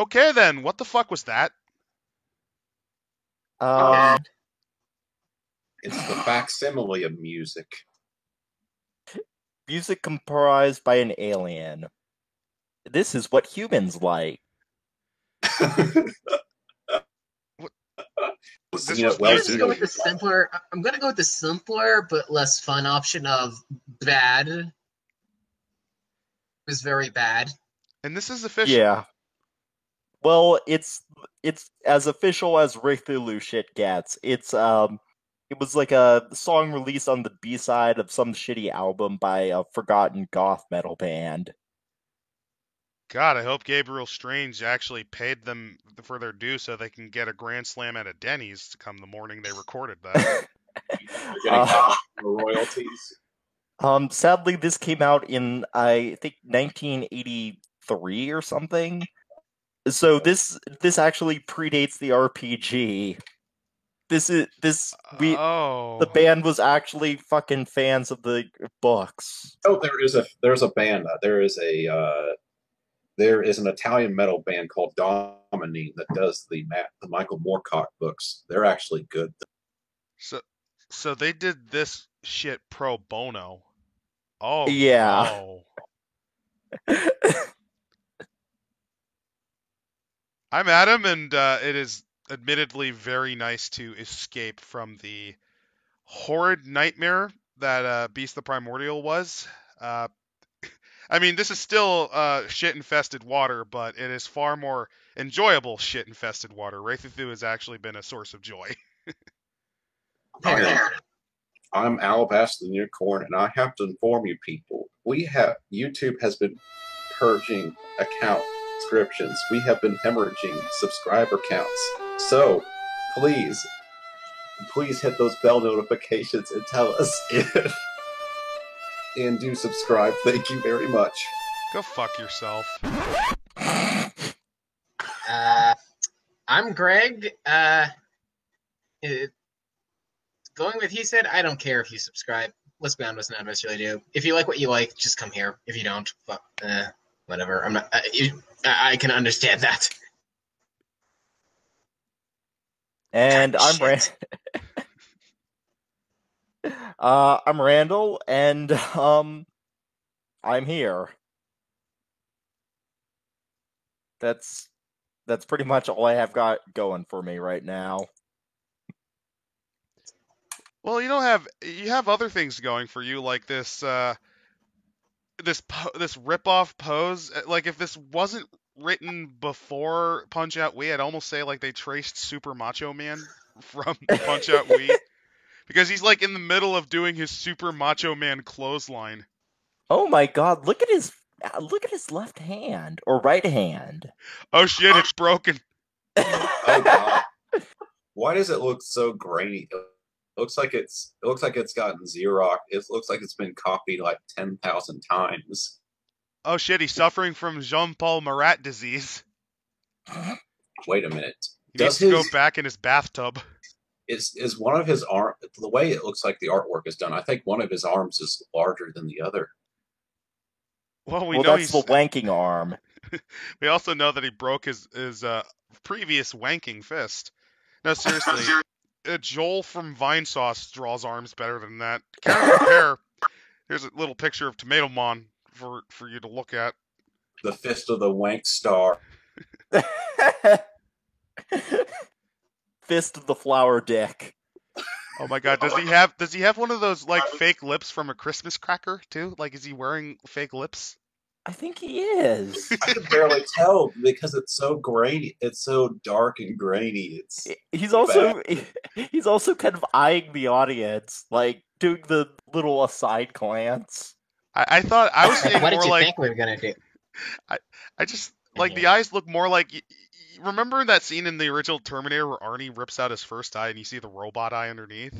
Okay then, what the fuck was that? It's the facsimile of music. Music comprised by an alien. This is what humans like. This was music. Go with the simpler. I'm gonna go with the simpler but less fun option of bad. It was very bad. And this is official. Yeah. Well, it's as official as Cthulhu shit gets. It was like a song released on the B-side of some shitty album by a forgotten goth metal band. God, I hope Gabriel Strange actually paid them for their due so they can get a grand slam at a Denny's to come the morning they recorded that. Royalties. Sadly, this came out in, I think, 1983 or something. So this actually predates the RPG. The band was actually fucking fans of the books. Oh, there's a band. There is an Italian metal band called Domini that does the Michael Moorcock books. They're actually good. So they did this shit pro bono. Oh yeah. No. I'm Adam, and it is admittedly very nice to escape from the horrid nightmare that Beast the Primordial was. I mean, this is still shit-infested water, but it is far more enjoyable shit-infested water. Wraithathu has actually been a source of joy. I'm Alabaster the Unicorn, and I have to inform you people, YouTube has been purging account subscriptions. We have been hemorrhaging subscriber counts. So, please hit those bell notifications and tell us if... and do subscribe. Thank you very much. Go fuck yourself. I'm Greg. Going with he said, I don't care if you subscribe. Let's be honest, none of us really do. If you like what you like, just come here. If you don't, whatever. I'm not. I can understand that. And I'm Randall, and I'm here. That's pretty much all I have got going for me right now. Well, you have other things going for you, like this rip-off pose. Like, if this wasn't written before Punch-Out Wii, I'd almost say like they traced Super Macho Man from Punch-Out Wii. Because he's like in the middle of doing his Super Macho Man clothesline. Oh my god, look at his left hand or right hand. Oh shit, it's broken. Oh god. Why does it look so grainy? It looks like it's gotten Xerox. It looks like it's been copied like 10,000 times. Oh shit, he's suffering from Jean-Paul Marat disease. Wait a minute. He needs to go back in his bathtub. Is one of his arm, the way it looks like the artwork is done, I think one of his arms is larger than the other. Well, we know that's the wanking arm. We also know that he broke his previous wanking fist. No, seriously, Joel from Vinesauce draws arms better than that. Can't compare. Here's a little picture of Tomatomon for you to look at. The fist of the wank star. Fist of the flower dick. Oh my god, does he have one of those like fake lips from a Christmas cracker too? Like, is he wearing fake lips? I think he is. I can barely tell because it's so grainy. It's so dark and grainy. He's also kind of eyeing the audience, like doing the little aside glance. I thought I was saying what more did you like, think we were gonna do? I just like the eyes look more like. Remember that scene in the original Terminator where Arnie rips out his first eye and you see the robot eye underneath?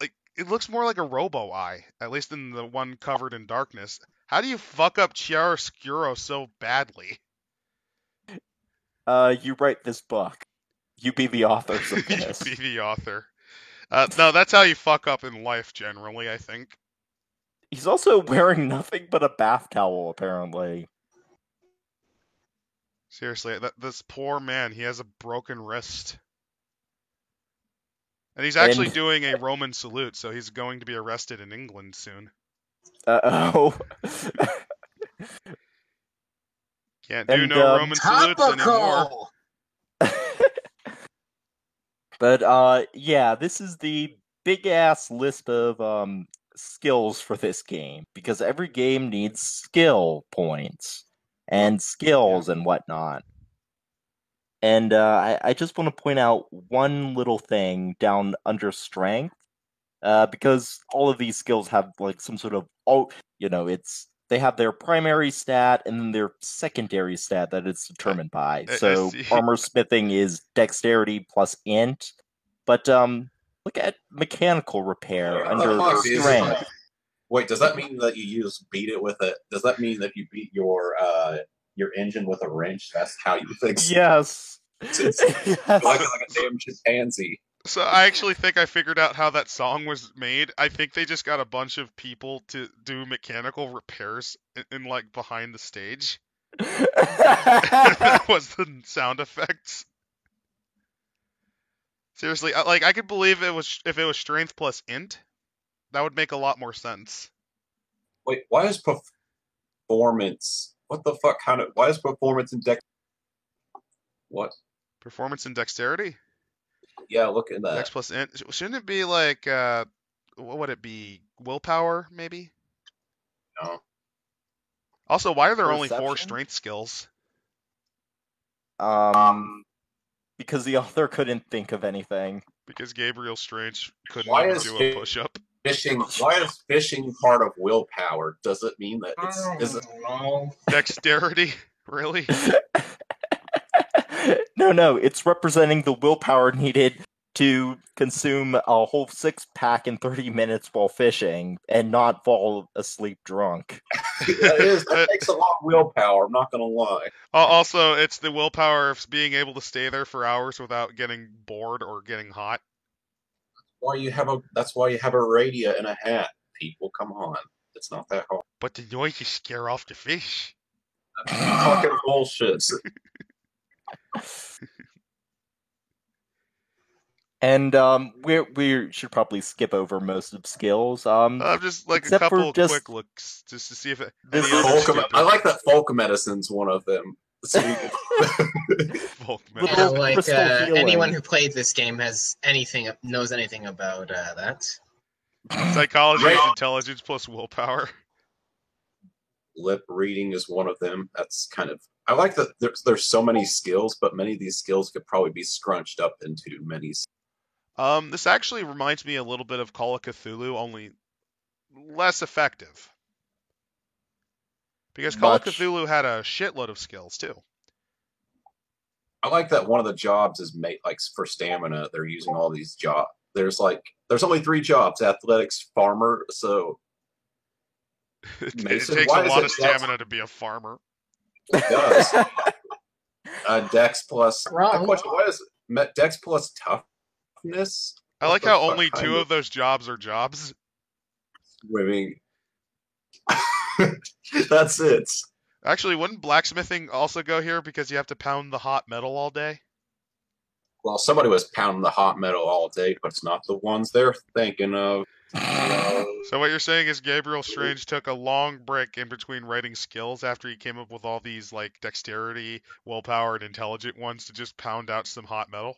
Like, it looks more like a robo eye, at least in the one covered in darkness. How do you fuck up chiaroscuro so badly? You write this book. You be the authors of this. You be the author. No, that's how you fuck up in life, generally, I think. He's also wearing nothing but a bath towel, apparently. Seriously, this poor man, he has a broken wrist. And he's And- actually doing a Roman salute, so he's going to be arrested in England soon. Uh-oh. Can't do And, no Roman salutes anymore. Topical! But yeah, this is the big ass list of skills for this game because every game needs skill points and skills and whatnot. And I just want to point out one little thing down under strength, because all of these skills have like some sort of they have their primary stat and then their secondary stat that it's determined by. I So see. armor smithing is dexterity plus int, but look at mechanical repair What the under fuck is strength. it? Wait, does that mean that you just beat it with a? Does that mean that you beat your engine with a wrench? That's how you fix it. Yes. It's Yes. like a damn chimpanzee. So I actually think I figured out how that song was made. I think they just got a bunch of people to do mechanical repairs in like behind the stage. That was the sound effects. Seriously, I could believe if it was strength plus int, that would make a lot more sense. Wait, why is performance? What the fuck kind of? Why is performance in dex? What? Performance and dexterity? Yeah, look at that. Dex plus int. Shouldn't it be like what would it be? Willpower, maybe? No. Also, why are there only 4 Perception? strength skills? Because the author couldn't think of anything. Because Gabriel Strange couldn't Why even is do it- a push-up. Fishing. Why is fishing part of willpower? Does it mean that is it? No. Dexterity? Really? No, it's representing the willpower needed to consume a whole 6-pack in 30 minutes while fishing and not fall asleep drunk. That takes a lot of willpower. I'm not gonna lie. Also, it's the willpower of being able to stay there for hours without getting bored or getting hot. That's why you have a radio and a hat. People, come on, it's not that hard. But the noises scare off the fish. Fucking bullshit. And we should probably skip over most of skills. Just like a Except for couple just- quick looks, just to see if This any other is- stupid I like that folk medicine's one of them. folk Little- Yeah, medicine. like crystal healing. anyone who played this game knows anything about that. Psychology is Right. intelligence plus willpower. Lip reading is one of them. That's kind of. I like that there's so many skills, but many of these skills could probably be scrunched up into many. This actually reminds me a little bit of Call of Cthulhu, only less effective. Because Call of Much. Cthulhu had a shitload of skills too. I like that one of the jobs is like for stamina. They're using all these jobs. There's only 3 jobs: athletics, farmer. So It Mason, takes why a is lot it of stamina to be a farmer. it does. Dex plus. Wrong. What is Dex plus toughness? I What like the how fuck only kind 2 of those jobs are jobs. swimming. That's it. Actually, wouldn't blacksmithing also go here because you have to pound the hot metal all day? Well, somebody was pounding the hot metal all day, but it's not the ones they're thinking of. So what you're saying is Gabriel Strange took a long break in between writing skills after he came up with all these like dexterity, willpower, and intelligent ones to just pound out some hot metal?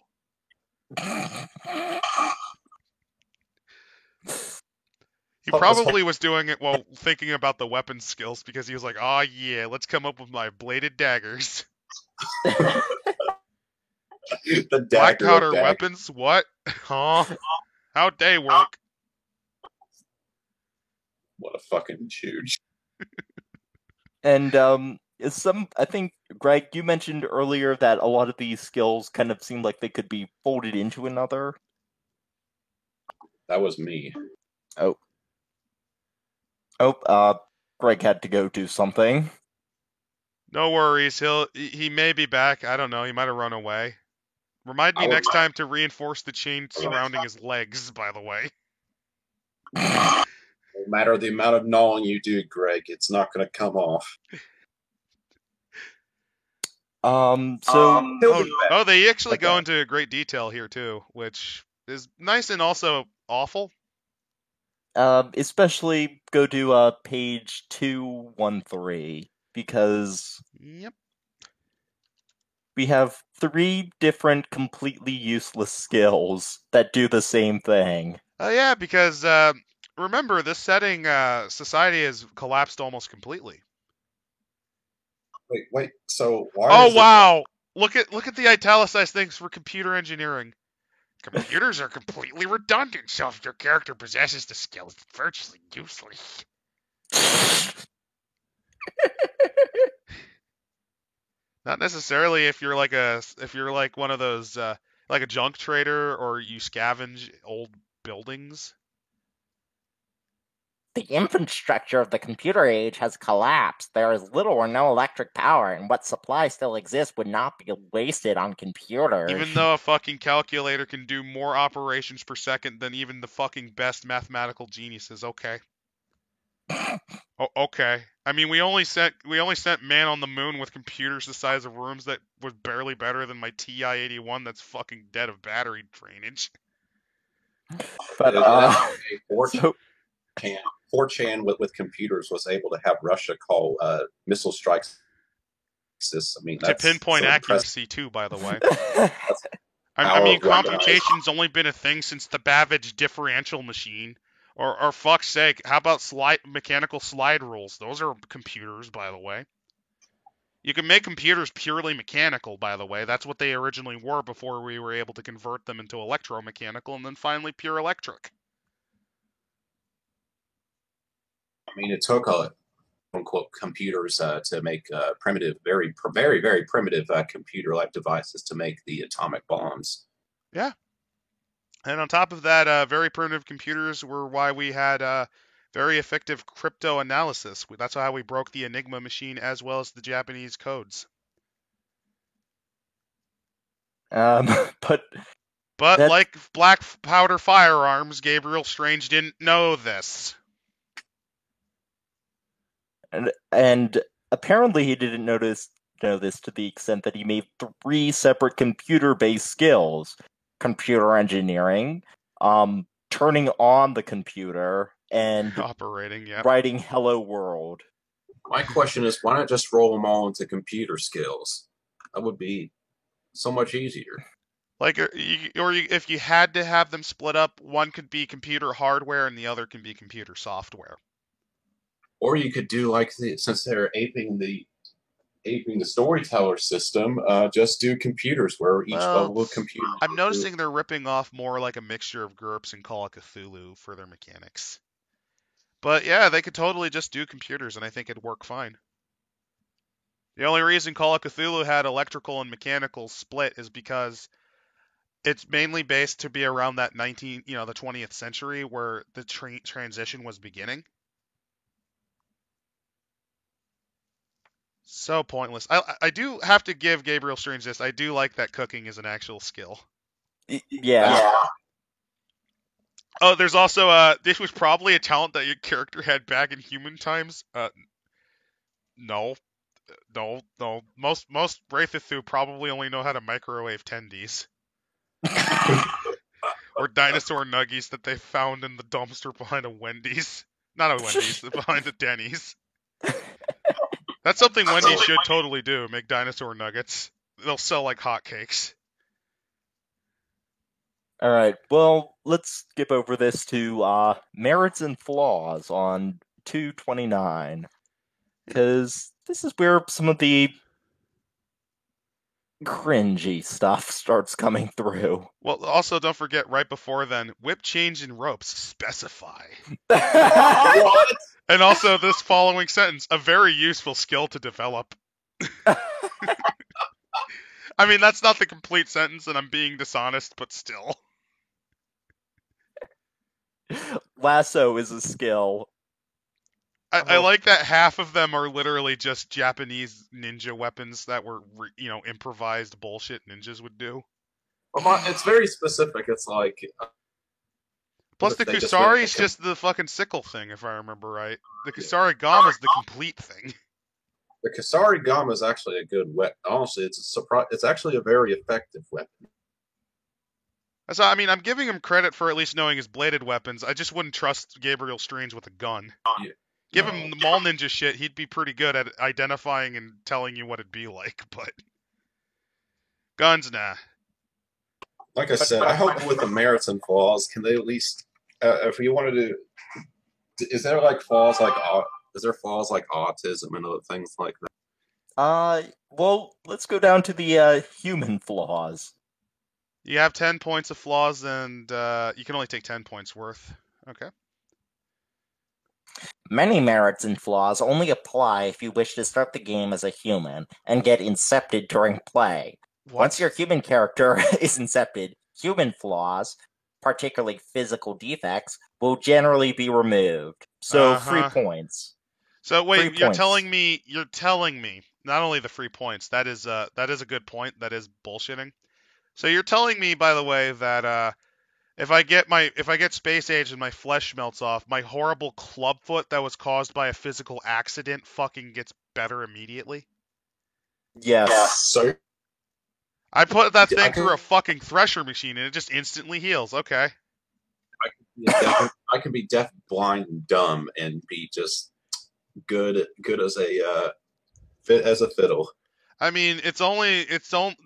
He What was- probably was doing it while thinking about the weapon skills because he was like, "Oh yeah, let's come up with my bladed daggers, The black dagger. powder weapons. What? Huh? How'd they work?" What a fucking huge. And I think, Greg, you mentioned earlier that a lot of these skills kind of seem like they could be folded into another. That was me. Greg had to go do something. No worries. He may be back. I don't know. He might have run away. Remind me I would- next time to reinforce the chain surrounding his legs, by the way. No matter the amount of gnawing you do, Greg, it's not going to come off. So He'll be back. Oh, they actually go Okay. into great detail here too, which is nice and also awful. especially go to page 213 because Yep. we have 3 different completely useless skills that do the same thing. Oh yeah, because remember this setting, society has collapsed almost completely. Wait. So why Oh is it? wow! Look at the italicized things for computer engineering. Computers are completely redundant, so if your character possesses the skills, it's virtually useless. Not necessarily if you're like one of those like a junk trader or you scavenge old buildings. The infrastructure of the computer age has collapsed. There is little or no electric power, and what supply still exists would not be wasted on computers. Even though a fucking calculator can do more operations per second than even the fucking best mathematical geniuses, okay. Okay. I mean, we only sent man on the moon with computers the size of rooms that was barely better than my TI-81 that's fucking dead of battery drainage. But so 4chan with computers was able to have Russia call missile strikes. I mean, To that's pinpoint so accuracy too, by the way. I Power mean, of weaponized. computation's only been a thing since the Babbage differential machine. Or fuck's sake, how about mechanical slide rules? Those are computers, by the way. You can make computers purely mechanical, by the way. That's what they originally were before we were able to convert them into electromechanical and then finally pure electric. I mean, it took quote computers to make primitive, very primitive computer-like devices to make the atomic bombs. Yeah. And on top of that, very primitive computers were why we had very effective crypto analysis. That's how we broke the Enigma machine as well as the Japanese codes. but But like black powder firearms, Gabriel Strange didn't know this. and apparently he didn't know this to the extent that he made 3 separate computer-based skills: computer engineering, turning on the computer, and Operating, yeah. writing "Hello World." My question is, why not just roll them all into computer skills? That would be so much easier. Like, if you had to have them split up, one could be computer hardware and the other can be computer software. Or you could do like since they're aping the storyteller system, just do computers where each level of computer. I'm noticing they're ripping off more like a mixture of GURPS and Call of Cthulhu for their mechanics. But yeah, they could totally just do computers, and I think it'd work fine. The only reason Call of Cthulhu had electrical and mechanical split is because it's mainly based to be around that the 20th century where the transition was beginning. So pointless. I do have to give Gabriel Strange this. I do like that cooking is an actual skill. Yeah. Oh, there's also this was probably a talent that your character had back in human times. No. Most Wraithithu probably only know how to microwave tendies. Or dinosaur nuggies that they found in the dumpster behind a Wendy's. Not a Wendy's, behind a Denny's. That's something Wendy's should totally do, make dinosaur nuggets. They'll sell like hotcakes. Alright, well, let's skip over this to merits and flaws on 229. Because this is where some of the cringy stuff starts coming through. Well, also don't forget, right before then, whip change and ropes specify. What? And also this following sentence, a very useful skill to develop. I mean, that's not the complete sentence, and I'm being dishonest, but still. Lasso is a skill. I like that half of them are literally just Japanese ninja weapons that were, improvised bullshit ninjas would do. Well, it's very specific. It's like. Plus, the they just Kusari went- is just the fucking sickle thing, if I remember right. The Kusari Gama is the complete thing. The Kasari Gama is actually a good weapon. Honestly, it's a surprise. It's actually a very effective weapon. So, I mean, I'm giving him credit for at least knowing his bladed weapons. I just wouldn't trust Gabriel Strange with a gun. Yeah. Give No. him the Mall Ninja shit, he'd be pretty good at identifying and telling you what it'd be like, but guns, nah. Like I said, I hope with the merits and flaws, can they at least, if you wanted to, is there flaws like autism and other things like that? Well, let's go down to the human flaws. You have 10 points of flaws, and you can only take 10 points worth. Okay. Many merits and flaws only apply if you wish to start the game as a human and get incepted during play. What? Once your human character is incepted, human flaws, particularly physical defects, will generally be removed. So 3 points. So wait, 3 you're points. telling me not only the 3 points. That is a good point. That is bullshitting. So you're telling me, by the way, that if I get space age and my flesh melts off, my horrible clubfoot that was caused by a physical accident fucking gets better immediately? Yes. So I put that thing I through a fucking thresher machine and it just instantly heals. Okay. I can be deaf, blind, and dumb, and be just good as a fit as a fiddle. I mean,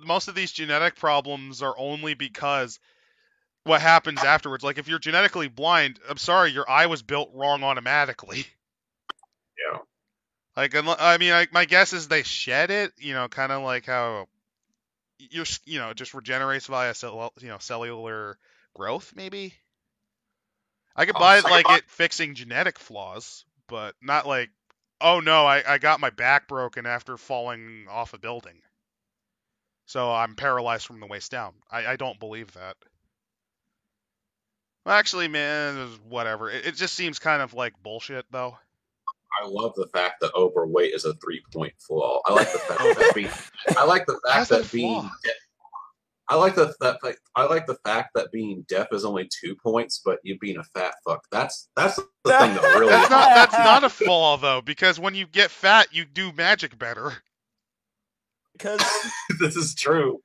most of these genetic problems are only because what happens afterwards. Like if you're genetically blind, I'm sorry, your eye was built wrong automatically. Yeah. Like, I mean, my guess is they shed it, kind of like how it just regenerates via cellular growth, maybe. I could buy it fixing genetic flaws, but not like, oh no, I got my back broken after falling off a building, so I'm paralyzed from the waist down. I don't believe that. Well, actually, man, whatever. It just seems kind of like bullshit, though. I love the fact that overweight is a 3-point flaw. I like the fact that being. I like the fact that being. I like the fact that being deaf is only 2 points, but you being a fat fuck. That's the thing that really. That's not a flaw though, because when you get fat, you do magic better. Because this is true.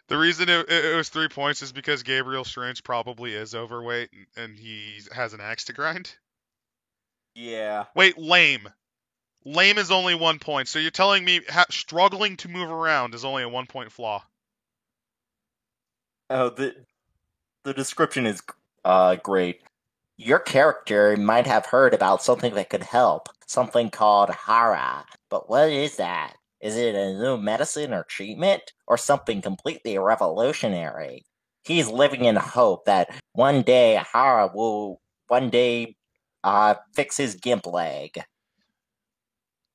The reason it was 3 points is because Gabriel Strange probably is overweight and he has an axe to grind. Yeah. Wait, lame. Lame is only 1 point, so you're telling me struggling to move around is only a 1 point flaw. Oh, the description is great. Your character might have heard about something that could help, something called Hara. But what is that? Is it a new medicine or treatment, or something completely revolutionary? He's living in hope that one day Hara will fix his gimp leg.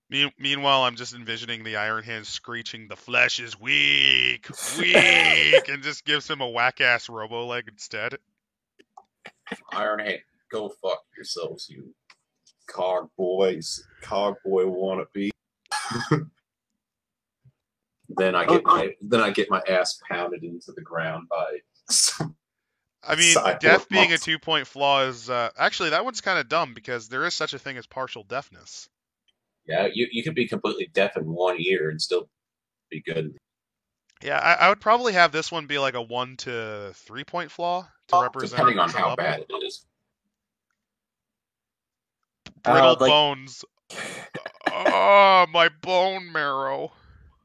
Meanwhile, I'm just envisioning the Iron Hand screeching, "The flesh is weak, weak," and just gives him a whack-ass robo-leg instead. Iron Hand, go fuck yourselves, you cog boy wannabe. Then I get my ass pounded into the ground by. I mean, deaf being a 2 point flaw is actually that one's kind of dumb because there is such a thing as partial deafness. Yeah, you could be completely deaf in 1 ear and still be good. Yeah, I would probably have this one be like a 1 to 3 point flaw to represent. Depending on how bad it is. Brittle bones. Oh, my bone marrow.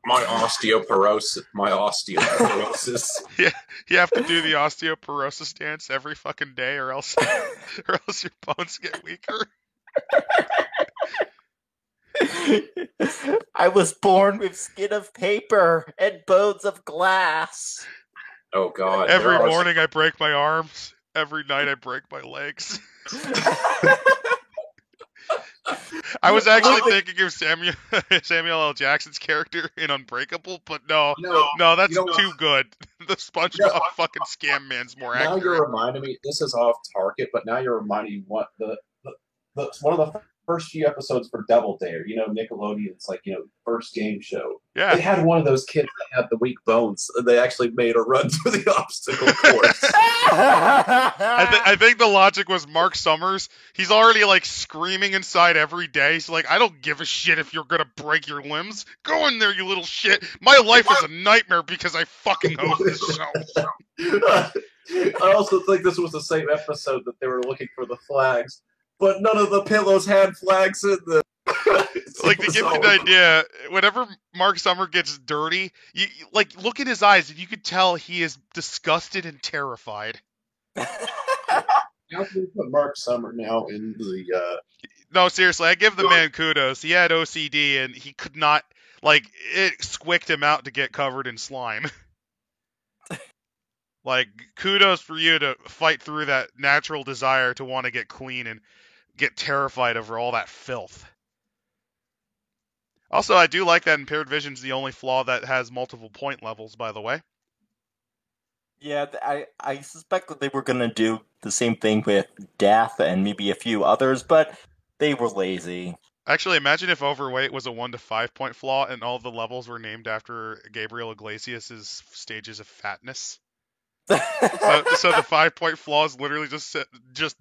My osteoporosis. Yeah, you have to do the osteoporosis dance every fucking day, or else your bones get weaker. I was born with skin of paper and bones of glass. Oh God! Every morning I break my arms. Every night I break my legs. I was actually thinking of Samuel L. Jackson's character in Unbreakable, but no, that's too good. The SpongeBob fucking scam man's more accurate. Now you're reminding me. This is off target, but now you're reminding me what one of the first few episodes for Double Dare, Nickelodeon's first game show. Yeah. They had one of those kids that had the weak bones. And they actually made a run through the obstacle course. I think the logic was Mark Summers. He's already screaming inside every day. He's like, I don't give a shit if you're gonna break your limbs. Go in there, you little shit. My life is a nightmare because I fucking host this show. I also think this was the same episode that they were looking for the flags, but none of the pillows had flags in them. To give you an idea, whenever Mark Summer gets dirty, you look at his eyes and you could tell he is disgusted and terrified. How can we put Mark Summer now in the... No, seriously, I give the man kudos. He had OCD and he could not, it squicked him out to get covered in slime. Kudos for you to fight through that natural desire to want to get clean and get terrified over all that filth. Also, I do like that Impaired Vision's the only flaw that has multiple point levels, by the way. Yeah, I suspect that they were going to do the same thing with Death and maybe a few others, but they were lazy. Actually, imagine if Overweight was a 1 to 5 point flaw and all the levels were named after Gabriel Iglesias' stages of fatness. So the 5 point flaw is literally just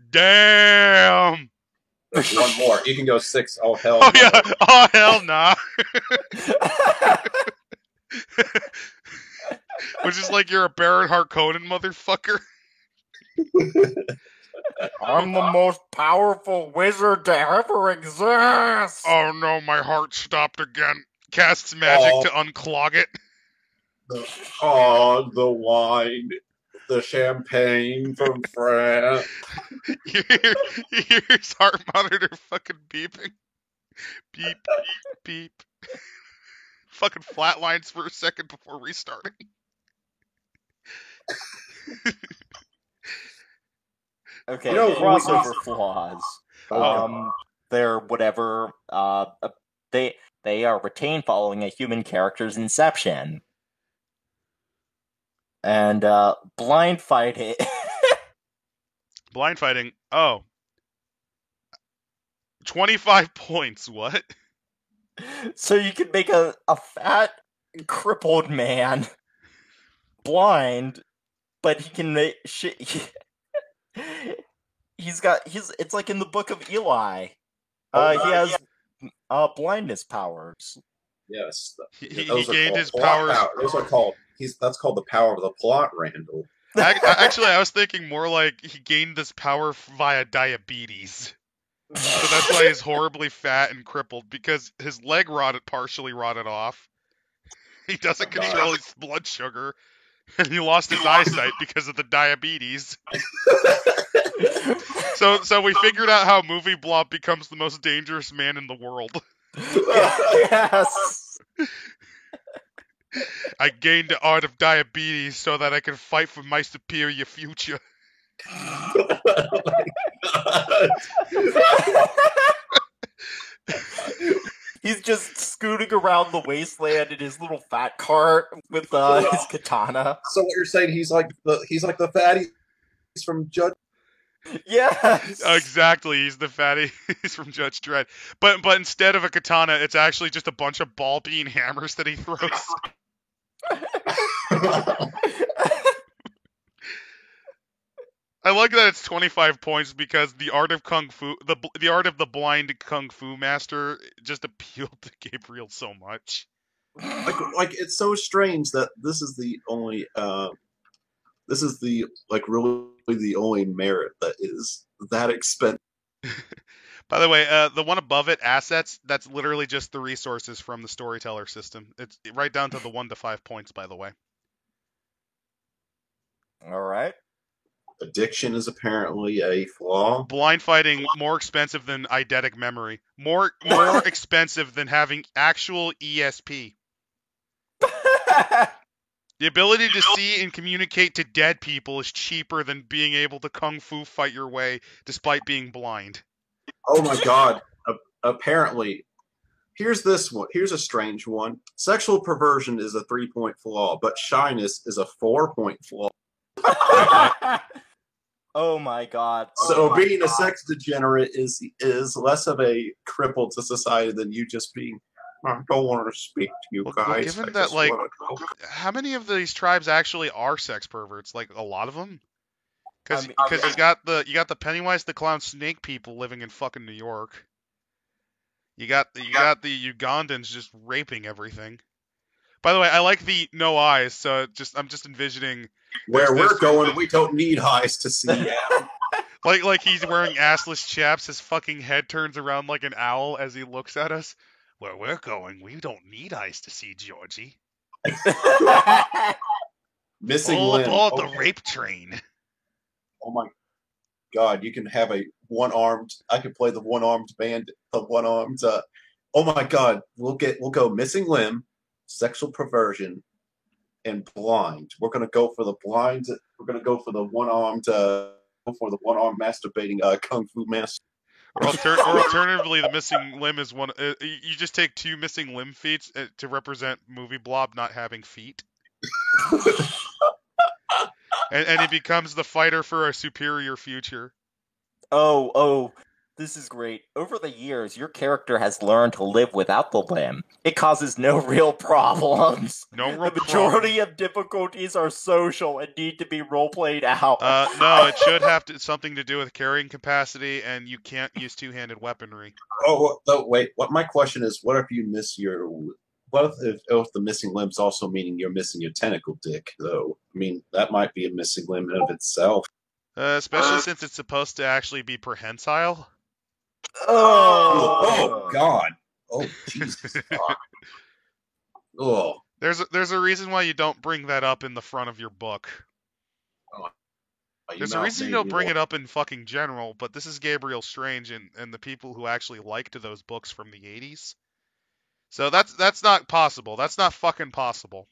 damn. One more. You can go 6. Oh hell. Oh no. yeah. Oh hell nah. Which is like you're a Baron Harkonnen motherfucker. I'm the most powerful wizard to ever exist. Oh no, my heart stopped again. Casts magic to unclog it. Oh, the wine. The champagne from France. You hear his heart monitor fucking beeping. Beep, beep, beep. Fucking flatlines for a second before restarting. Okay, crossover flaws. Oh. They're whatever. They are retained following a human character's inception. And blind fighting. Blind fighting. Oh. 25 points. What? So you can make a fat, crippled man blind, but he can make shit. It's like in the Book of Eli. He has blindness powers. Yes. He gained his powers. Those are called. That's called the power of the plot, Randall. Actually, I was thinking more like he gained this power via diabetes. So that's why he's horribly fat and crippled, because his leg partially rotted off. He doesn't control his blood sugar, and he lost his eyesight because of the diabetes. So we figured out how Movie Blob becomes the most dangerous man in the world. Yes. I gained the art of diabetes so that I can fight for my superior future. Oh my God. He's just scooting around the wasteland in his little fat cart with his katana. So what you're saying? He's like the fatty from Judge. Yes. Exactly, he's the fatty. He's from Judge Dredd. But instead of a katana, it's actually just a bunch of ball bean hammers that he throws. I like that it's 25 points because the art of kung fu, the art of the blind kung fu master, just appealed to Gabriel so much. Like it's so strange that this is the only really the only merit that is that expensive. By the way, the one above it, assets, that's literally just the resources from the storyteller system. It's right down to the 1 to 5 points, by the way. All right. Addiction is apparently a flaw. Blind fighting more expensive than eidetic memory. More expensive than having actual ESP. The ability to see and communicate to dead people is cheaper than being able to kung fu fight your way despite being blind. Oh my God. Apparently, here's this one. Here's a strange one. Sexual perversion is a 3-point flaw, but shyness is a 4-point flaw. Oh my god. So Oh my being a God. sex degenerate is less of a cripple to society than you just being. I don't want to speak to you Well, guys. given I that, just like, want to go. how many of these tribes actually are sex perverts? Like, a lot of them? I Because mean, you got the Pennywise the Clown Snake people living in fucking New York. You got the Ugandans just raping everything. By the way, I like the no eyes, so I'm just envisioning there's Where we're this going, we don't need eyes to see Adam. like he's wearing assless chaps, his fucking head turns around like an owl as he looks at us. Where we're going, we don't need eyes to see Georgie. Missing All limb. aboard the Okay. rape train. Oh my god, you can have a one-armed. I could play the one-armed band. The one-armed. Oh my god, we'll go missing limb, sexual perversion, and blind. We're gonna go for the blind. We're gonna go for the one-armed. For the one-armed masturbating kung fu master. Or alternatively, the missing limb is one. You just take two missing limb feet to represent Movie Blob not having feet, and he becomes the fighter for a superior future. oh, this is great. Over the years, your character has learned to live without the limb. It causes no real problems. No real The majority of difficulties are social and need to be role-played out. No, it should have something to do with carrying capacity, and you can't use two-handed weaponry. Oh, wait. What my question is, what if you miss your? What if the missing limb's also meaning you're missing your tentacle dick? Though, I mean, that might be a missing limb in of itself. Especially since it's supposed to actually be prehensile. Oh God! Oh Jesus! Oh. There's a reason why you don't bring that up in the front of your book. There's a reason you don't bring it up in fucking general, but this is Gabriel Strange and the people who actually liked those books from the 80s. So that's not possible. That's not fucking possible.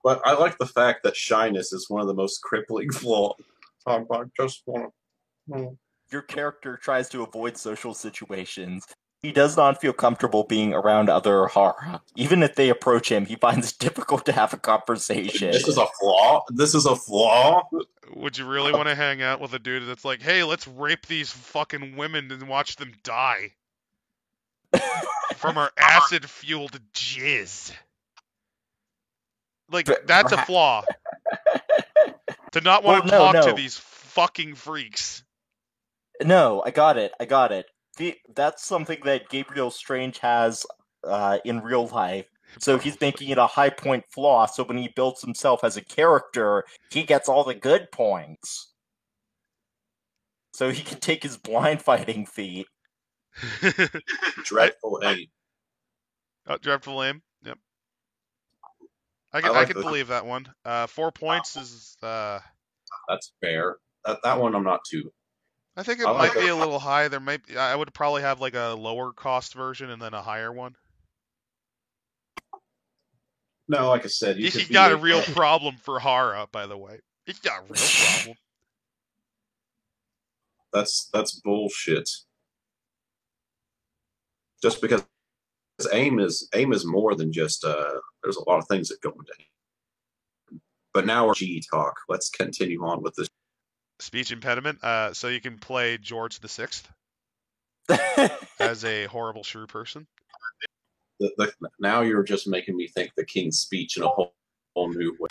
But I like the fact that shyness is one of the most crippling flaws. I just want to. Your character tries to avoid social situations. He does not feel comfortable being around other Hara. Even if they approach him, he finds it difficult to have a conversation. This is a flaw? This is a flaw? Would you really want to hang out with a dude that's like, hey, let's rape these fucking women and watch them die? From our acid-fueled jizz. Like, that's a flaw. To not want to talk to these fucking freaks. No, I got it. That's something that Gabriel Strange has in real life. So he's making it a high point flaw, so when he builds himself as a character, he gets all the good points. So he can take his blind fighting feat. Dreadful aim. Oh, dreadful aim. Yep. I could believe that one. 4 points is That's fair. That one I'm not too. I think it might be a little high. I would probably have like a lower cost version and then a higher one. No, like I said, He's got a real problem for Hara, by the way. He's got a real problem. That's bullshit. Just because aim is more than just there's a lot of things that go into aim. But now we're G talk. Let's continue on with this. Speech impediment. So you can play George VI as a horrible shrew person. Now you're just making me think the King's Speech in a whole new way.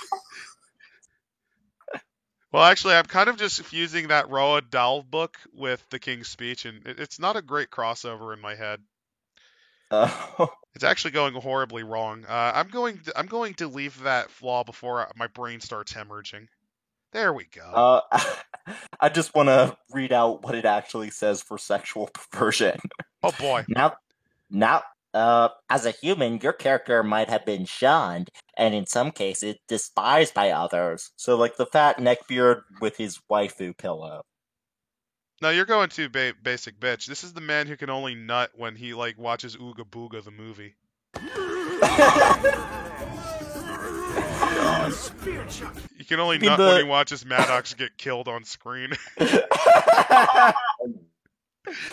Well, actually, I'm kind of just fusing that Roald Dahl book with the King's Speech, and it's not a great crossover in my head. It's actually going horribly wrong. I'm going to leave that flaw before my brain starts hemorrhaging. There we go. I just want to read out what it actually says for sexual perversion. Oh boy. Now, as a human, your character might have been shunned, and in some cases, despised by others. So, like the fat neckbeard with his waifu pillow. No, you're going too basic, bitch. This is the man who can only nut when he watches Ooga Booga the movie. He can only nut when he watches Maddox get killed on screen.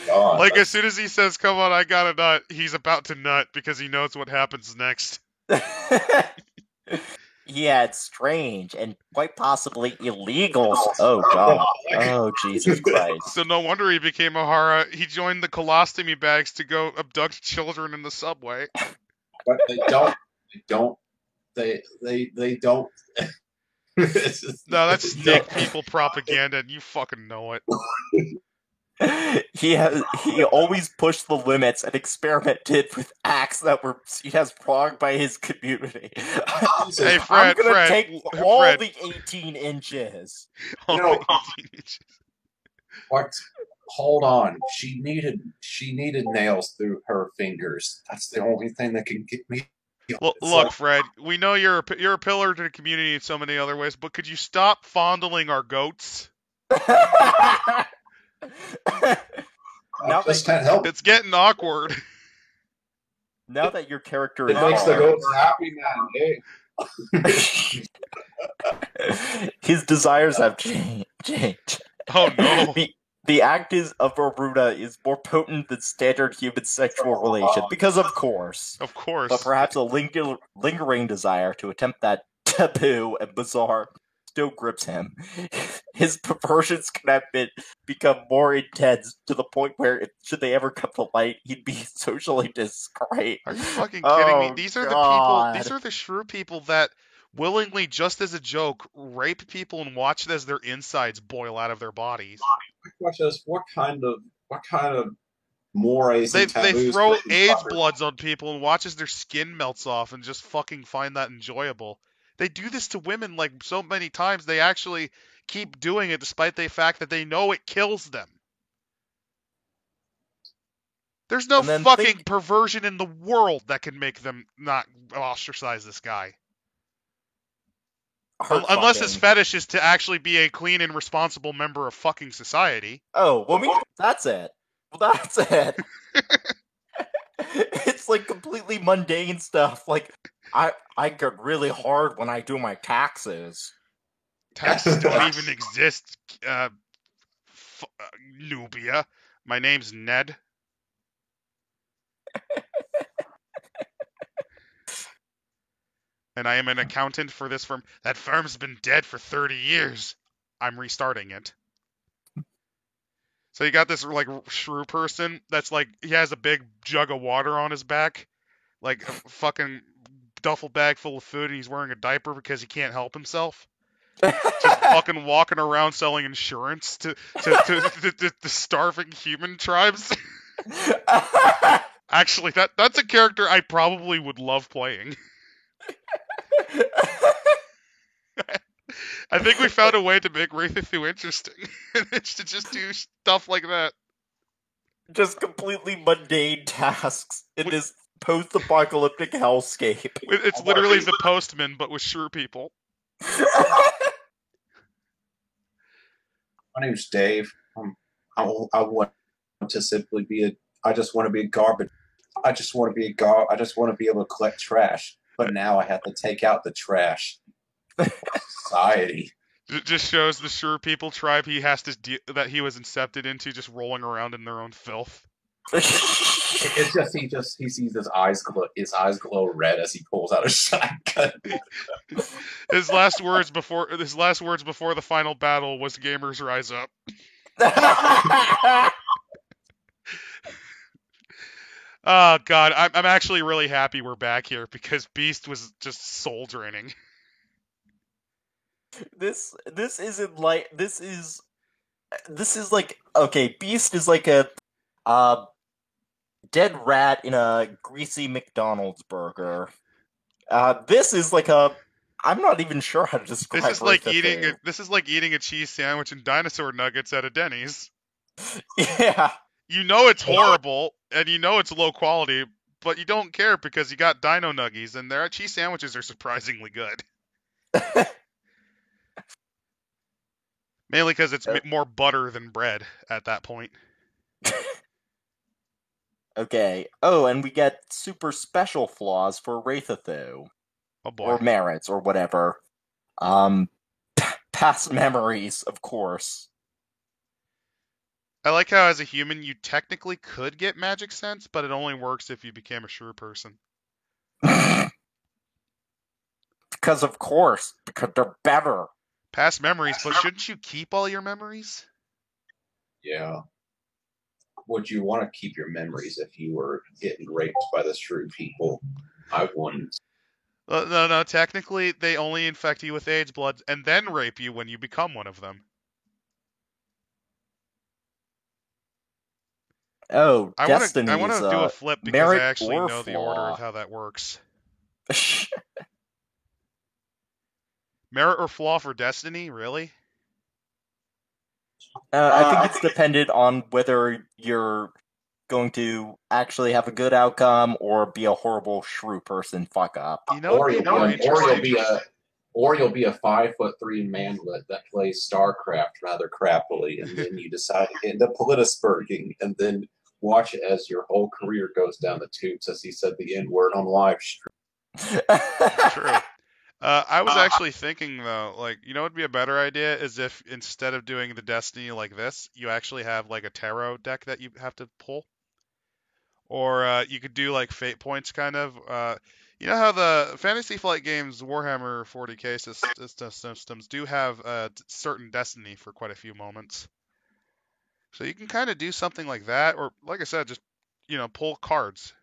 God, as soon as he says, "Come on, I gotta nut," he's about to nut because he knows what happens next. he had strange and quite possibly illegal. Oh God! Oh Jesus Christ! So no wonder he became a Hara. He joined the colostomy bags to go abduct children in the subway. But they don't. They don't. It's just- No, that's snake people propaganda, and you fucking know it. He always pushed the limits and experimented with acts that were seen as wrong by his community. Hey, I'm Fred, gonna Fred, take all Fred. the 18 inches. Only No. 18 inches. What? Hold on. She needed nails through her fingers. That's the only thing that can get me. Look, Fred, we know you're a pillar to the community in so many other ways, but could you stop fondling our goats? Now just that- can't help it. It's getting awkward. Now that your character It is makes the Hara, goats happy, man. Hey. his desires have changed. Oh no. The act of Aruda is more potent than standard human sexual relation because, of course, Of course. but perhaps a lingering desire to attempt that taboo and bizarre still grips him. His perversions can become more intense to the point where, should they ever come to light, he'd be socially disgraced. Are you fucking kidding me? Oh, These are the God. people. These are the shrew people that willingly, just as a joke, rape people and watch as their insides boil out of their bodies. My question is, what kind of mores They and taboos throw would you AIDS cover? bloods on people and watch as their skin melts off and just fucking find that enjoyable. They do this to women like so many times. They actually keep doing it despite the fact that they know it kills them. There's no And then fucking perversion in the world that can make them not ostracize this guy. Unless his fetish is to actually be a clean and responsible member of fucking society. Oh, well, that's it. Well, that's it. It's like completely mundane stuff. Like, I get really hard when I do my taxes. Taxes don't even exist, Nubia. My name's Ned. And I am an accountant for this firm. That firm's been dead for 30 years. I'm restarting it. So you got this like shrew person that's like, he has a big jug of water on his back, like a fucking duffel bag full of food, and he's wearing a diaper because he can't help himself. Just fucking walking around selling insurance to starving human tribes. Actually, that's a character I probably would love playing. I think we found a way to make Wraithathu interesting. It's to just do stuff like that. Just completely mundane tasks in this post-apocalyptic hellscape. It's literally the Postman, but with shrew people. My name's Dave. I want to simply be I just want to be a garbage. I just want to be I just want to be able to collect trash. But now I have to take out the trash. Society. It just shows the shrew people tribe he has to that he was incepted into, just rolling around in their own filth. It's just he sees his eyes glow red as he pulls out a shotgun. His last words before the final battle was "Gamers rise up." Oh God, I'm actually really happy we're back here because Beast was just soul draining. This isn't like this is like, okay, Beast is like a dead rat in a greasy McDonald's burger. This is like I'm not even sure how to describe. This is like eating a cheese sandwich and dinosaur nuggets at a Denny's. Yeah. You know it's horrible and you know it's low quality, but you don't care because you got dino nuggies and their cheese sandwiches are surprisingly good. Mainly because it's more butter than bread at that point. Okay. Oh, and we get super special flaws for Wraithathu. Oh boy. Or merits, or whatever. Past memories, of course. I like how as a human you technically could get magic sense, but it only works if you became a shrew person. Because of course, because they're better. Past memories, but shouldn't you keep all your memories? Yeah. Would you want to keep your memories if you were getting raped by the shrew people? I wouldn't. No. Technically, they only infect you with AIDS blood and then rape you when you become one of them. Oh, I Destiny want is to do a flip because merit I actually or know the order flaw. of how that works. Merit or flaw for Destiny? Really? I think it's dependent on whether you're going to actually have a good outcome or be a horrible shrew person fuck up. You know, Or it'd you'll be be more a, interesting. or you'll be a 5'3" manlet that plays StarCraft rather crappily, and then you decide to get into politisperging, and then watch as your whole career goes down the tubes as he said the N word on live stream. True. I was actually thinking though, like, you know, what'd be a better idea is if instead of doing the Destiny like this, you actually have like a tarot deck that you have to pull, or you could do like fate points kind of. You know how the Fantasy Flight Games Warhammer 40k systems do have a certain destiny for quite a few moments, so you can kind of do something like that, or like I said, just pull cards.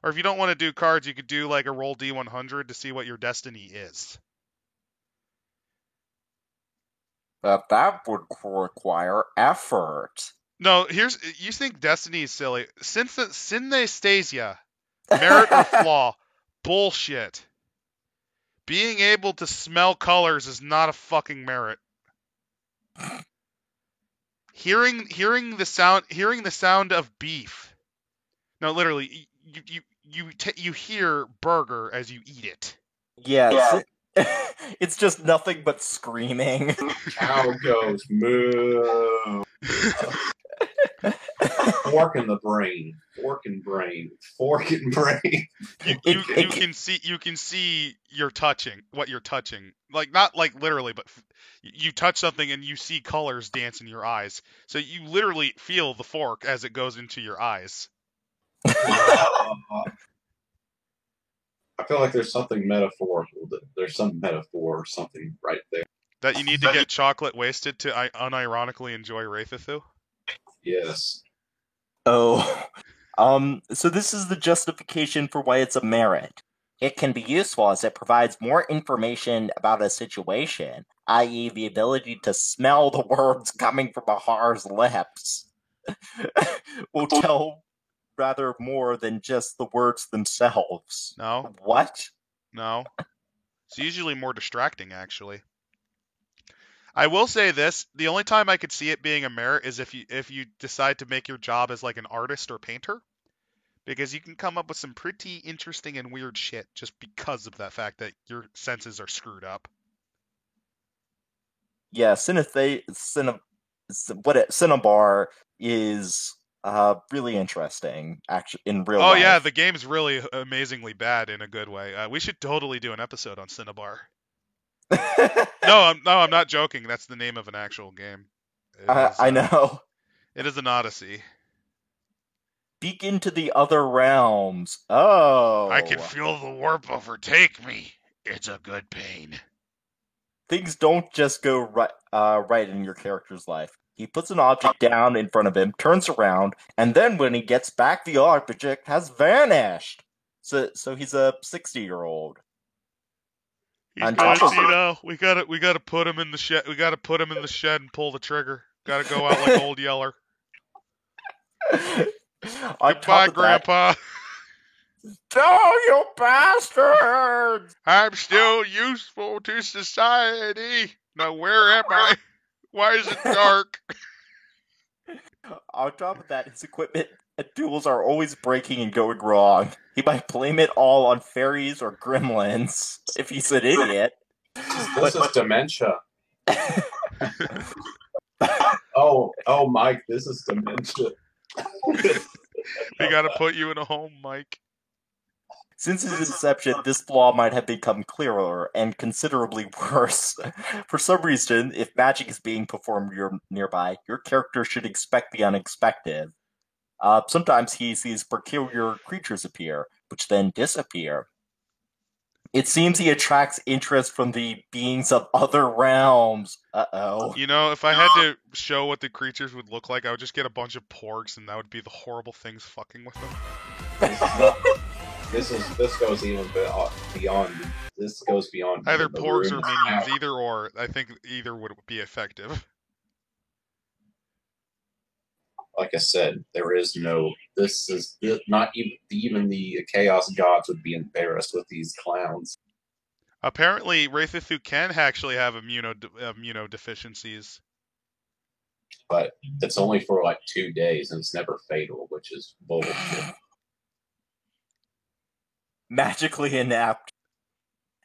Or if you don't want to do cards, you could do like a roll D100 to see what your destiny is. But that would require effort. No, you think Destiny is silly. Synesthesia, merit or flaw, bullshit. Being able to smell colors is not a fucking merit. Hearing the sound of beef. No, literally, you hear burger as you eat it. Yes. It's just nothing but screaming. Cow goes moo. Fork in the brain. Fork and brain. Fork and brain. You can see what you're touching. Like, not like literally, but you touch something and you see colors dance in your eyes. So you literally feel the fork as it goes into your eyes. I feel like there's something metaphorical. There's some metaphor or something right there. That you need to get chocolate wasted to unironically enjoy Wraithathu? Yes. Oh. So this is the justification for why it's a merit. It can be useful as it provides more information about a situation, i.e. the ability to smell the words coming from Ahar's lips. Will tell rather more than just the words themselves. No. What? No. It's usually more distracting, actually. I will say this: the only time I could see it being a merit is if you decide to make your job as like an artist or painter, because you can come up with some pretty interesting and weird shit just because of that fact that your senses are screwed up. Yeah, Cinnabar is really interesting, actually, in real life. Oh yeah, the game's really amazingly bad in a good way. We should totally do an episode on Cinnabar. No, I'm not joking. That's the name of an actual game. I know. It is an odyssey. Peek into the other realms. Oh. I can feel the warp overtake me. It's a good pain. Things don't just go right in your character's life. He puts an object down in front of him, turns around, and then when he gets back, the object has vanished. So he's a 60-year-old. We gotta put him in the shed. We gotta put him in the shed and pull the trigger. Gotta go out like Old Yeller. Goodbye, Grandpa. Oh, you bastards! I'm still useful to society. Now, where am I? Why is it dark? On top of that, his equipment and tools are always breaking and going wrong. He might blame it all on fairies or gremlins, if he's an idiot. This is dementia. Oh, Mike, this is dementia. We gotta put you in a home, Mike. Since his inception, this flaw might have become clearer and considerably worse. For some reason, if magic is being performed nearby, your character should expect the unexpected. Sometimes he sees peculiar creatures appear, which then disappear. It seems he attracts interest from the beings of other realms. Uh-oh. You know, if I had to show what the creatures would look like, I would just get a bunch of porgs, and that would be the horrible things fucking with them. This goes even beyond. This goes beyond Either the porgs or runes. minions, either or. I think either would be effective. Like I said, there is no. This is not even the chaos gods would be embarrassed with these clowns. Apparently, Wraithathu can actually have immunodeficiencies. But it's only for like 2 days, and it's never fatal, which is bullshit. Magically inept.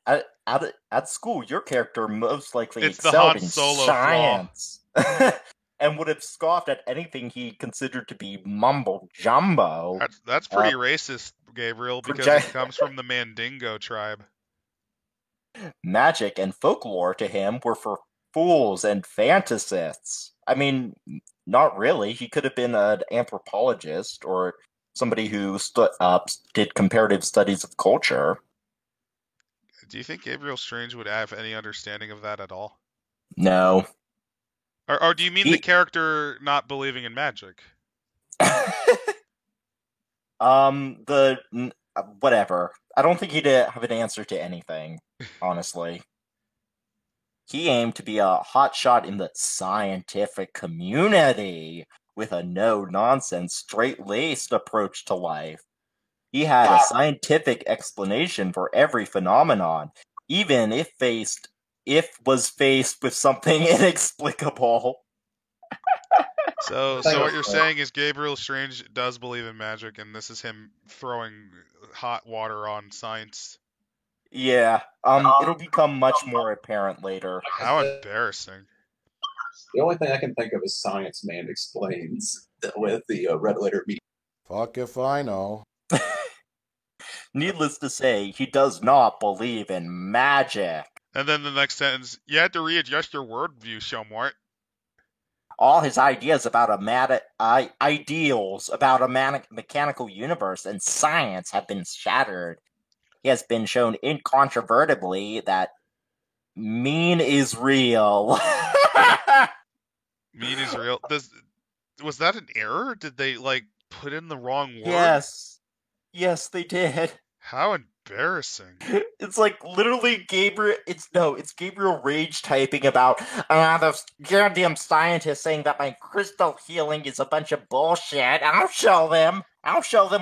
At school, your character most likely It's the excelled Han in Solo science. And would have scoffed at anything he considered to be mumbo jumbo. That's pretty racist, Gabriel, because it comes from the Mandingo tribe. Magic and folklore to him were for fools and fantasists. I mean, not really. He could have been an anthropologist or somebody who did comparative studies of culture. Do you think Gabriel Strange would have any understanding of that at all? No. Or do you mean the character not believing in magic? Whatever. I don't think he'd have an answer to anything, honestly. He aimed to be a hotshot in the scientific community with a no-nonsense, straight-laced approach to life. He had a scientific explanation for every phenomenon, even if was faced with something inexplicable. So what you're saying is Gabriel Strange does believe in magic, and this is him throwing hot water on science. Yeah, it'll become much more apparent later. How embarrassing. The only thing I can think of is Science Man Explains with the Red Letter Media. Fuck if I know. Needless to say, he does not believe in magic. And then the next sentence, you had to readjust your worldview somewhat. All his ideas about ideals about a mechanical universe and science have been shattered. He has been shown incontrovertibly that mean is real. Mean is real. Was that an error? Did they put in the wrong word? Yes, they did. How embarrassing. It's like literally Gabriel. It's Gabriel Rage typing about the goddamn scientist saying that my crystal healing is a bunch of bullshit. I'll show them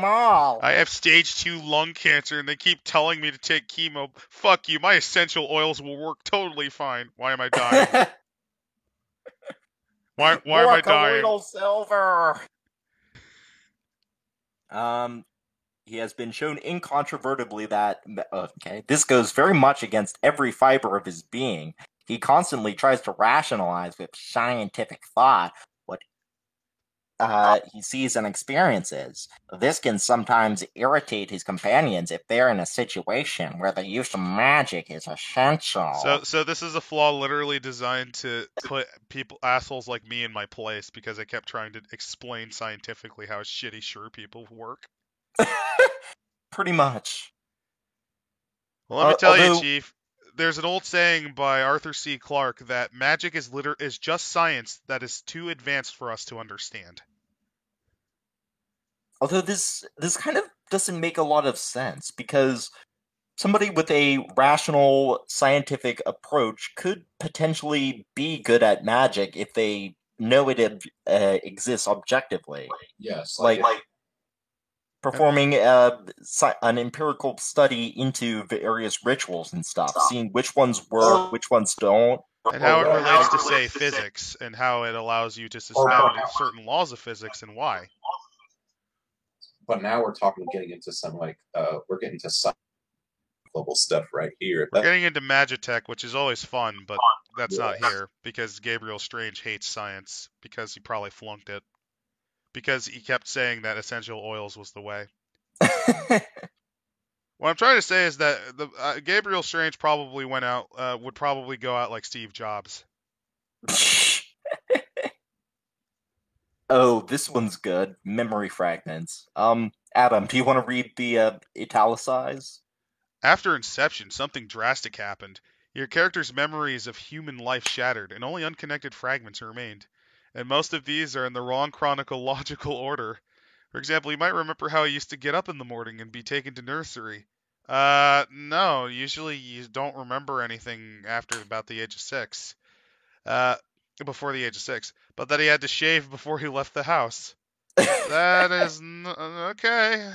all. I have stage 2 lung cancer, and they keep telling me to take chemo. Fuck you. My essential oils will work totally fine. Why am I dying? Why am I dying? Colloidal silver. He has been shown incontrovertibly that, this goes very much against every fiber of his being. He constantly tries to rationalize with scientific thought what he sees and experiences. This can sometimes irritate his companions if they're in a situation where the use of magic is essential. So this is a flaw literally designed to put assholes like me in my place, because I kept trying to explain scientifically how shitty sure people work. Pretty much. Well, let me tell you, Chief. There's an old saying by Arthur C. Clarke that magic is just science that is too advanced for us to understand. Although this kind of doesn't make a lot of sense, because somebody with a rational scientific approach could potentially be good at magic if they know it exists objectively. Yes, like performing an empirical study into various rituals and stuff, seeing which ones work, which ones don't. And how it relates to, say, physics, and how it allows you to suspend certain laws of physics and why. But now we're getting into some, we're getting to science level stuff right here. We're getting into Magitech, which is always fun, but that's not here, because Gabriel Strange hates science, because he probably flunked it. Because he kept saying that essential oils was the way. What I'm trying to say is that Gabriel Strange probably would probably go out like Steve Jobs. Oh, this one's good. Memory fragments. Adam, do you want to read the italicize? After Inception, something drastic happened. Your character's memories of human life shattered, and only unconnected fragments remained. And most of these are in the wrong chronological order. For example, you might remember how he used to get up in the morning and be taken to nursery. No, usually you don't remember anything after about the age of 6. Before the age of 6. But that he had to shave before he left the house. That is okay.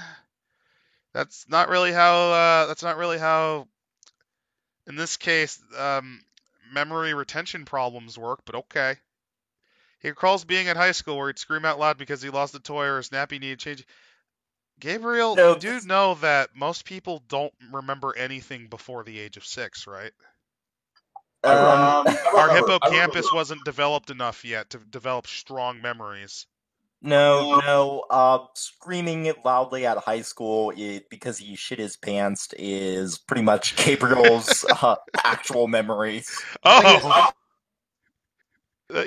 That's not really how, in this case, memory retention problems work, but okay. He recalls being at high school where he'd scream out loud because he lost a toy or his nappy needed change. Gabriel, No, you do know that most people don't remember anything before the age of 6, right? Our hippocampus wasn't developed enough yet to develop strong memories. No. Screaming it loudly at high school because he shit his pants is pretty much Gabriel's actual memories. Oh!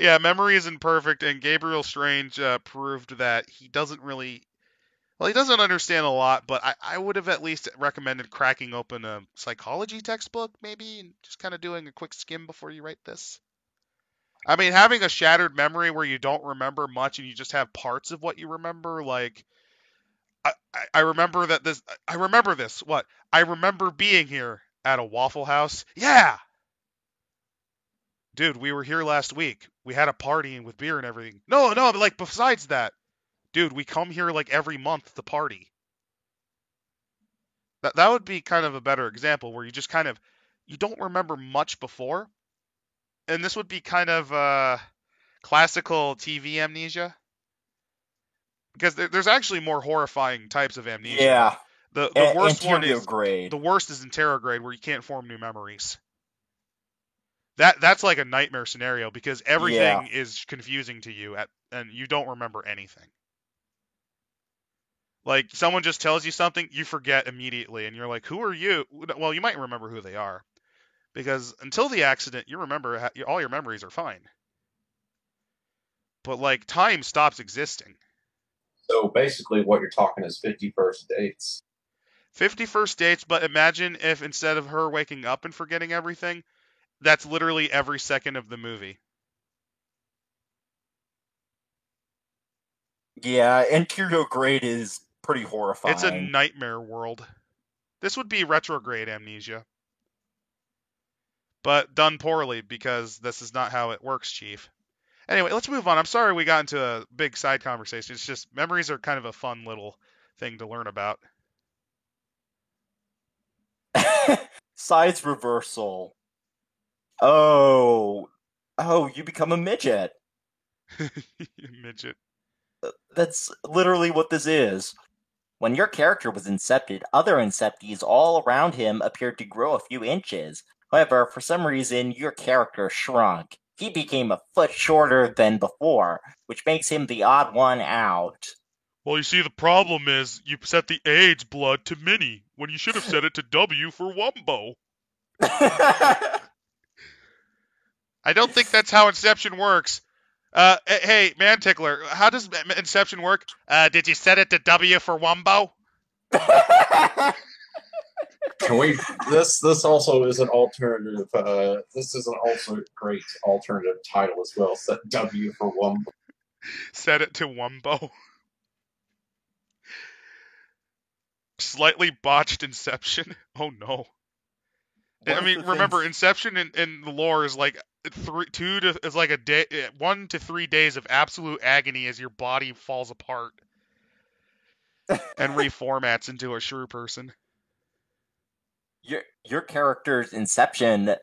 Yeah, memory isn't perfect, and Gabriel Strange proved that he doesn't really... Well, he doesn't understand a lot, but I would have at least recommended cracking open a psychology textbook, maybe, and just kind of doing a quick skim before you write this. I mean, having a shattered memory where you don't remember much and you just have parts of what you remember, like, I remember that this, I remember this, what? I remember being here at a Waffle House. Yeah! Dude, we were here last week. We had a party with beer and everything. No, but like, besides that, dude, we come here like every month to party. That would be kind of a better example where you just kind of, you don't remember much before. And this would be kind of classical TV amnesia. Because there's actually more horrifying types of amnesia. Yeah. The worst one is grade. The worst is interrograde, where you can't form new memories. That's like a nightmare scenario because everything is confusing to you and you don't remember anything. Like, someone just tells you something, you forget immediately, and you're like, who are you? Well, you might remember who they are. Because until the accident, you remember, all your memories are fine. But, like, time stops existing. So basically what you're talking is 51st dates. 51st dates, but imagine if instead of her waking up and forgetting everything, that's literally every second of the movie. Yeah, anterograde is pretty horrifying. It's a nightmare world. This would be retrograde amnesia. But done poorly, because this is not how it works, Chief. Anyway, let's move on. I'm sorry we got into a big side conversation. It's just, memories are kind of a fun little thing to learn about. Size reversal. Oh, you become a midget. Midget. That's literally what this is. When your character was incepted, other inceptees all around him appeared to grow a few inches. However, for some reason, your character shrunk. He became a foot shorter than before, which makes him the odd one out. Well, you see, the problem is you set the age blood to Minnie when you should have set it to W for Wumbo. I don't think that's how Inception works. Hey, Mantickler, how does Inception work? Did you set it to W for Wumbo? Can we? This also is an alternative. This is an also great alternative title as well. Set W for Wumbo. Set it to Wumbo. Slightly botched Inception. Oh no. I mean, remember, Inception in the lore is like 1 to 3 days of absolute agony as your body falls apart and reformats into a shrew person. Your character's inception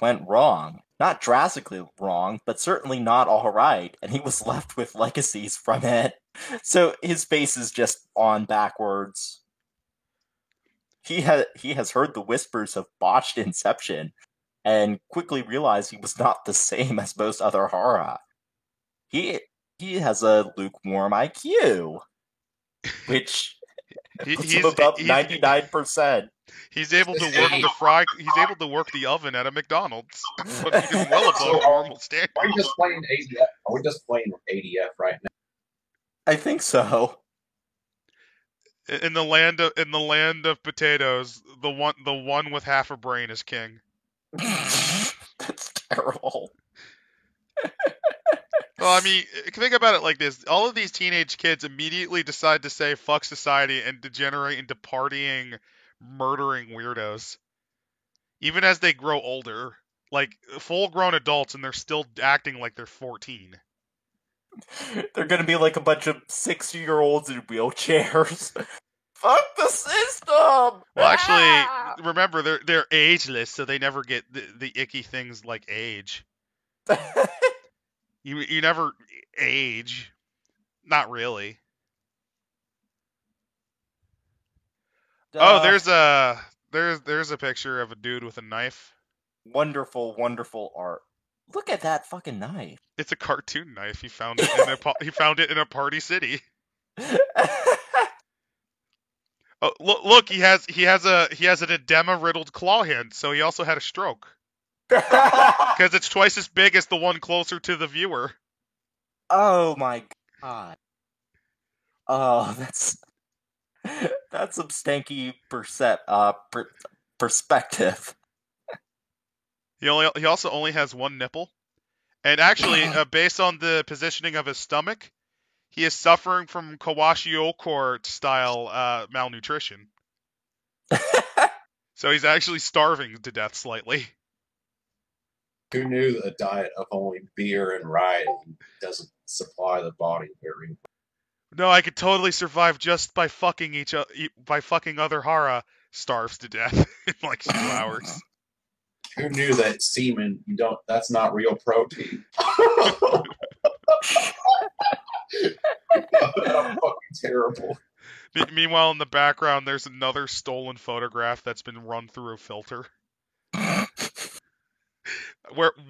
went wrong. Not drastically wrong, but certainly not all right, and he was left with legacies from it. So his face is just on backwards. He has heard the whispers of botched Inception, and quickly realized he was not the same as most other horror. He has a lukewarm IQ, which puts him above 99%. He's able to work He's able to work the oven at a McDonald's. But he's well above normal standards. Are we just playing ADF? Are we just playing ADF right now? I think so. In the land of potatoes, the one with half a brain is king. That's terrible. Well, I mean, think about it like this: all of these teenage kids immediately decide to say "fuck society" and degenerate into partying, murdering weirdos. Even as they grow older, like full-grown adults, and they're still acting like they're 14. They're gonna be like a bunch of 60-year-olds in wheelchairs. Fuck the system! Well, actually, remember they're ageless, so they never get the icky things like age. You never age, not really. Oh, there's a picture of a dude with a knife. Wonderful, wonderful art. Look at that fucking knife. It's a cartoon knife. He found it in a party city. Oh, look, he has an edema riddled claw hand, so he also had a stroke. Because it's twice as big as the one closer to the viewer. Oh my god. Oh, that's some stanky perspective. He also only has one nipple, and actually, based on the positioning of his stomach, he is suffering from Kwashiorkor style malnutrition. So he's actually starving to death slightly. Who knew that a diet of only beer and rye doesn't supply the body very? No, I could totally survive just by fucking other Hara. Starves to death in like 2 hours. Who knew that semen that's not real protein? I'm fucking terrible. Meanwhile, in the background, there's another stolen photograph that's been run through a filter.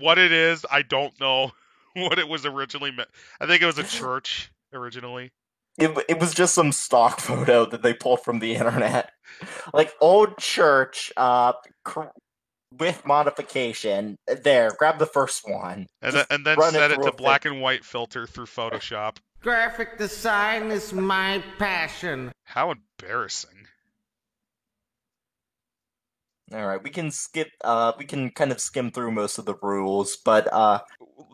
What it is, I don't know what it was originally meant. I think it was a church originally. It was just some stock photo that they pulled from the internet. Like, old church, with modification. There, grab the first one. And then set it to black and white filter through Photoshop. Graphic design is my passion. How embarrassing. Alright, we can skip, we can kind of skim through most of the rules, but,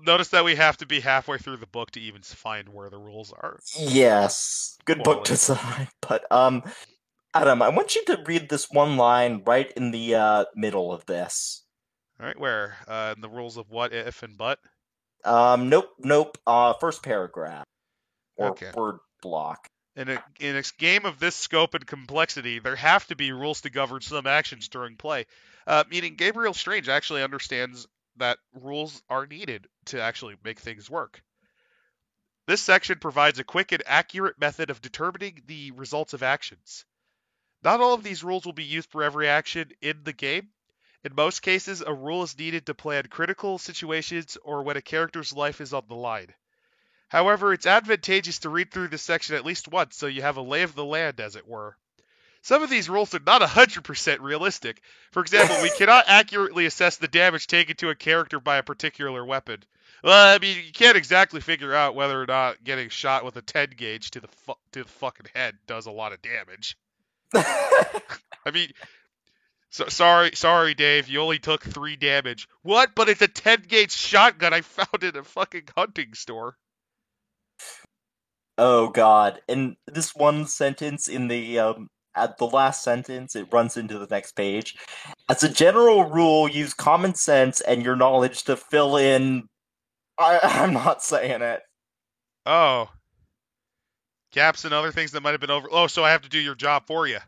Notice that we have to be halfway through the book to even find where the rules are. Yes. Good book design. But, Adam, I want you to read this one line right in the, middle of this. Alright, where? In the rules of what, if, and but? Nope, first paragraph. Or Okay. word block. In a game of this scope and complexity, there have to be rules to govern some actions during play. Meaning Gabriel Strange actually understands that rules are needed to actually make things work. This section provides a quick and accurate method of determining the results of actions. Not all of these rules will be used for every action in the game. In most cases, a rule is needed to plan critical situations or when a character's life is on the line. However, it's advantageous to read through this section at least once so you have a lay of the land, as it were. Some of these rules are not 100% realistic. For example, we cannot accurately assess the damage taken to a character by a particular weapon. Well, I mean, you can't exactly figure out whether or not getting shot with a 10 gauge to the fucking head does a lot of damage. I mean, sorry, Dave, you only took 3 damage. What? But it's a 10 gauge shotgun I found in a fucking hunting store. Oh god. And this one sentence in the, at the last sentence, it runs into the next page. As a general rule, use common sense and your knowledge to fill in... I'm not saying it. Oh. Gaps and other things that might have been over... Oh, so I have to do your job for you.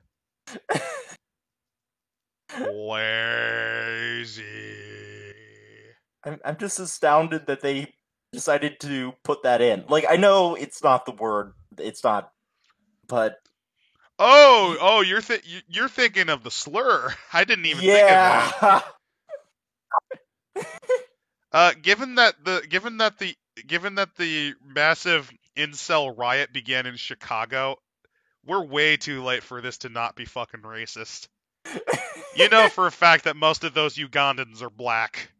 Lazy. I'm just astounded that they decided to put that in. Like, I know it's not the word, it's not, but... Oh, you're thinking of the slur. I didn't even think of that. Given that the massive incel riot began in Chicago, we're way too late for this to not be fucking racist. You know for a fact that most of those Ugandans are black.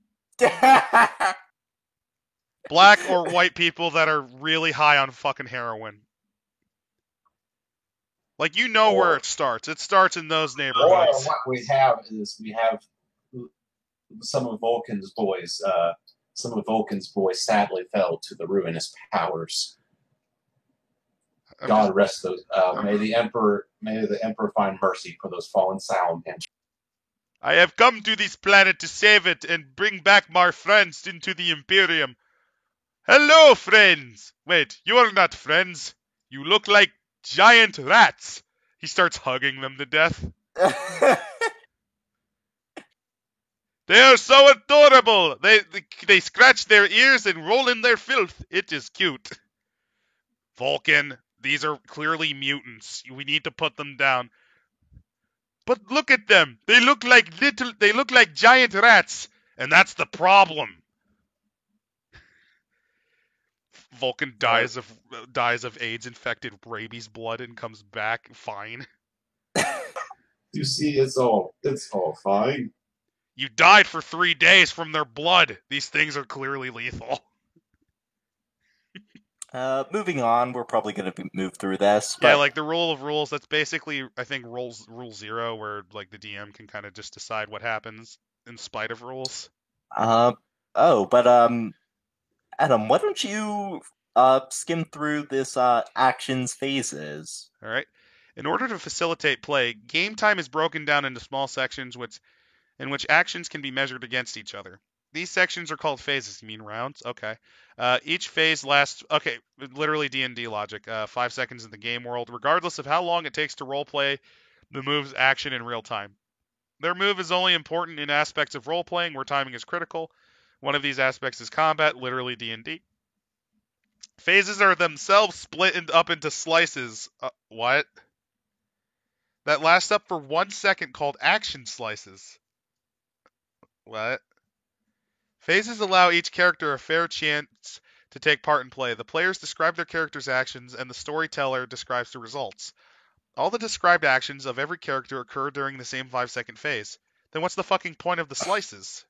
Black or white people that are really high on fucking heroin. Like, you know where Or- it starts. It starts in those Or neighborhoods. what we have is we have some of Vulcan's boys. Some of Vulcan's boys sadly fell to the ruinous powers. I'm God just- rest those. May the Emperor find mercy for those fallen Salaman. I have come to this planet to save it and bring back my friends into the Imperium. Hello, friends! Wait, you are not friends. You look like giant rats. He starts hugging them to death. They are so adorable. They scratch their ears and roll in their filth. It is cute. Vulcan, these are clearly mutants. We need to put them down. But look at them. They look like giant rats, and that's the problem. Vulcan dies of AIDS-infected rabies blood and comes back fine. You see, it's all fine. You died for 3 days from their blood. These things are clearly lethal. Moving on, we're probably going to move through this. Yeah, But, like the rule of rules, that's basically, I think, rule 0, where like the DM can kind of just decide what happens in spite of rules. Adam, why don't you skim through this actions phases? All right. In order to facilitate play, game time is broken down into small sections in which actions can be measured against each other. These sections are called phases. You mean rounds? Okay. Each phase lasts, literally D&D logic, 5 seconds in the game world, regardless of how long it takes to roleplay the move's action in real time. Their move is only important in aspects of role-playing where timing is critical. One of these aspects is combat, literally D&D. Phases are themselves split up into slices. What? That last up for 1 second, called action slices. What? Phases allow each character a fair chance to take part in play. The players describe their character's actions, and the storyteller describes the results. All the described actions of every character occur during the same 5-second phase. Then what's the fucking point of the slices?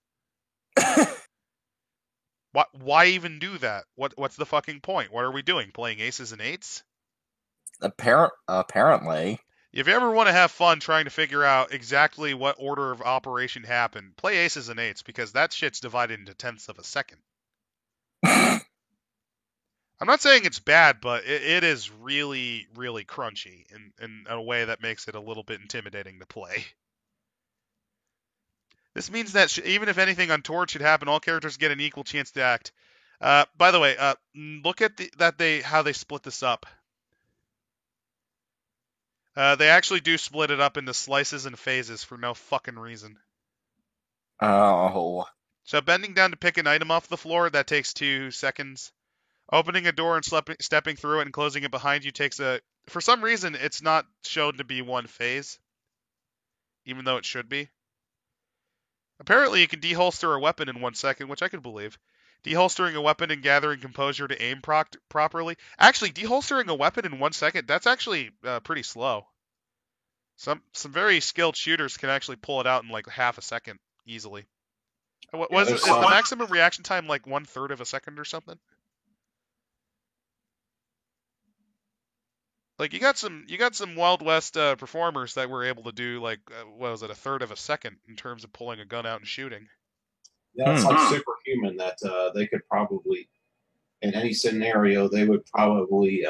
Why even do that? What's the fucking point? What are we doing? Playing aces and eights? Apparently. If you ever want to have fun trying to figure out exactly what order of operation happened, play aces and eights, because that shit's divided into tenths of a second. I'm not saying it's bad, but it is really, really crunchy in a way that makes it a little bit intimidating to play. This means that even if anything untoward should happen, all characters get an equal chance to act. By the way, look at how they split this up. They actually do split it up into slices and phases for no fucking reason. Oh. So bending down to pick an item off the floor, that takes 2 seconds. Opening a door and stepping through it and closing it behind you takes for some reason, it's not shown to be 1 phase, even though it should be. Apparently, you can deholster a weapon in 1 second, which I could believe. Deholstering a weapon and gathering composure to aim properly. Actually, deholstering a weapon in 1 second, that's actually pretty slow. Some very skilled shooters can actually pull it out in like half a second easily. Is the maximum reaction time like 1/3 of a second or something? Like you got some Wild West performers that were able to do like what was it, 1/3 of a second in terms of pulling a gun out and shooting. Yeah, it's like superhuman that they could probably, in any scenario, they could probably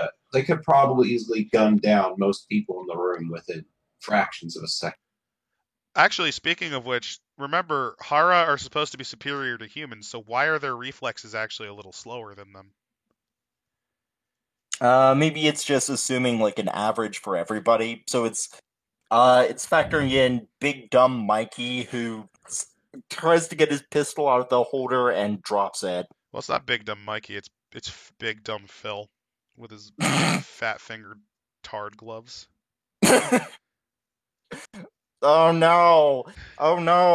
easily gun down most people in the room within fractions of a second. Actually, speaking of which, remember, Hara are supposed to be superior to humans, so why are their reflexes actually a little slower than them? Maybe it's just assuming like an average for everybody. So it's factoring in Big Dumb Mikey, who tries to get his pistol out of the holder and drops it. Well, it's not Big Dumb Mikey, it's Big Dumb Phil with his fat-fingered tard gloves. Oh no,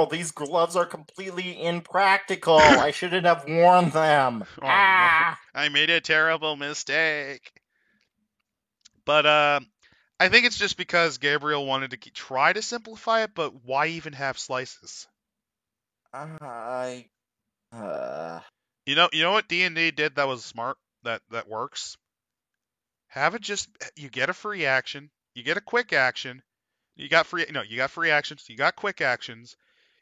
these gloves are completely impractical. I shouldn't have worn them. Oh, no. I made a terrible mistake. But I think it's just because Gabriel wanted to try to simplify it, but why even have slices? You know what D&D did that was smart, that works? Have it just, you get a free action, You get a quick action. You got free actions. You got quick actions.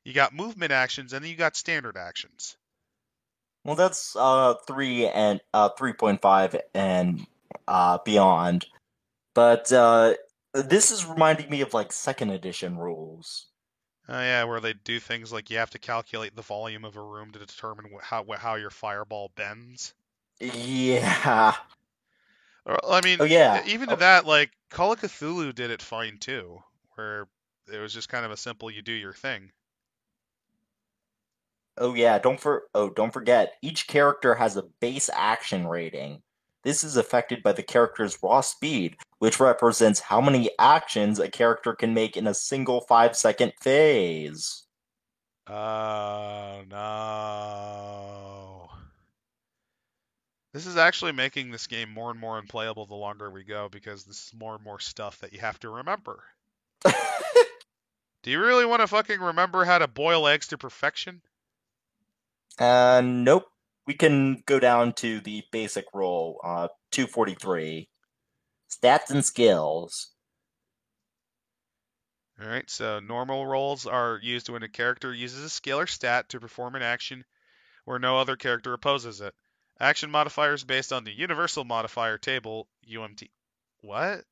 You got movement actions, and then you got standard actions. Well, that's 3 and 3.5 and beyond. But this is reminding me of like second edition rules. Oh yeah, where they do things like you have to calculate the volume of a room to determine how your fireball bends. Yeah. I mean, Oh yeah. even to that, like Call of Cthulhu did it fine too, where it was just kind of a simple you do your thing. Oh yeah, don't forget, each character has a base action rating. This is affected by the character's raw speed, which represents how many actions a character can make in a single 5-second phase. Oh no. This is actually making this game more and more unplayable the longer we go, because this is more and more stuff that you have to remember. Do you really want to fucking remember how to boil eggs to perfection? Nope. We can go down to the basic roll, 243. Stats and skills. Alright, so normal rolls are used when a character uses a skill or stat to perform an action where no other character opposes it. Action modifiers based on the universal modifier table, UMT. What?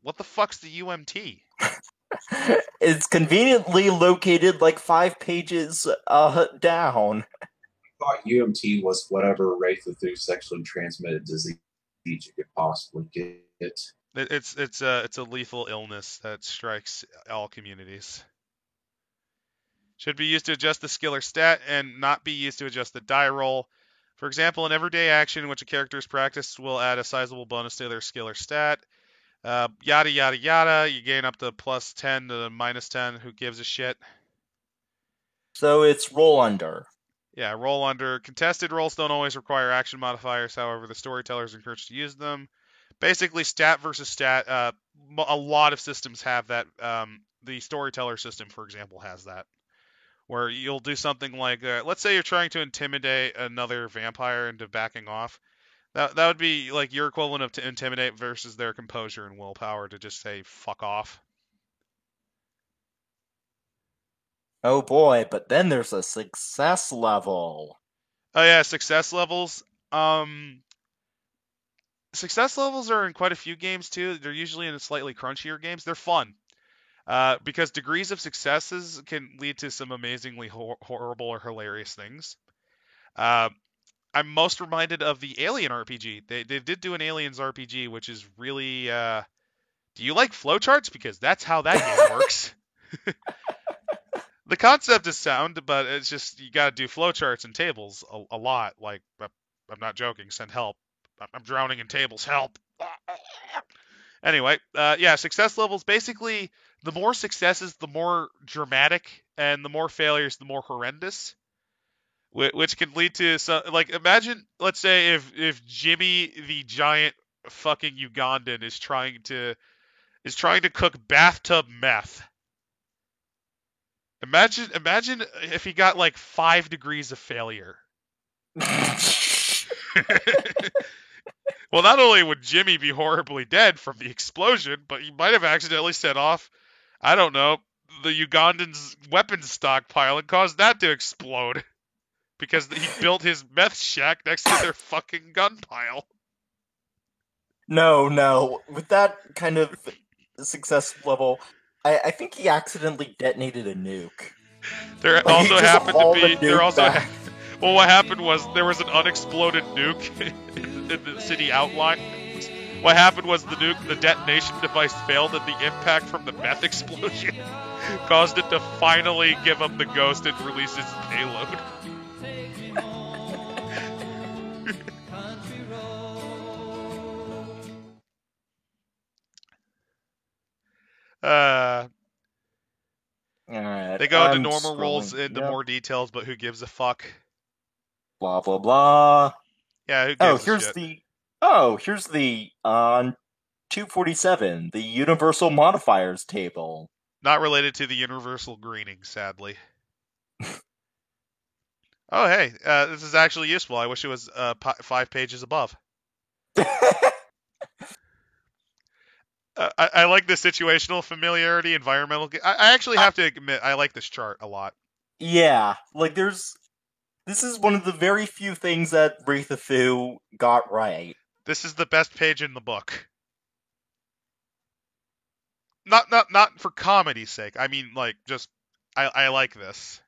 What the fuck's the UMT? It's conveniently located like 5 pages down. I thought UMT was whatever Wraith of through sexually transmitted disease you could possibly get. It's a lethal illness that strikes all communities. Should be used to adjust the skill or stat and not be used to adjust the die roll. For example, an everyday action in which a character is practiced will add a sizable bonus to their skill or stat. Yada yada yada. You gain up to plus 10 to minus 10. Who gives a shit? So it's roll under. Yeah, roll under. Contested rolls don't always require action modifiers. However, the storyteller is encouraged to use them. Basically, stat versus stat. A lot of systems have that. The storyteller system, for example, has that. Where you'll do something like, let's say you're trying to intimidate another vampire into backing off. That would be like your equivalent of to intimidate versus their composure and willpower to just say fuck off. Oh boy, but then there's a success level. Oh yeah, success levels. Success levels are in quite a few games too. They're usually in the slightly crunchier games. They're fun. Because degrees of successes can lead to some amazingly horrible or hilarious things. I'm most reminded of the Alien RPG. They did do an Aliens RPG, which is really... do you like flowcharts? Because that's how that game works. The concept is sound, but it's just you gotta do flowcharts and tables a lot. Like, I'm not joking. Send help. I'm drowning in tables. Help. Anyway, yeah, success levels, basically, the more successes, the more dramatic, and the more failures, the more horrendous, which can lead to some, like, imagine, let's say, if Jimmy the giant fucking Ugandan is trying to cook bathtub meth. Imagine if he got like 5 degrees of failure. Well, not only would Jimmy be horribly dead from the explosion, but he might have accidentally set off, I don't know, the Ugandan's weapons stockpile and caused that to explode. Because he built his meth shack next to their fucking gun pile. No. With that kind of success level, I think he accidentally detonated a nuke. There Like, also he just happened to hauled the be... nuke There also... back. Well, what happened was there was an unexploded nuke in the city outline. What happened was the detonation device failed, and the impact from the meth explosion caused it to finally give up the ghost and release its payload. Alright, They go into I'm normal rolls scrolling. into Yep. more details, but who gives a fuck? Blah blah blah. Yeah, who Oh, gives a here's shit? here's the on 247, the universal modifiers table. Not related to the universal greening, sadly. Oh, hey, this is actually useful. I wish it was 5 pages above. I like the situational familiarity, environmental. I actually have to admit, I like this chart a lot. Yeah, like this is one of the very few things that Wraith of Fu got right. This is the best page in the book. Not for comedy's sake. I mean, like, just I like this.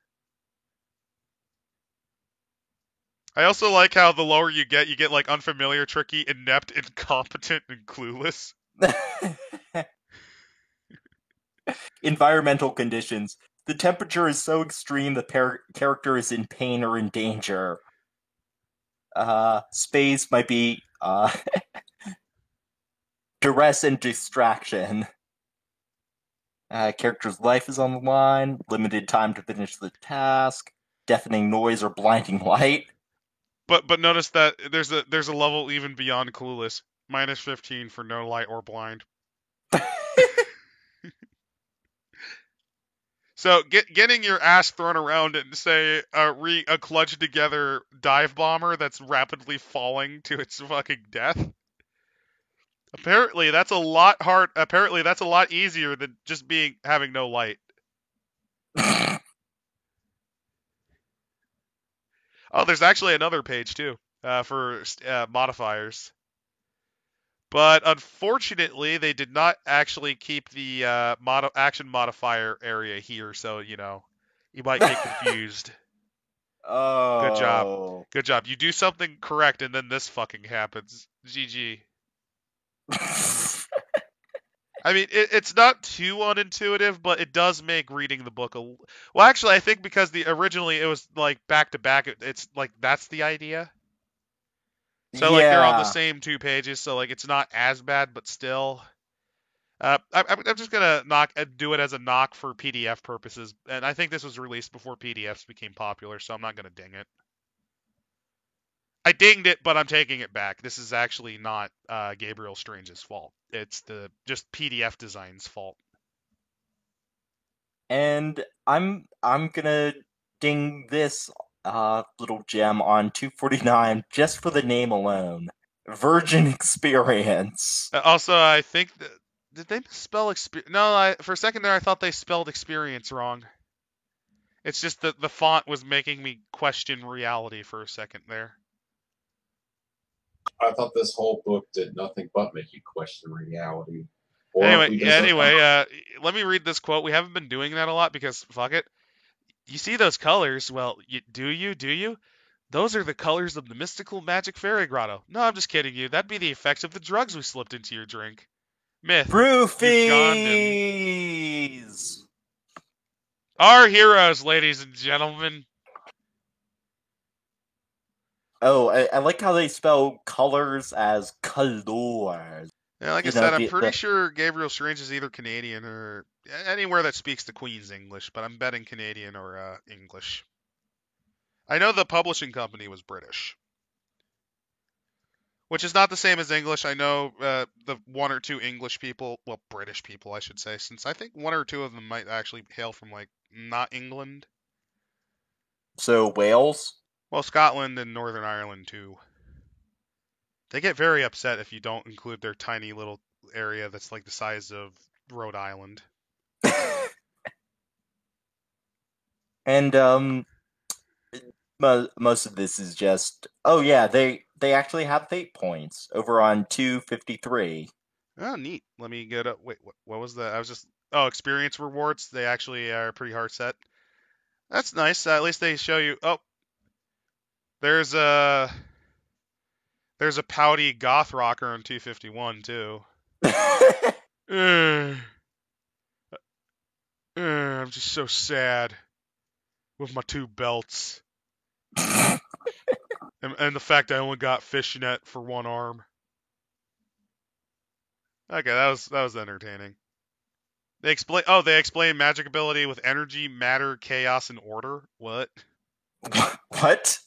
I also like how the lower you get like unfamiliar, tricky, inept, incompetent, and clueless. Environmental conditions. The temperature is so extreme the character is in pain or in danger. Space might be duress and distraction. Character's life is on the line. Limited time to finish the task. Deafening noise or blinding light. But notice that there's a level even beyond clueless. -15 for no light or blind. So getting your ass thrown around and say a clutched together dive bomber that's rapidly falling to its fucking death. Apparently that's a lot easier than just having no light. Oh, there's actually another page too for modifiers. But unfortunately, they did not actually keep the action modifier area here, so you might get confused. Oh. Good job. You do something correct, and then this fucking happens. GG. I mean, it's not too unintuitive, but it does make reading the book well, actually, I think because originally it was like back to back. It's like that's the idea. So like they're on the same 2 pages, so like it's not as bad, but still. I'm just gonna do it as a knock for PDF purposes, and I think this was released before PDFs became popular, so I'm not gonna ding it. I dinged it, but I'm taking it back. This is actually not Gabriel Strange's fault. It's just PDF design's fault. And I'm gonna ding this little gem on 249 just for the name alone. Virgin Experience. Also, I think did they spell experience? No, for a second there I thought they spelled experience wrong. It's just that the font was making me question reality for a second there. I thought this whole book did nothing but make you question reality. Anyway, let me read this quote. We haven't been doing that a lot because fuck it. You see those colors? Well, do you? Those are the colors of the mystical magic fairy grotto. No, I'm just kidding you. That'd be the effects of the drugs we slipped into your drink. Myth. Roofies! Our heroes, ladies and gentlemen. Oh, I like how they spell colors as colors. Yeah, like I said, I'm pretty sure Gabriel Strange is either Canadian or anywhere that speaks the Queen's English, but I'm betting Canadian or English. I know the publishing company was British, which is not the same as English. I know the 1 or 2 English people, well, British people, I should say, since I think 1 or 2 of them might actually hail from, like, not England. So, Wales? Well, Scotland and Northern Ireland, too. They get very upset if you don't include their tiny little area that's like the size of Rhode Island. And, most of this is just, oh yeah, they actually have fate points over on 253. Oh, neat. Let me get up. Wait, what was that? I was just, experience rewards. They actually are pretty hard set. That's nice. At least they show you, there's a pouty goth rocker on 251 too. I'm just so sad with my 2 belts. and the fact I only got fishnet for 1 arm. Okay, that was entertaining. They explain magic ability with energy, matter, chaos, and order. What? What?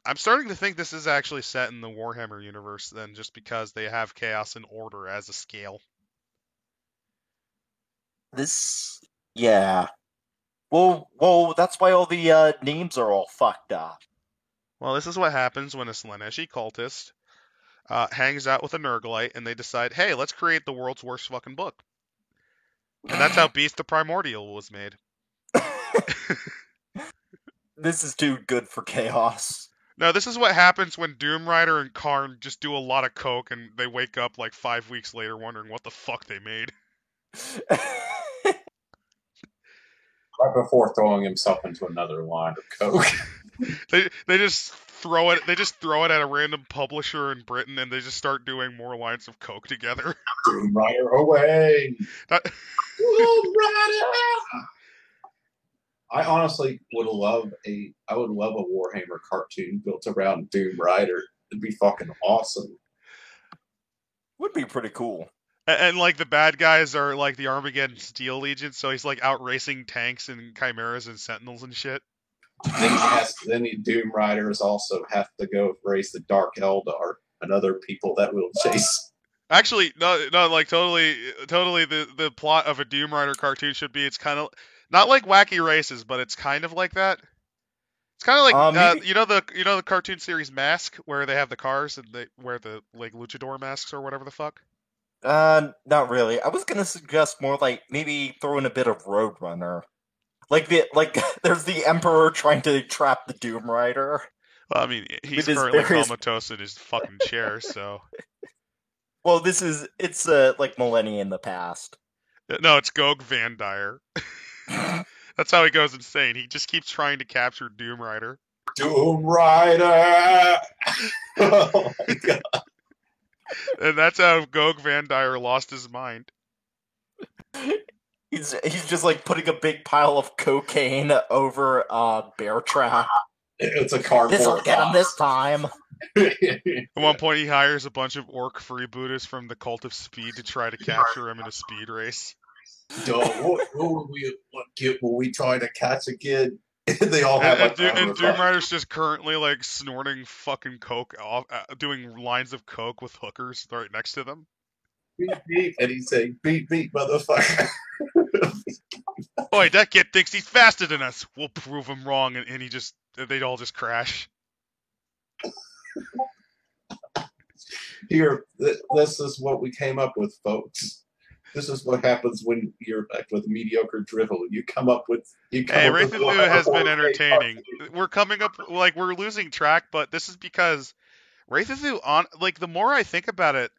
I'm starting to think this is actually set in the Warhammer universe then, just because they have chaos and order as a scale. Yeah. Well, that's why all the names are all fucked up. Well, this is what happens when a Slaaneshi cultist hangs out with a Nurglite, and they decide, hey, let's create the world's worst fucking book. And that's how Beast the Primordial was made. This is too good for chaos. No, this is what happens when Doom Rider and Karn just do a lot of coke, and they wake up like 5 weeks later wondering what the fuck they made. Right before throwing himself into another line of coke. They just throw it. They just throw it at a random publisher in Britain, and they just start doing more lines of coke together. Doom Rider away! That- Doom Rider! I honestly would love a Warhammer cartoon built around Doom Rider. It'd be fucking awesome. Would be pretty cool. And like the bad guys are like the Armageddon Steel Legion, so he's like out racing tanks and chimeras and sentinels and shit. Then Doom Riders also have to go race the Dark Eldar and other people that will chase. Actually, no, like totally. The plot of a Doom Rider cartoon should be it's kind of not like Wacky Races, but it's kind of like that. It's kind of like you know the cartoon series Mask, where they have the cars and they wear the like luchador masks or whatever the fuck. Not really. I was gonna suggest more like maybe throw in a bit of Roadrunner. There's the Emperor trying to trap the Doom Rider. Well, I mean, he's With his currently various- comatose in his fucking chair, so. Well, it's like millennia in the past. No, it's Gog Van Dyer. That's how he goes insane. He just keeps trying to capture Doom Rider. Doom Rider! Oh my god. And that's how Gog Van Dyer lost his mind. He's just like putting a big pile of cocaine over Bear Trap. It's a cardboard This'll get him box. this time. At one point, he hires a bunch of orc freebooters from the Cult of Speed to try to capture him in a speed race. What will we try to catch again? They all have And, like and Doom Rider's just currently like snorting fucking coke, off, doing lines of coke with hookers right next to them. beep beep, and he's saying beep beep, motherfucker. Boy, that kid thinks he's faster than us. We'll prove him wrong, and they all just crash. Here, this is what we came up with, folks. This is what happens when you're with mediocre drivel. You come up with. Hey, Wraith of Thu has been entertaining. We're coming up like we're losing track, but this is because Wraith of Thu the more I think about it,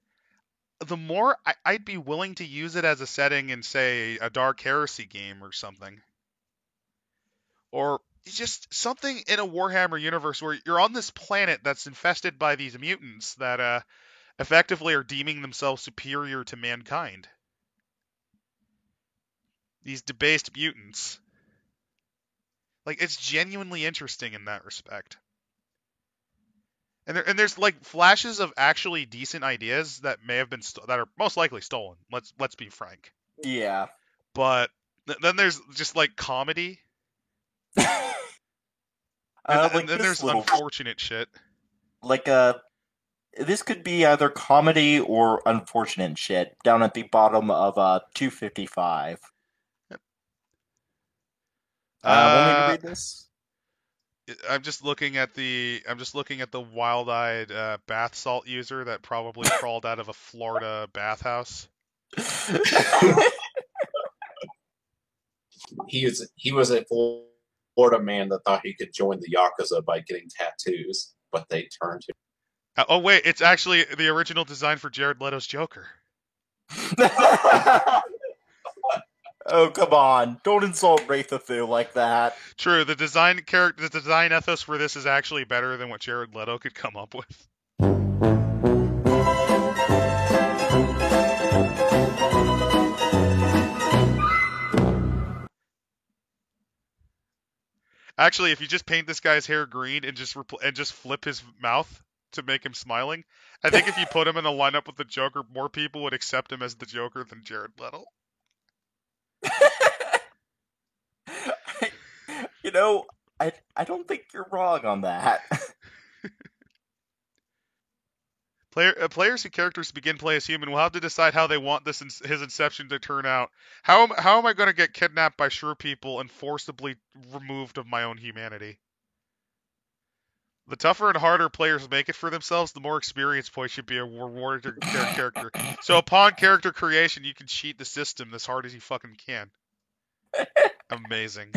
the more I'd be willing to use it as a setting in, say, a Dark Heresy game or something, or just something in a Warhammer universe where you're on this planet that's infested by these mutants that effectively are deeming themselves superior to mankind. These debased mutants. Like, it's genuinely interesting in that respect. And there's like flashes of actually decent ideas that may have been that are most likely stolen. Let's be frank. Yeah. But then there's just like comedy. Like and then this there's little- unfortunate shit. This could be either comedy or unfortunate shit down at the bottom of 255. Want me to read this? I'm just looking at the wild-eyed bath salt user that probably crawled out of a Florida bathhouse. He was a Florida man that thought he could join the Yakuza by getting tattoos, but they turned him. Oh wait, it's actually the original design for Jared Leto's Joker. Oh, come on. Don't insult Wraith of Thu like that. True, the design ethos for this is actually better than what Jared Leto could come up with. Actually, if you just paint this guy's hair green and just flip his mouth to make him smiling, I think if you put him in a lineup with the Joker, more people would accept him as the Joker than Jared Leto. You know, I don't think you're wrong on that. Players whose characters begin play as human will have to decide how they want his inception to turn out. How am I going to get kidnapped by shrew people and forcibly removed of my own humanity? The tougher and harder players make it for themselves, the more experience points should be rewarded to their character. So upon character creation, you can cheat the system as hard as you fucking can. Amazing.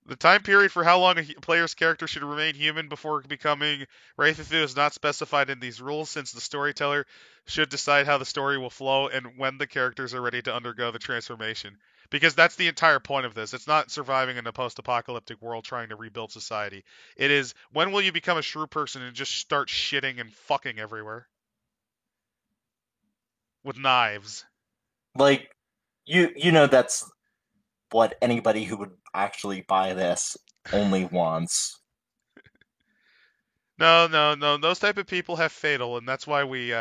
The time period for how long a player's character should remain human before becoming Wraithathu is not specified in these rules, since the storyteller should decide how the story will flow and when the characters are ready to undergo the transformation. Because that's the entire point of this. It's not surviving in a post-apocalyptic world trying to rebuild society. It is, when will you become a shrew person and just start shitting and fucking everywhere? With knives. Like, you know that's what anybody who would actually buy this only wants. No. Those type of people have fatal, and that's why we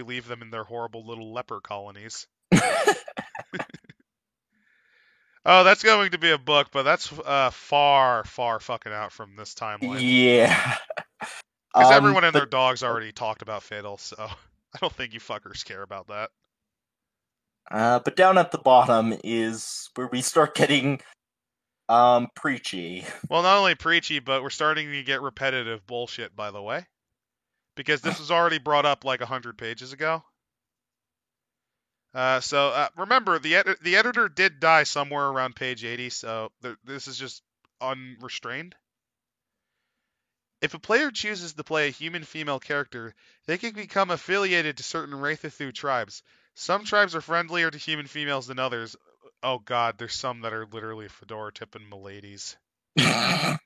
leave them in their horrible little leper colonies. Oh, that's going to be a book, but that's far fucking out from this timeline. Yeah. Because everyone and their dogs already talked about fatal, so I don't think you fuckers care about that. But down at the bottom is where we start getting preachy. Well, not only preachy, but we're starting to get repetitive bullshit, by the way. Because this was already brought up like 100 pages ago. So remember, the editor did die somewhere around page 80, so this is just unrestrained. If a player chooses to play a human female character, they can become affiliated to certain Wraithathu tribes. Some tribes are friendlier to human females than others. Oh god, there's some that are literally fedora tipping miladies. The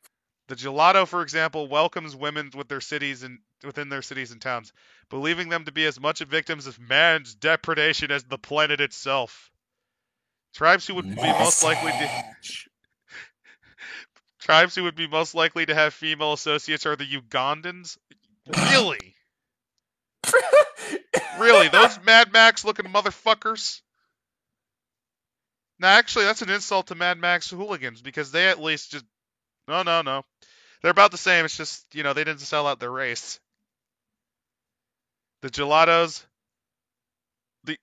Gelato, for example, welcomes women within their cities and towns, believing them to be as much victims of man's depredation as the planet itself. Tribes who would be most likely to have female associates are the Ugandans. Really? Really? Those Mad Max looking motherfuckers? Nah, actually, that's an insult to Mad Max hooligans, because they at least just... No. They're about the same, it's just, they didn't sell out their race. The Gelatos...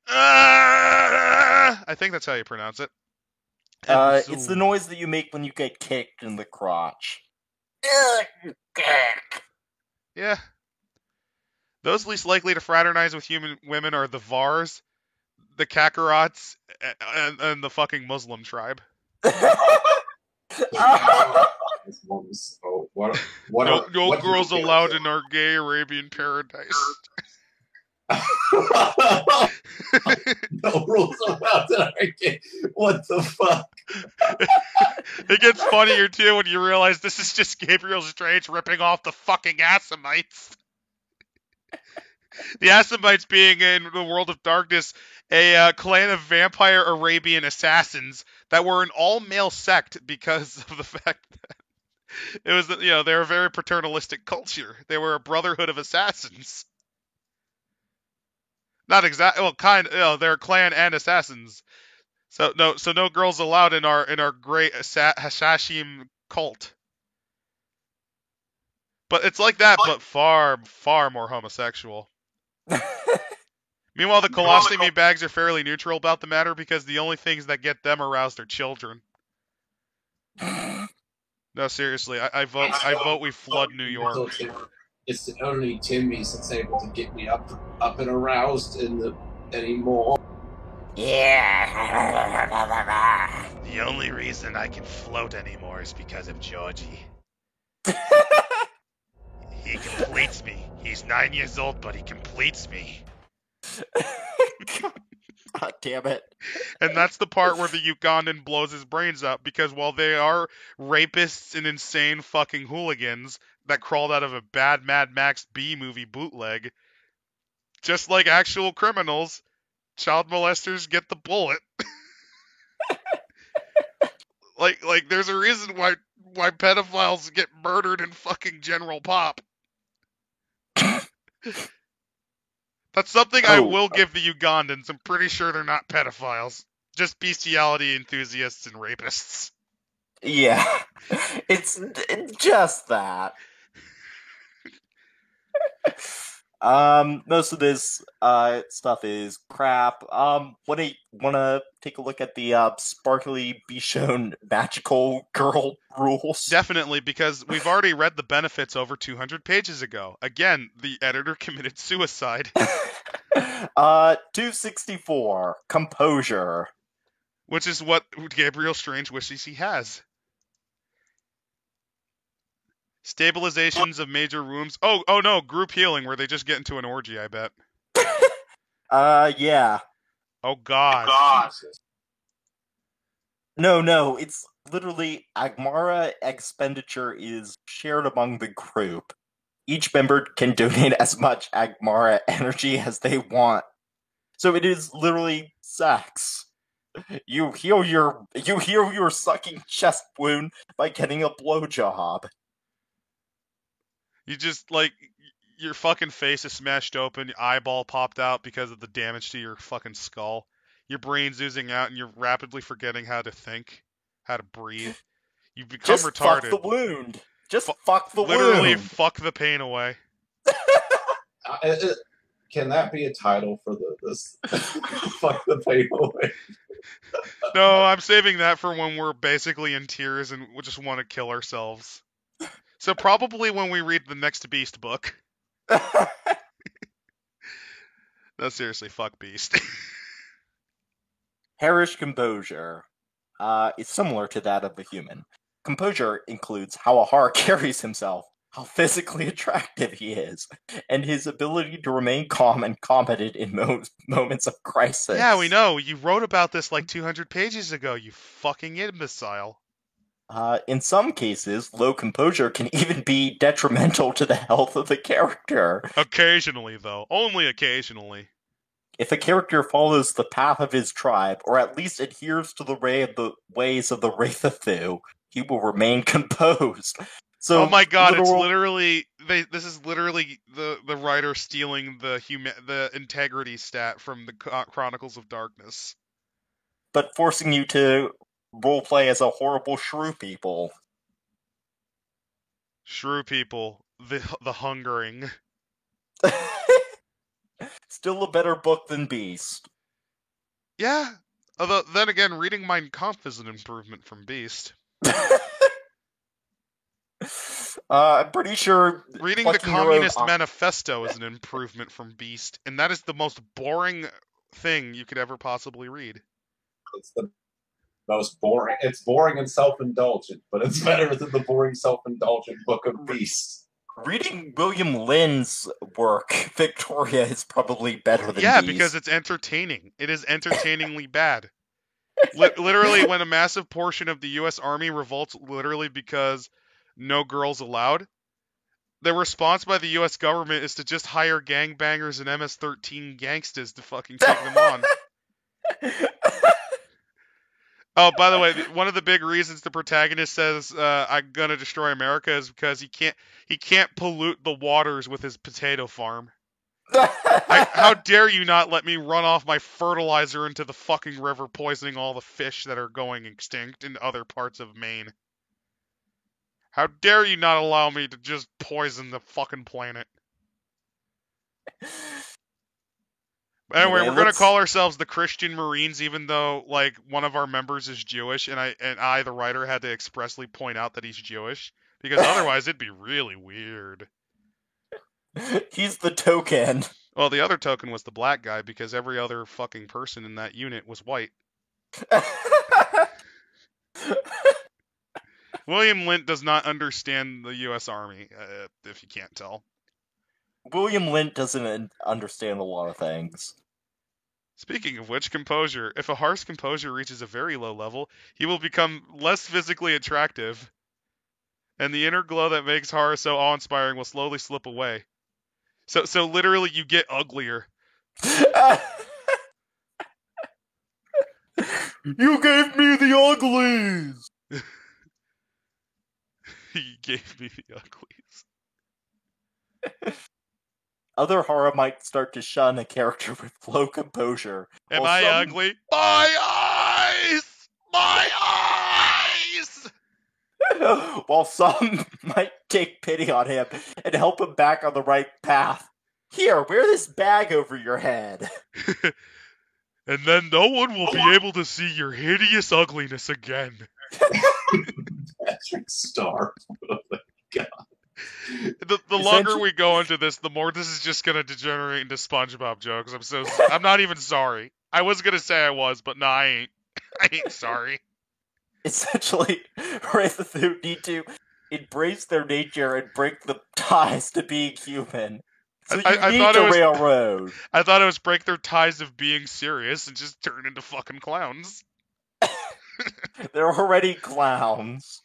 I think that's how you pronounce it. It's the noise that you make when you get kicked in the crotch. Yeah. Those least likely to fraternize with human women are the Vars, the Kakarats, and the fucking Muslim tribe. Oh, what no girls allowed in our gay Arabian paradise. No rules allowed in our gay. What the fuck? It gets funnier too when you realize this is just Gabriel Strange ripping off the fucking Assamites. The Assamites being, in the World of Darkness, a clan of vampire Arabian assassins that were an all-male sect because of the fact that it was, they were a very paternalistic culture. They were a brotherhood of assassins. Not exactly, well, they're a clan and assassins. So no girls allowed in our great Hashashim cult. But it's like that, but far more homosexual. Meanwhile, the colostomy bags are fairly neutral about the matter because the only things that get them aroused are children. No, seriously, I vote we flood New York. It's the only Timmy's that's able to get me up and aroused anymore. Yeah. The only reason I can float anymore is because of Georgie. He completes me. He's 9 years old, but he completes me. God damn it. And that's the part where the Ugandan blows his brains out, because while they are rapists and insane fucking hooligans that crawled out of a bad Mad Max B movie bootleg, just like actual criminals, child molesters get the bullet. like there's a reason why pedophiles get murdered in fucking General Pop. That's something I will give the Ugandans. I'm pretty sure they're not pedophiles. Just bestiality enthusiasts and rapists. Yeah. It's just that. Most of this stuff is crap. Wanna take a look at the sparkly Bichon magical girl rules? Definitely, because we've already read the benefits over 200 pages ago. Again, the editor committed suicide. 264, composure. Which is what Gabriel Strange wishes he has. Stabilizations of major wounds. Oh no, group healing where they just get into an orgy, I bet. Yeah. Oh god. No, it's literally Agmara expenditure is shared among the group. Each member can donate as much Agmara energy as they want. So it is literally sex. You heal your sucking chest wound by getting a blowjob. You just, like, your fucking face is smashed open, your eyeball popped out because of the damage to your fucking skull. Your brain's oozing out and you're rapidly forgetting how to think, how to breathe. You've become Just retarded. fuck the wound. Just fuck the Literally wound. fuck the pain away. Can that be a title for this? Fuck the pain away. No, I'm saving that for when we're basically in tears and we just want to kill ourselves. So probably when we read the next Beast book. No, seriously, fuck Beast. Hellish composure is similar to that of the human. Composure includes how Ahara carries himself, how physically attractive he is, and his ability to remain calm and competent in moments of crisis. Yeah, we know. You wrote about this like 200 pages ago, you fucking imbecile. In some cases, low composure can even be detrimental to the health of the character. Occasionally, though. Only occasionally. If a character follows the path of his tribe, or at least adheres to the ways of the Wraithathu, he will remain composed. So, oh my god, it's literally... this is literally the writer stealing the integrity stat from the Chronicles of Darkness. But forcing you to roleplay as a horrible shrew people. Shrew people. The hungering. Still a better book than Beast. Yeah. Although, then again, reading Mein Kampf is an improvement from Beast. I'm pretty sure... Reading the Communist Manifesto is an improvement from Beast, and that is the most boring thing you could ever possibly read. It's the most boring. It's boring and self-indulgent, but it's better than the boring self-indulgent book of Beast. Reading William Lynn's work, Victoria, is probably better than Yeah, Beast. because it's entertaining. It is entertainingly bad. Literally, when a massive portion of the U.S. Army revolts literally because no girls allowed, the response by the U.S. government is to just hire gangbangers and MS-13 gangsters to fucking take them on. Oh, by the way, one of the big reasons the protagonist says, I'm gonna destroy America is because he can't pollute the waters with his potato farm. How dare you not let me run off my fertilizer into the fucking river, poisoning all the fish that are going extinct in other parts of Maine? How dare you not allow me to just poison the fucking planet? Anyway, we're gonna call ourselves the Christian Marines, even though, like, one of our members is Jewish, and I, the writer, had to expressly point out that he's Jewish, because otherwise it'd be really weird. He's the token. Well, the other token was the black guy, because every other fucking person in that unit was white. William Lint does not understand the U.S. Army, if you can't tell. William Lint doesn't understand a lot of things. Speaking of which, composure. If Ahar's composure reaches a very low level, he will become less physically attractive, and the inner glow that makes Ahara so awe-inspiring will slowly slip away. So literally, you get uglier. You gave me the uglies! You gave me the uglies. Other horror might start to shun a character with low composure. Am I ugly? My eyes! My eyes! While some might take pity on him and help him back on the right path. Here, wear this bag over your head. And then no one will be able to see your hideous ugliness again. Patrick Star. Oh my God. The longer we go into this, the more this is just gonna degenerate into SpongeBob jokes. I'm not even sorry. I was gonna say I was, but no, I ain't. I ain't sorry. Essentially, Wraith of Thu need to embrace their nature and break the ties to being human. So I you thought need it to was- railroad. I thought it was break their ties of being serious and just turn into fucking clowns. They're already clowns.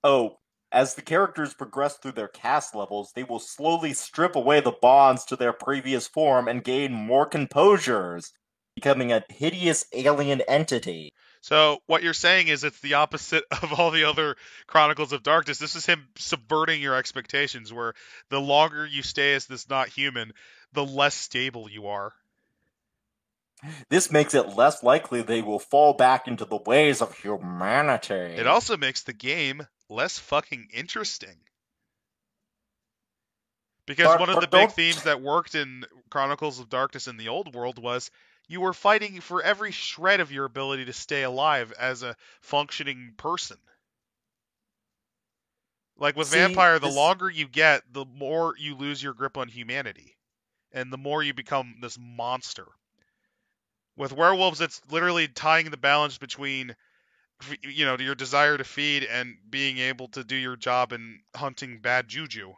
Oh, as the characters progress through their cast levels, they will slowly strip away the bonds to their previous form and gain more composures, becoming a hideous alien entity. So what you're saying is it's the opposite of all the other Chronicles of Darkness. This is him subverting your expectations, where the longer you stay as this not human, the less stable you are. This makes it less likely they will fall back into the ways of humanity. It also makes the game less fucking interesting. Because one of the big don't- themes that worked in Chronicles of Darkness in the old world was you were fighting for every shred of your ability to stay alive as a functioning person. Like with See, Vampire, the this- longer you get, the more you lose your grip on humanity. And the more you become this monster. With werewolves, it's literally tying the balance between, you know, your desire to feed and being able to do your job in hunting bad juju.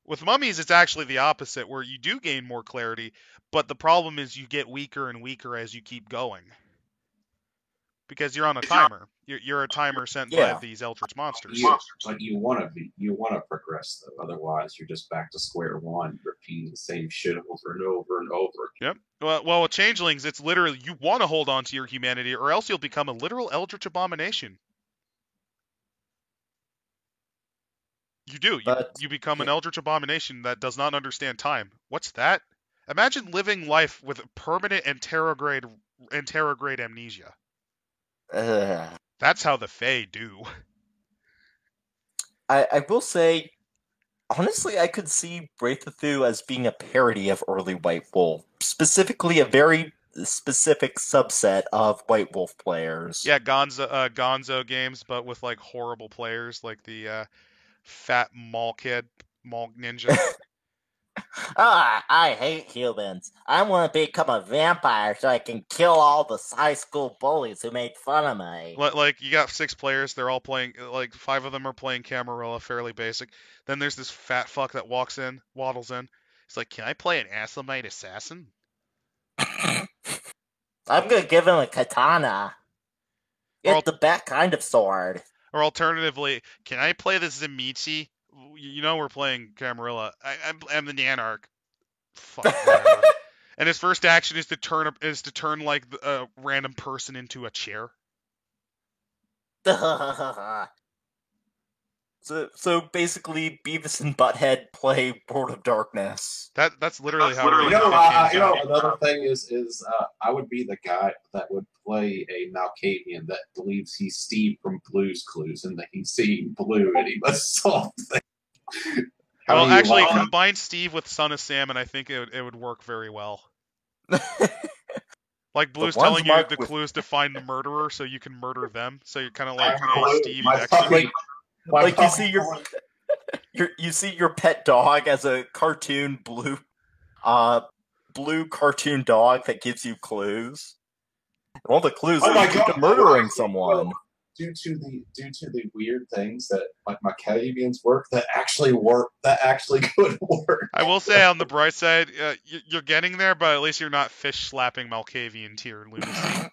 With mummies, it's actually the opposite, where you do gain more clarity, but the problem is you get weaker and weaker as you keep going. Because you're on a timer. You're a timer sent Yeah. by these Eldritch monsters. But you want to progress though. Otherwise, you're just back to square one, repeating the same shit over and over and over. Yep. Well, with changelings, it's literally you want to hold on to your humanity, or else you'll become a literal Eldritch abomination. You do. But- You become an Eldritch abomination that does not understand time. What's that? Imagine living life with permanent anterograde amnesia. Ugh. That's how the Fae do. I will say, honestly, I could see Wraith of Thu as being a parody of early White Wolf, specifically a very specific subset of White Wolf players. Yeah, Gonzo games, but with like horrible players, like the fat mall ninja. Ah, I hate humans. I want to become a vampire so I can kill all the high school bullies who made fun of me. Like you got 6 players, they're all playing, like 5 of them are playing Camarilla, fairly basic. Then there's this fat fuck that waddles in. He's like, "Can I play an Aslamite assassin?" I'm gonna give him a katana. Or It's the best kind of sword. Or alternatively, "Can I play the Zimichi?" You know we're playing Camarilla. I'm the Nanarch. Fuck. Whatever. And his first action is to turn like a random person into a chair. So basically, Beavis and Butthead play World of Darkness. That's literally how. You it know, came down. another thing is I would be the guy that would play a Malkavian that believes he's Steve from Blue's Clues and that he's seeing blue and he must solve things. Well, actually, combine Steve with Son of Sam, and I think it would work very well. Like Blue's ones telling you marked the with- clues to find the murderer, so you can murder them. So you're kind of like, My- hey, Steve, my Dexter. puppy- my Like you puppy- see you see your pet dog as a cartoon blue cartoon dog that gives you clues. And all the clues Oh are my you God. murdering someone. due to the weird things that like Malkavians work that actually could work. I will say on the bright side, you're getting there, but at least you're not fish slapping Malkavian tier lunacy.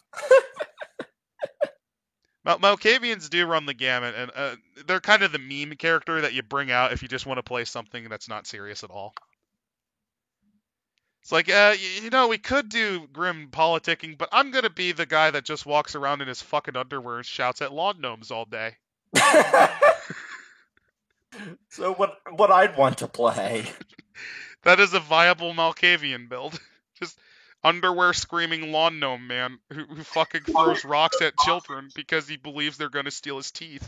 Malkavians do run the gamut, and they're kind of the meme character that you bring out if you just want to play something that's not serious at all. It's like, we could do grim politicking, but I'm gonna be the guy that just walks around in his fucking underwear and shouts at lawn gnomes all day. So what I'd want to play. That is a viable Malkavian build. Just underwear screaming lawn gnome man who fucking throws rocks at children because he believes they're gonna steal his teeth.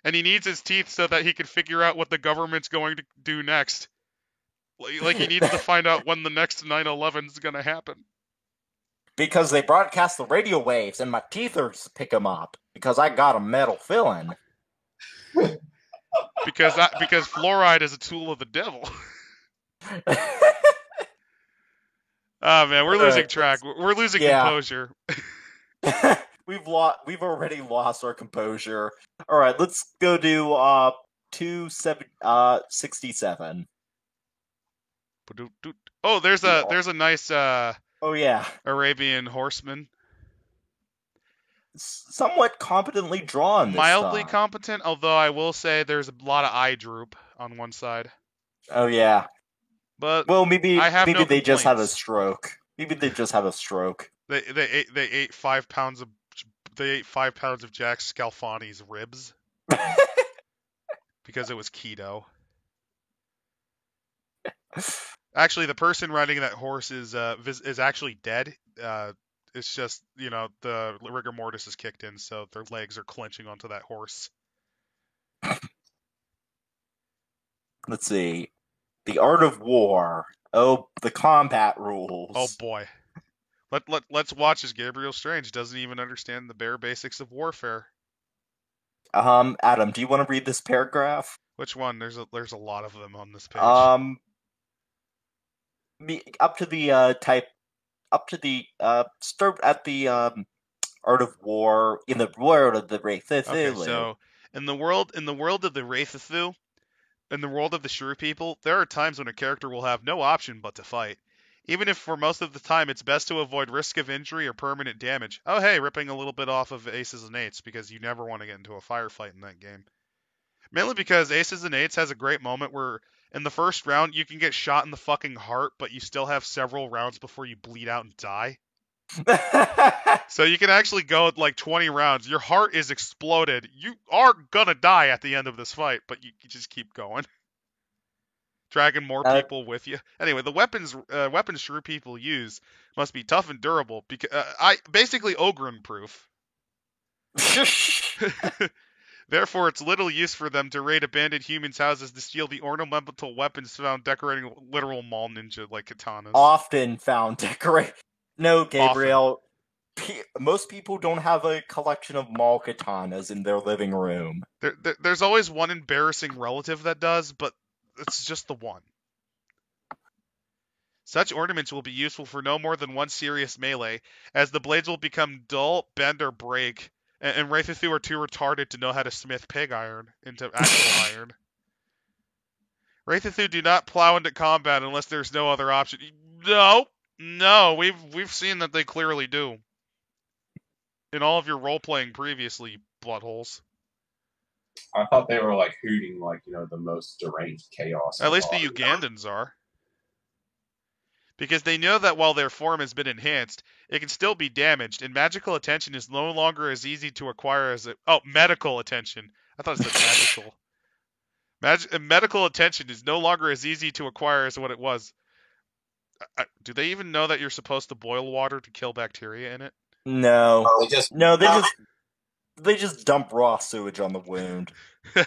and he needs his teeth so that he can figure out what the government's going to do next. Like he needs to find out when the next 9/11 is going to happen. Because they broadcast the radio waves, and my teeth are to pick them up. Because I got a metal filling. Because fluoride is a tool of the devil. Oh man, we're losing track. We're losing composure. We've already lost our composure. All right, let's go to 267. Oh, there's a nice Oh yeah, Arabian horseman. Somewhat competently drawn. Mildly time. competent, although I will say there's a lot of eye droop on one side. Oh yeah. But well, maybe no they just had a stroke. Maybe they just had a stroke. They ate 5 pounds of Jack Scalfani's ribs because it was keto. Actually, the person riding that horse is actually dead. It's just, the rigor mortis has kicked in, so their legs are clenching onto that horse. Let's see. The Art of War. Oh, the combat rules. Oh boy. Let's watch as Gabriel Strange doesn't even understand the bare basics of warfare. Adam, do you want to read this paragraph? Which one? There's a lot of them on this page. Start at the Art of War in the world of the Wraith of Cthulhu. Okay, so in the world of the Wraith of Cthulhu, in the world of the Shrew people, there are times when a character will have no option but to fight. Even if for most of the time it's best to avoid risk of injury or permanent damage. Oh hey, ripping a little bit off of Aces and Eights, because you never want to get into a firefight in that game. Mainly because Aces and Eights has a great moment where in the first round you can get shot in the fucking heart, but you still have several rounds before you bleed out and die. So you can actually go like 20 rounds. Your heart is exploded. You are gonna die at the end of this fight, but you just keep going. Dragging more people with you. Anyway, the weapons Shrew people use must be tough and durable, because basically Ogren proof. Therefore, it's little use for them to raid abandoned humans' houses to steal the ornamental weapons found decorating literal mall ninja like katanas. Often found decorating. No, Gabriel. Most people don't have a collection of mall katanas in their living room. There's always one embarrassing relative that does, but it's just the one. Such ornaments will be useful for no more than one serious melee, as the blades will become dull, bend, or break, and Wraith of Cthulhu are too retarded to know how to smith pig iron into actual iron. Wraith of Cthulhu do not plow into combat unless there's no other option. No, we've seen that they clearly do. In all of your role-playing previously, you buttholes. I thought they were like hooting the most deranged chaos. At least the Ugandans are. Because they know that while their form has been enhanced, it can still be damaged, and magical attention is no longer as easy to acquire as medical attention. I thought it said magical. Medical attention is no longer as easy to acquire as what it was. Do they even know that you're supposed to boil water to kill bacteria in it? No. They just dump raw sewage on the wound.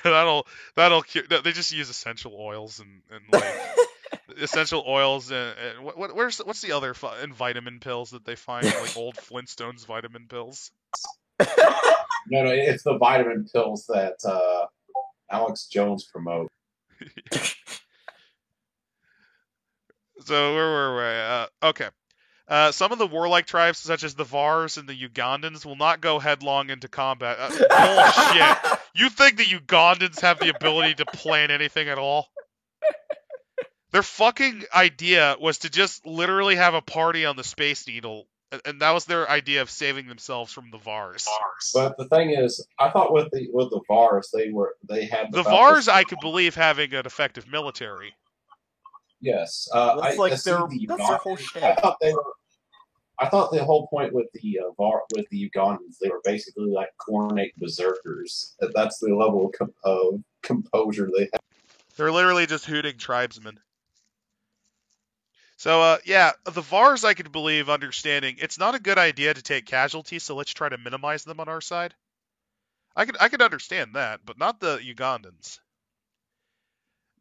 that'll cure. They just use essential oils and essential oils and what's the other and vitamin pills that they find, like old Flintstones vitamin pills. No, it's the vitamin pills that Alex Jones promotes. So where were we? Okay. Some of the warlike tribes, such as the Vars and the Ugandans, will not go headlong into combat. Bullshit. You think the Ugandans have the ability to plan anything at all? Their fucking idea was to just literally have a party on the Space Needle, and that was their idea of saving themselves from the Vars. But the thing is, I thought with the Vars, they had the Vars. I could believe having an effective military. Yes, that's their whole shit. I thought the whole point with the Ugandans, they were basically like Khornate berserkers. That's the level of composure they have. They're literally just hooting tribesmen. So, the Vars I could believe understanding it's not a good idea to take casualties, so let's try to minimize them on our side. I could understand that, but not the Ugandans.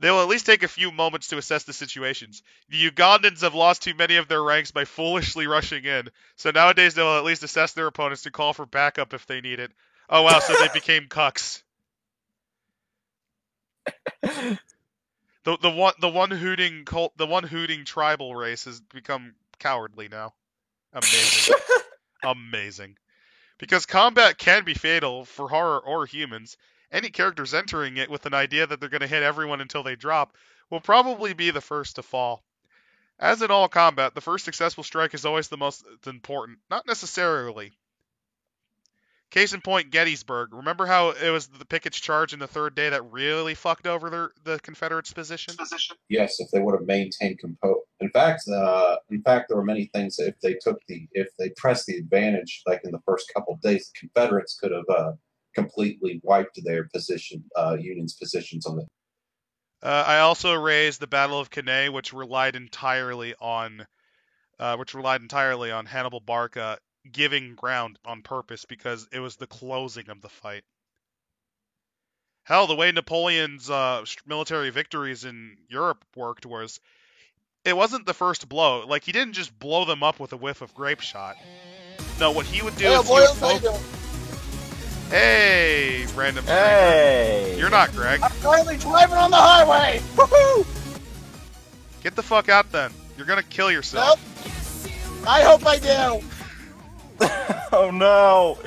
They will at least take a few moments to assess the situations. The Ugandans have lost too many of their ranks by foolishly rushing in, so nowadays they will at least assess their opponents to call for backup if they need it. Oh wow, so they became cucks. The one hooting tribal race has become cowardly now. Amazing. Amazing. Because combat can be fatal for horror or humans, any characters entering it with an idea that they're going to hit everyone until they drop will probably be the first to fall. As in all combat, the first successful strike is always the most important, not necessarily. Case in point, Gettysburg. Remember how it was the Pickett's charge in the third day that really fucked over the Confederates' position? Yes, if they would have maintained composure. In fact, there were many things that if they pressed the advantage, like in the first couple of days, the Confederates could have completely wiped their Union's positions on the. I also raised the Battle of Cannae, which relied entirely on Hannibal Barca giving ground on purpose because it was the closing of the fight. Hell, the way Napoleon's military victories in Europe worked was it wasn't the first blow. Like, he didn't just blow them up with a whiff of grape shot. No, what he would do is Hey, random stranger. Hey! You're not Greg. I'm currently driving on the highway! Woohoo! Get the fuck out then. You're gonna kill yourself. Nope. I hope I do. Oh no!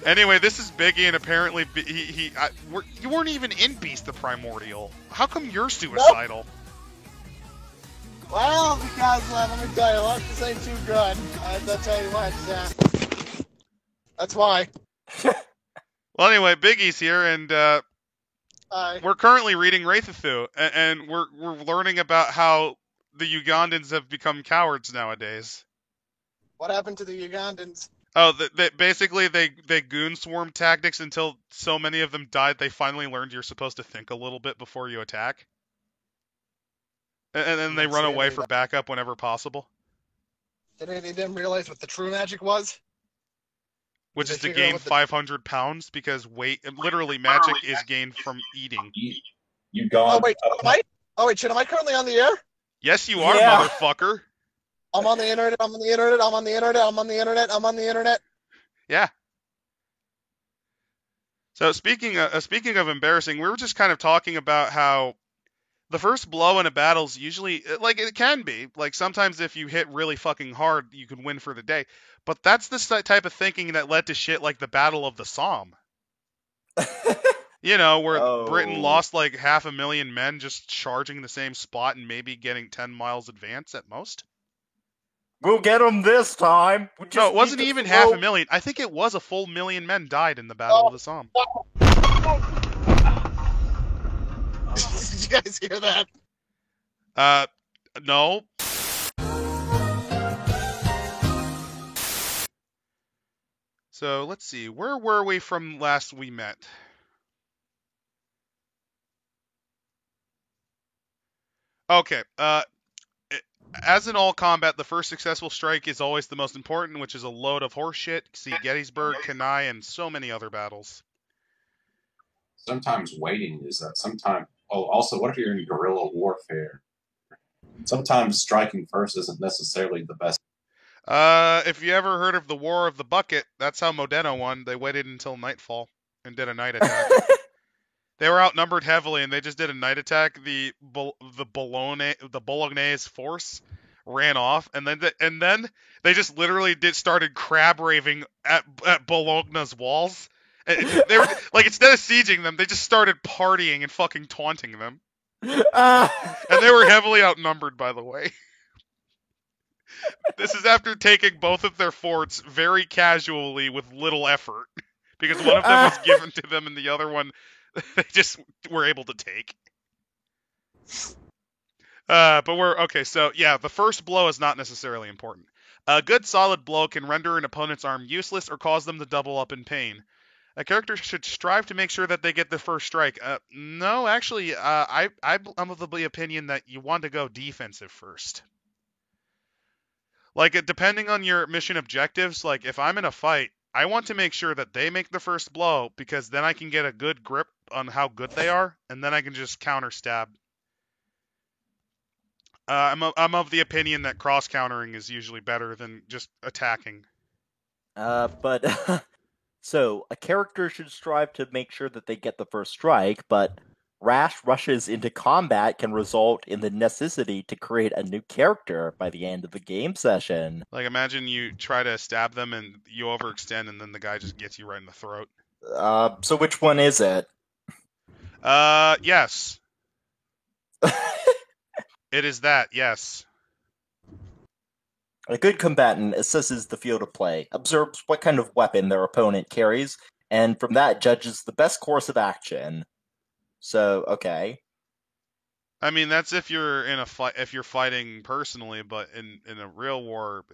Anyway, this is Biggie, and apparently you weren't even in Beast the Primordial. How come you're suicidal? Well, because let me tell you, life just ain't too good. I'll tell you what. That's why. Well, anyway, Biggie's here, and Hi. we're currently reading Wraithathu, and we're learning about how the Ugandans have become cowards nowadays. What happened to the Ugandans? Oh, basically they goon swarm tactics until so many of them died they finally learned you're supposed to think a little bit before you attack. And then they run away for backup whenever possible. They didn't realize what the true magic was? Which is to gain 500 pounds, because literally magic is gained from eating. Uganda. Oh wait, shit, am I currently on the air? Yes, you are, Yeah. motherfucker. I'm on the internet, I'm on the internet, I'm on the internet, I'm on the internet, I'm on the internet. Yeah. So speaking of embarrassing, we were just kind of talking about how the first blow in a battle's usually, like, it can be. Like, sometimes if you hit really fucking hard, you can win for the day. But that's the type of thinking that led to shit like the Battle of the Somme. You know, where Britain lost like 500,000 men just charging the same spot and maybe getting 10 miles advance at most. We'll get them this time. No, it wasn't even 500,000. I think it was a full 1,000,000 men died in the Battle of the Somme. Did you guys hear that? No. So, let's see. Where were we from last we met? Okay. As in all combat, the first successful strike is always the most important, which is a load of horseshit. See Gettysburg, Cannae, and so many other battles. Sometimes waiting is that. Sometimes. Oh, also, what if you're in guerrilla warfare? Sometimes striking first isn't necessarily the best. If you ever heard of the War of the Bucket, that's how Modena won. They waited until nightfall and did a night attack. They were outnumbered heavily, and they just did a night attack. The Bolognese force ran off, and then they just literally started crab raving at Bologna's walls. They were like, instead of sieging them, they just started partying and fucking taunting them. And they were heavily outnumbered, by the way. This is after taking both of their forts very casually with little effort, because one of them was given to them and the other one they just were able to take. But so yeah, the first blow is not necessarily important. A good solid blow can render an opponent's arm useless or cause them to double up in pain. A character should strive to make sure that they get the first strike. No, actually, I'm of the opinion that you want to go defensive first. Like, depending on your mission objectives, like, if I'm in a fight I want to make sure that they make the first blow, because then I can get a good grip on how good they are, and then I can just counter stab. I'm of the opinion that cross countering is usually better than just attacking. But so a character should strive to make sure that they get the first strike, but rash rushes into combat can result in the necessity to create a new character by the end of the game session. Like, imagine you try to stab them and you overextend, and then the guy just gets you right in the throat. So which one is it? Yes. It is that, yes. A good combatant assesses the field of play, observes what kind of weapon their opponent carries, and from that judges the best course of action. So, okay. I mean, that's if you're in a fight, if you're fighting personally, but in a real war,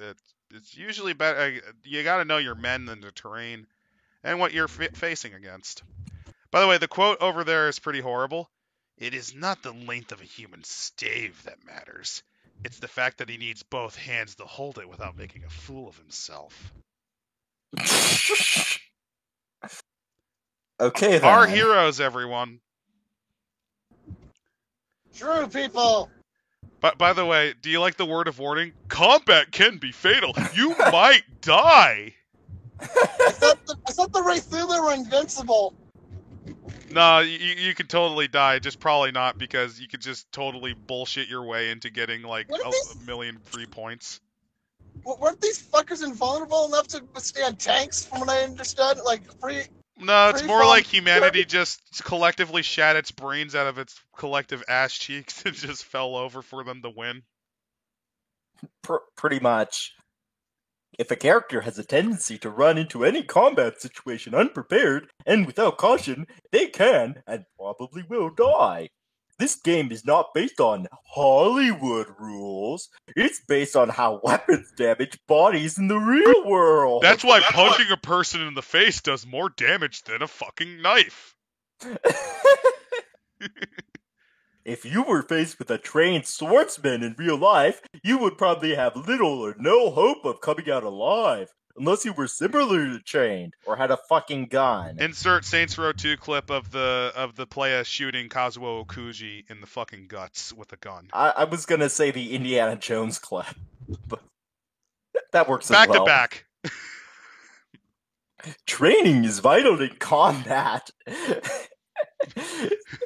it's usually better. You got to know your men and the terrain and what you're facing against. By the way, the quote over there is pretty horrible. It is not the length of a human stave that matters. It's the fact that he needs both hands to hold it without making a fool of himself. Okay, then. Our heroes, everyone. True, people. But by the way, do you like the word of warning? Combat can be fatal. You might die. I thought the right through there were invincible. No, you could totally die, just probably not, because you could just totally bullshit your way into getting like a million free points. Weren't these fuckers invulnerable enough to withstand tanks, from what I understood? Like, No, it's more like humanity just collectively shat its brains out of its collective ass cheeks and just fell over for them to win. Pretty much. If a character has a tendency to run into any combat situation unprepared and without caution, they can, and probably will, die. This game is not based on Hollywood rules. It's based on how weapons damage bodies in the real world. That's why punching a person in the face does more damage than a fucking knife. If you were faced with a trained swordsman in real life, you would probably have little or no hope of coming out alive, unless you were similarly trained or had a fucking gun. Insert Saints Row 2 clip of the player shooting Kazuo Okuji in the fucking guts with a gun. I was gonna say the Indiana Jones clip, but that works back as well. Back to back. Training is vital in combat.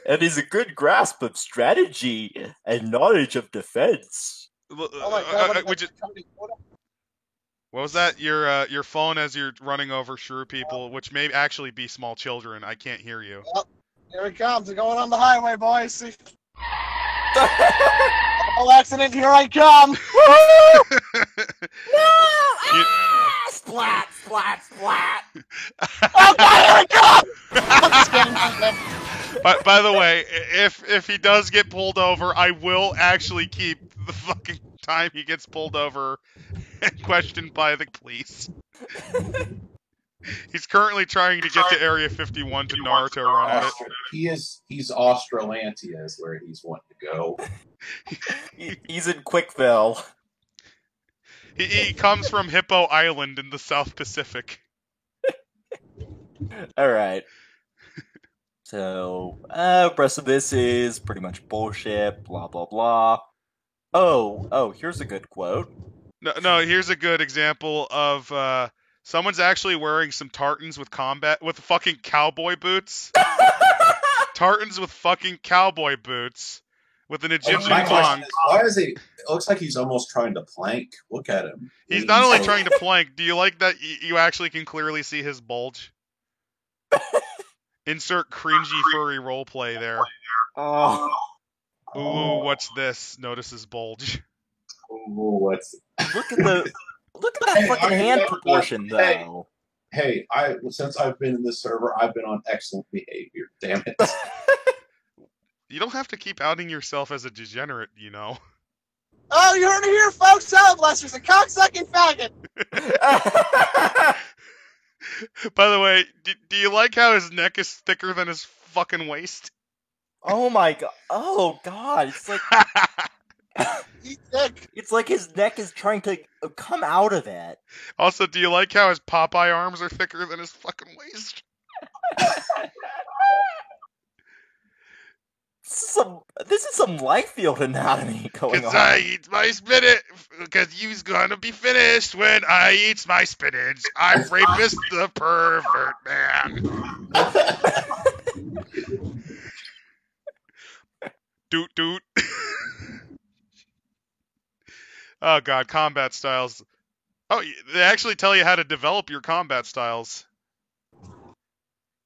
And is a good grasp of strategy and knowledge of defense. Oh my God, what was that? Your phone as you're running over shrew people, which may actually be small children. I can't hear you. Yep. Here it comes. They're going on the highway, boys. See? Oh, accident, here I come! No! Splat, splat, splat! Oh God, here I come! I'm just kidding. By the way, if he does get pulled over, I will actually keep the fucking time he gets pulled over and questioned by the police. He's currently trying to get to Area 51 to Naruto run at it. He's Australantia is where he's wanting to go. He's in Quickville. He comes from Hippo Island in the South Pacific. Alright. So, rest of this is pretty much bullshit, blah blah blah. Oh, here's a good quote. No, here's a good example of, someone's actually wearing some tartans with fucking cowboy boots. Tartans with fucking cowboy boots. With an Egyptian My question thong. is, why is he? It looks like he's almost trying to plank. Look at him. He's not only trying to plank. Do you like that you actually can clearly see his bulge? Insert cringy furry roleplay there. Oh. Ooh, what's this? Notice his bulge. Ooh, what's? Look at that fucking hand proportion, though. Hey, since I've been in this server, I've been on excellent behavior. Damn it. You don't have to keep outing yourself as a degenerate, you know. Oh, you heard it here, folks. Child Blaster's a cocksucking faggot. By the way, do you like how his neck is thicker than his fucking waist? Oh my god. Oh god. It's like He's sick. It's like his neck is trying to come out of it. Also, do you like how his Popeye arms are thicker than his fucking waist? This is some Liefeld anatomy going Cause on. I eat my spinach. Cause you's gonna be finished when I eat my spinach. I'm rapist the pervert man. Doot doot. Oh god, combat styles. Oh, they actually tell you how to develop your combat styles.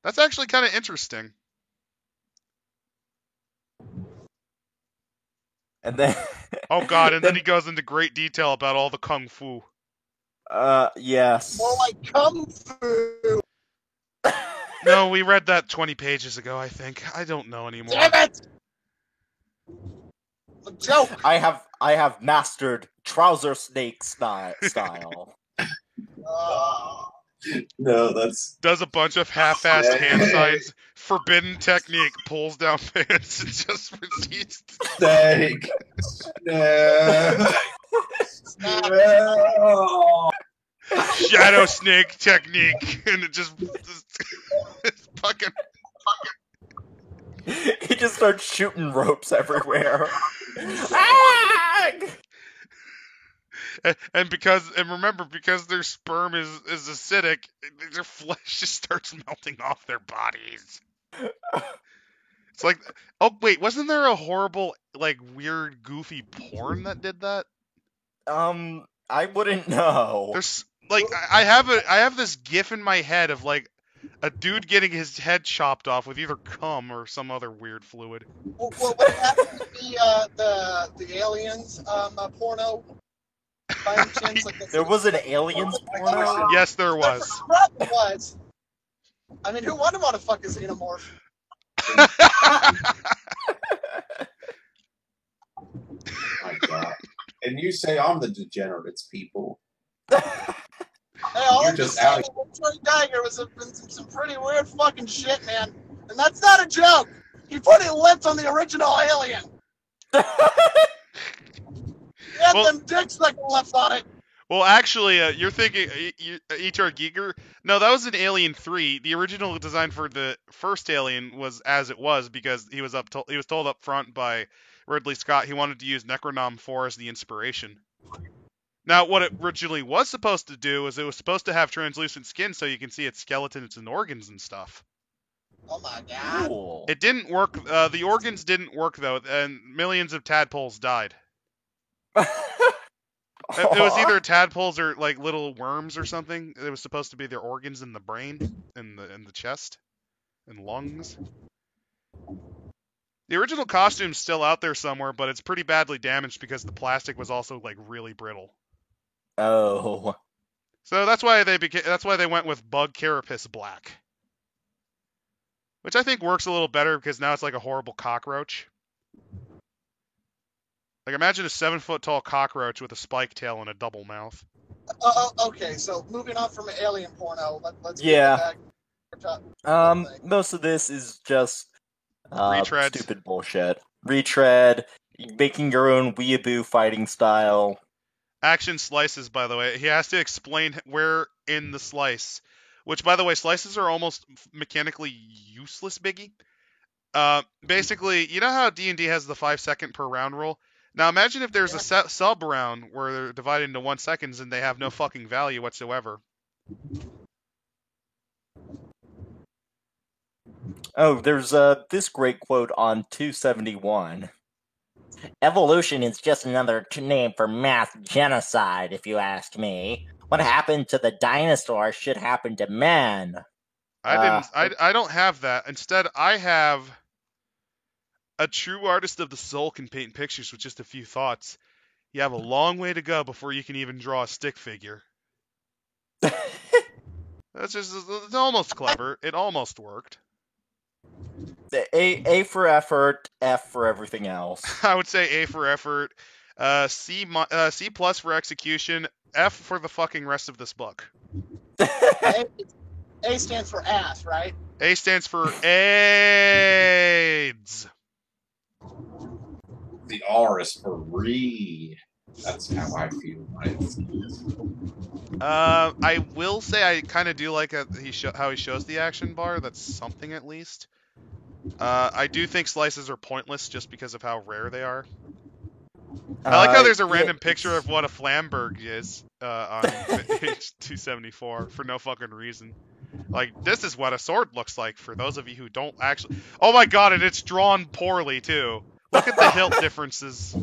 That's actually kind of interesting. And then Oh god, and then he goes into great detail about all the kung fu. Yes. More like kung fu. No, we read that 20 pages ago, I think. I don't know anymore. Damn it! A joke. I have mastered trouser snake style. No, that's Does a bunch of half-assed hand signs, forbidden technique, pulls down pants, and just proceeds. snake. No. No. Shadow snake technique, and it just it's fucking. He just starts shooting ropes everywhere. Ah! And remember, because their sperm is acidic, their flesh just starts melting off their bodies. It's like, oh wait, wasn't there a horrible, like, weird, goofy porn that did that? I wouldn't know. There's like, I have this gif in my head of like a dude getting his head chopped off with either cum or some other weird fluid. Well, what happened to the aliens porno? By any chance, like There was an aliens porno? Yes, there was. Probably was. I mean, who wouldn't want to fuck a xenomorph? My God. And you say I'm the degenerates, people. Hey, all You're I'm just just saying out. is that Troy Geiger was some pretty weird fucking shit, man. And that's not a joke. He put his lips on the original Alien. He had Well- them dicks that left on it. Well, actually, you're thinking H.R. Giger. No, that was in Alien 3. The original design for the first Alien was as it was because he was told up front by Ridley Scott he wanted to use Necronom 4 as the inspiration. Now, what it originally was supposed to do is it was supposed to have translucent skin so you can see its skeletons and organs and stuff. Oh my god. Cool. It didn't work. The organs didn't work though, and millions of tadpoles died. It was either tadpoles or like little worms or something. It was supposed to be their organs in the brain, in the chest, and lungs. The original costume's still out there somewhere, but it's pretty badly damaged because the plastic was also like really brittle. Oh. So that's why they went with Bug Carapace Black, which I think works a little better because now it's like a horrible cockroach. Like imagine a 7-foot-tall cockroach with a spike tail and a double mouth. Okay, so moving on from alien porno, let's Yeah. get back. Most of this is just Retreads. stupid bullshit. Retread, making your own weeaboo fighting style. Action slices, by the way. He has to explain where in the slice. Which, by the way, slices are almost mechanically useless, Biggie. Basically, you know how D&D has the 5-second per round rule? Now imagine if there's a sub round where they're divided into 1 seconds and they have no fucking value whatsoever. Oh, there's this great quote on 271. Evolution is just another name for mass genocide, if you ask me. What happened to the dinosaurs should happen to man. I don't have that. Instead, I have a true artist of the soul can paint pictures with just a few thoughts. You have a long way to go before you can even draw a stick figure. It's almost clever. It almost worked. A for effort, F for everything else. I would say A for effort, C plus for execution, F for the fucking rest of this book. A stands for ass, right? A stands for AIDS. The R is for re. That's how I feel when I see this. I will say I kind of do like how he shows the action bar. That's something at least. I do think slices are pointless just because of how rare they are. I like how there's a random picture of what a Flamberg is on page 274 for no fucking reason. Like, this is what a sword looks like for those of you who don't actually... Oh my god, and it's drawn poorly, too. Look at the hilt differences.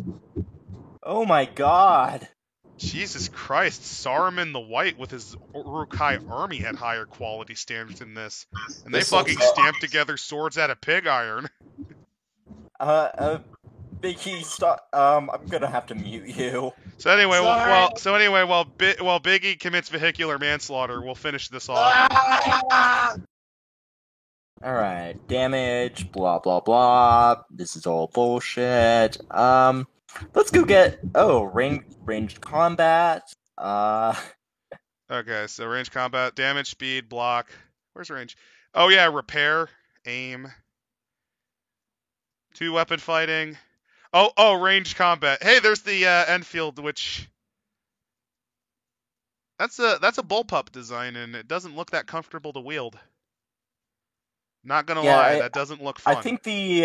Oh my god. Jesus Christ, Saruman the White with his Uruk-hai army had higher quality standards than this. And they fucking stamped together swords out of pig iron. Biggie, stop. I'm gonna have to mute you. So anyway, while Biggie commits vehicular manslaughter, we'll finish this off. Alright, damage, blah blah blah. This is all bullshit. Let's go get ranged combat. Okay, so range combat, damage, speed, block. Where's range? Oh yeah, repair, aim. 2 weapon fighting. Oh, ranged combat. Hey, there's the Enfield, which that's a bullpup design, and it doesn't look that comfortable to wield. Not gonna lie, that doesn't look fun. I think the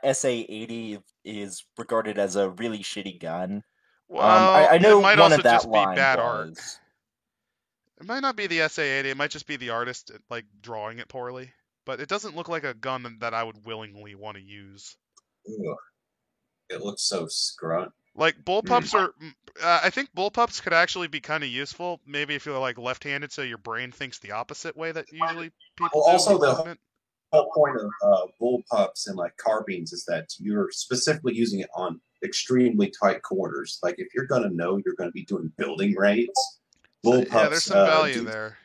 SA-80 is regarded as a really shitty gun. Well, I know it might one also of that just be line bad was. art. It might not be the SA-80. It might just be the artist like drawing it poorly. But it doesn't look like a gun that I would willingly want to use. Ugh. It looks so scrunt. Like bullpups are. I think bullpups could actually be kind of useful. Maybe if you're like left-handed, so your brain thinks the opposite way that usually people do. Also, the whole point of bullpups and like carbines is that you're specifically using it on extremely tight corners. Like if you're gonna know you're gonna be doing building raids, bullpups. Yeah, there's some value there.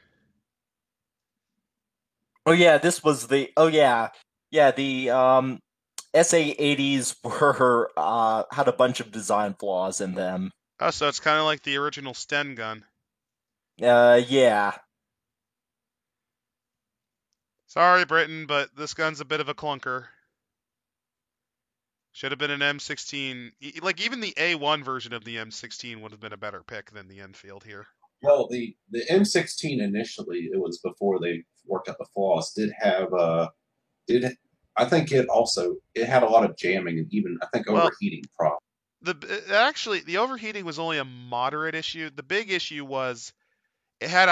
Oh yeah, this was the. Oh yeah, the SA-80s were had a bunch of design flaws in them. Oh, so it's kind of like the original Sten gun. Yeah. Sorry, Britain, but this gun's a bit of a clunker. Should have been an M16. Like, even the A1 version of the M16 would have been a better pick than the Enfield here. Well, the M16 initially, it was before they worked out the flaws, I think it had a lot of jamming and even, I think, overheating problems. The overheating was only a moderate issue. The big issue was it had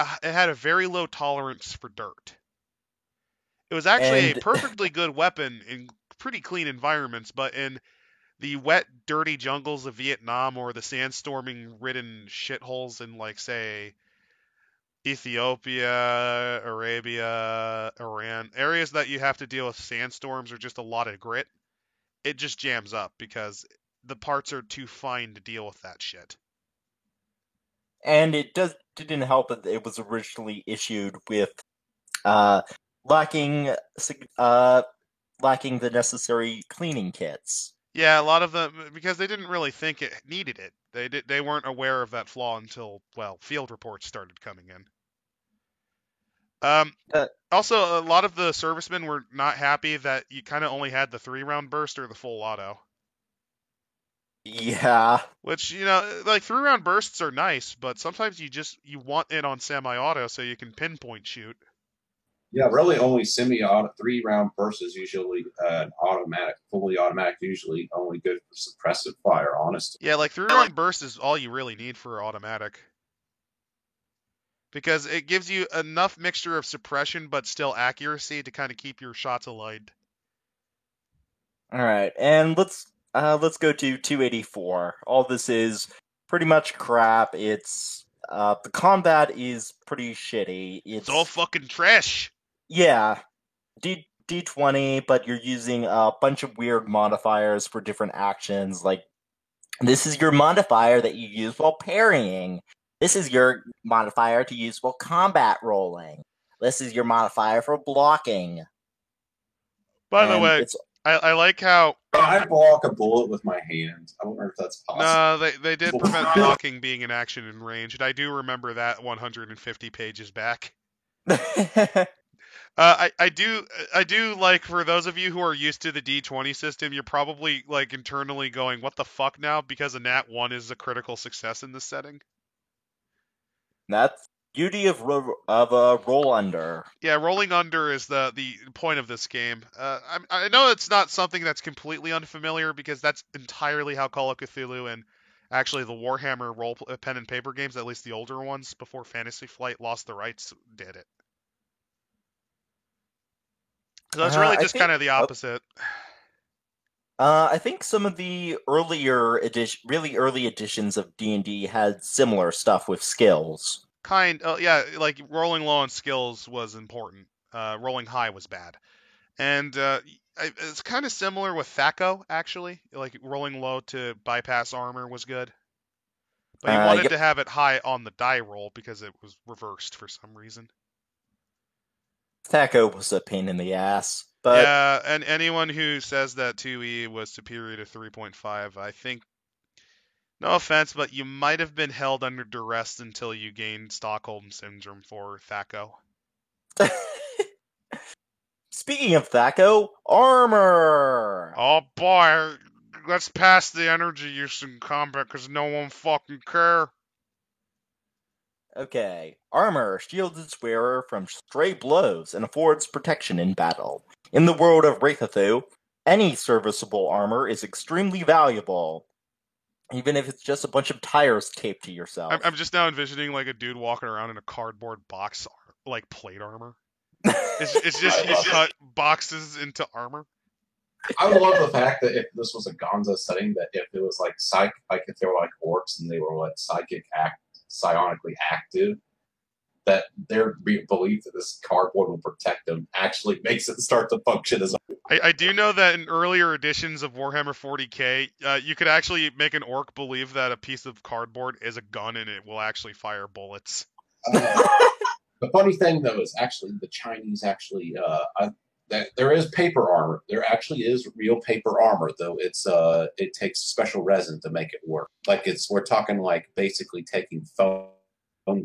a very low tolerance for dirt. It was actually a perfectly good weapon in pretty clean environments, but in the wet, dirty jungles of Vietnam or the sandstorming-ridden shitholes in, like, say, Ethiopia, Arabia, Iran, areas that you have to deal with sandstorms or just a lot of grit, it just jams up because the parts are too fine to deal with that shit. And it didn't help that it was originally issued with lacking the necessary cleaning kits. Yeah, a lot of them, because they didn't really think it needed it. They weren't aware of that flaw until, well, field reports started coming in. Also, a lot of the servicemen were not happy that you kind of only had the 3-round burst or the full auto. Yeah. Which, you know, like 3-round bursts are nice, but sometimes you want it on semi-auto so you can pinpoint shoot. Yeah, really only semi-auto 3-round burst is usually automatic, fully automatic, usually only good for suppressive fire, honestly. Yeah, like 3-round burst is all you really need for automatic. Because it gives you enough mixture of suppression but still accuracy to kind of keep your shots aligned. Alright, and let's go to 284. All this is pretty much crap. It's the combat is pretty shitty. It's all fucking trash. Yeah, D20, but you're using a bunch of weird modifiers for different actions. Like, this is your modifier that you use while parrying. This is your modifier to use while combat rolling. This is your modifier for blocking. By the way, I like how... I block a bullet with my hand. I don't know if that's possible. No, they did prevent blocking being an action in range, and I do remember that 150 pages back. I do like, for those of you who are used to the D20 system, you're probably like internally going, "What the fuck now?" Because a nat 1 is a critical success in this setting. That's beauty of roll under. Yeah, rolling under is the point of this game. I know it's not something that's completely unfamiliar because that's entirely how Call of Cthulhu and actually the Warhammer pen and paper games, at least the older ones before Fantasy Flight lost the rights, did it. So it's really just kind of the opposite. I think some of the really early editions of D&D had similar stuff with skills. Yeah, like rolling low on skills was important. Rolling high was bad. And it's kind of similar with THAC0, actually. Like rolling low to bypass armor was good. But you wanted to have it high on the die roll because it was reversed for some reason. THAC0 was a pain in the ass. But yeah, and anyone who says that 2E was superior to 3.5, I think, no offense, but you might have been held under duress until you gained Stockholm Syndrome for THAC0. Speaking of THAC0, armor! Oh boy, let's pass the energy use in combat because no one fucking care. Okay, armor shields its wearer from stray blows and affords protection in battle. In the world of Wraithathu, any serviceable armor is extremely valuable, even if it's just a bunch of tires taped to yourself. I'm just now envisioning like a dude walking around in a cardboard box, like plate armor. It's just you cut boxes into armor. I would love the fact that if this was a Gonzo setting, that if it was like if they were like orcs and they were like psionically active, that their belief that this cardboard will protect them actually makes it start to function as. I do know that in earlier editions of Warhammer 40k, you could actually make an orc believe that a piece of cardboard is a gun and it will actually fire bullets. The funny thing, though, is actually the Chinese actually that there is paper armor. There actually is real paper armor, though it takes special resin to make it work. Like we're talking like basically taking phone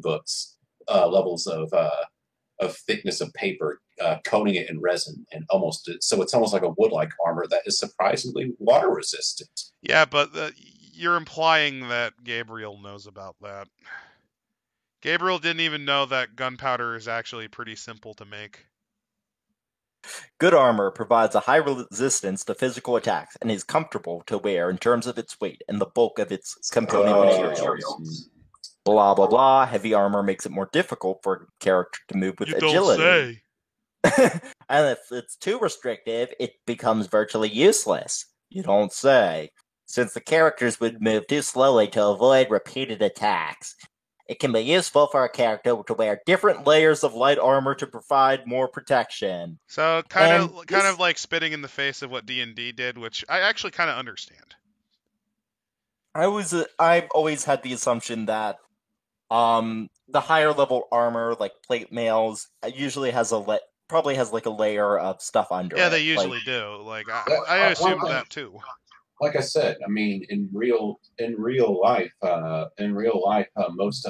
books levels of thickness of paper, coating it in resin, and so it's almost like a wood-like armor that is surprisingly water resistant. Yeah, but you're implying that Gabriel knows about that. Gabriel didn't even know that gunpowder is actually pretty simple to make. Good armor provides a high resistance to physical attacks and is comfortable to wear in terms of its weight and the bulk of its component materials. Blah, blah, blah. Heavy armor makes it more difficult for a character to move with agility. Don't say. And if it's too restrictive, it becomes virtually useless. You don't say. Since the characters would move too slowly to avoid repeated attacks. It can be useful for a character to wear different layers of light armor to provide more protection. So kind of like spitting in the face of what D&D did, which I actually kind of understand. I've always had the assumption that the higher level armor, like plate mails, usually probably has like a layer of stuff under it. Yeah, they usually do. Like I assume that too. Like I said, I mean, in real life, most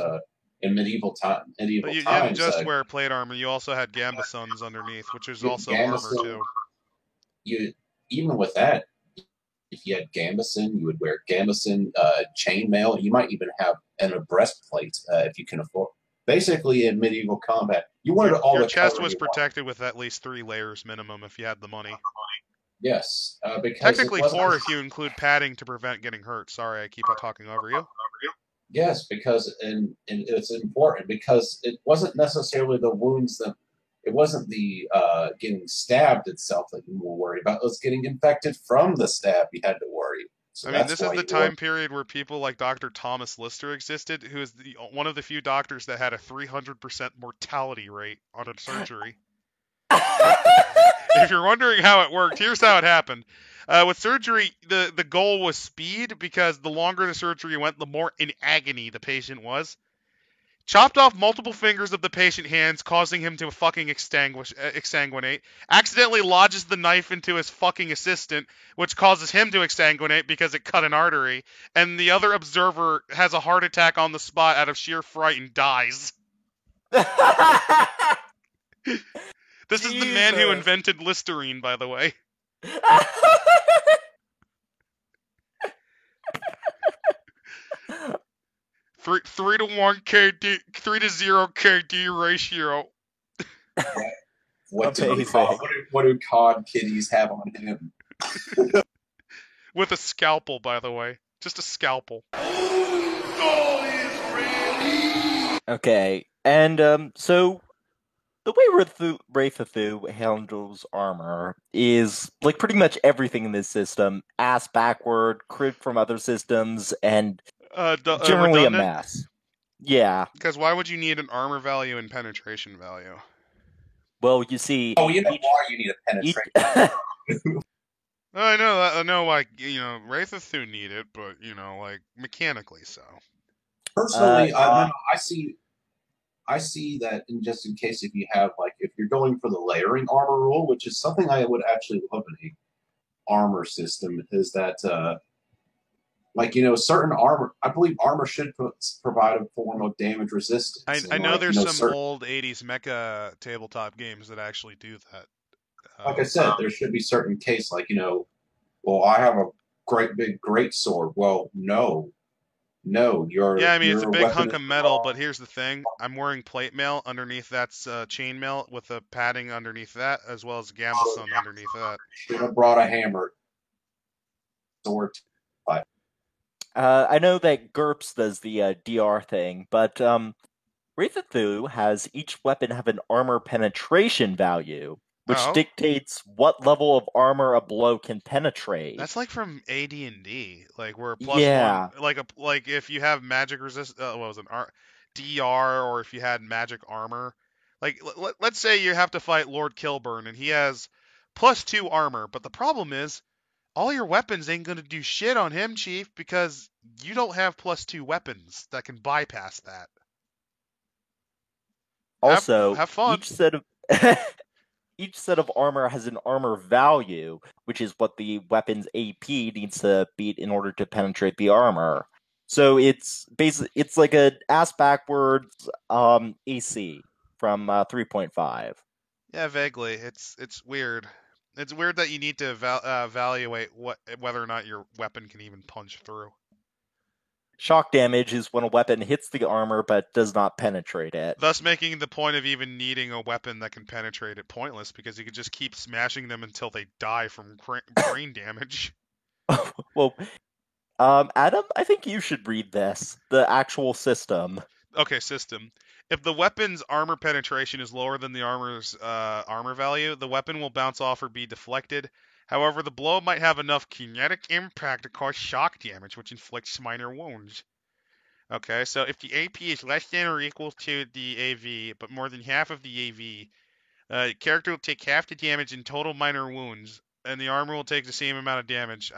in medieval times. But you didn't just wear plate armor. You also had gambesons underneath, which is also armor too. Even with that, if you had gambeson, you would wear gambeson chainmail. You might even have a breastplate if you can afford. Basically, in medieval combat, you wanted all the. Your chest was protected with at least 3 layers minimum if you had the money. Yes, because technically 4 if you include padding to prevent getting hurt. Sorry, I keep talking over you. Yes, because and it's important because it wasn't necessarily the wounds that it wasn't the getting stabbed itself that you were worried about. It was getting infected from the stab you had to worry. So I mean, this is the time period where people like Dr. Thomas Lister existed, who is one of the few doctors that had a 300% mortality rate on a surgery. If you're wondering how it worked, here's how it happened. With surgery, the goal was speed because the longer the surgery went, the more in agony the patient was. Chopped off multiple fingers of the patient hands, causing him to fucking exsanguinate. Accidentally lodges the knife into his fucking assistant, which causes him to exsanguinate because it cut an artery. And the other observer has a heart attack on the spot out of sheer fright and dies. This is the man who Jesus. invented Listerine, by the way. 3-to-1 KD, 3-to-0 KD ratio. What do Amazing. what do COD kiddies have on him? With a scalpel, by the way. Just a scalpel. Okay, and so the way Wraith of Thu handles armor is like pretty much everything in this system, ass backward, cribbed from other systems, and generally a Redundant? mess. Yeah. Because why would you need an armor value and penetration value? Well, you see. Oh, you know why you need a penetration. I know, like, Wraith of Thu need it, but, like, mechanically so. Personally, I see that just in case if you have, like, if you're going for the layering armor rule, which is something I would actually love in a armor system, is that, certain armor, I believe armor should provide a form of damage resistance. I know there's some old 80s mecha tabletop games that actually do that. Like I said, there should be certain case, like, well, I have a great sword. Well, no, you're... Yeah, I mean, it's a big hunk of metal, but here's the thing. I'm wearing plate mail. Underneath that's chain mail with a padding underneath that, as well as gambeson underneath that. Should have brought a hammer. Sword. I know that GURPS does the DR thing, but Wraith of Thu has each weapon have an armor penetration value, which dictates what level of armor a blow can penetrate. That's like from AD&D, like where +1, like if you have magic resist, what was it, DR, or if you had magic armor, like let's say you have to fight Lord Kilburn and he has +2 armor, but the problem is all your weapons ain't gonna do shit on him, Chief, because you don't have +2 weapons that can bypass that. Also, have fun. Each set of armor has an armor value, which is what the weapon's AP needs to beat in order to penetrate the armor. So it's like an ass backwards AC from 3.5. Yeah, vaguely. It's weird. It's weird that you need to evaluate whether or not your weapon can even punch through. Shock damage is when a weapon hits the armor but does not penetrate it. Thus making the point of even needing a weapon that can penetrate it pointless, because you could just keep smashing them until they die from brain damage. Well, Adam, I think you should read this. The actual system. Okay, system. If the weapon's armor penetration is lower than the armor's armor value, the weapon will bounce off or be deflected. However, the blow might have enough kinetic impact to cause shock damage, which inflicts minor wounds. Okay, so if the AP is less than or equal to the AV, but more than half of the AV, the character will take half the damage in total minor wounds, and the armor will take the same amount of damage.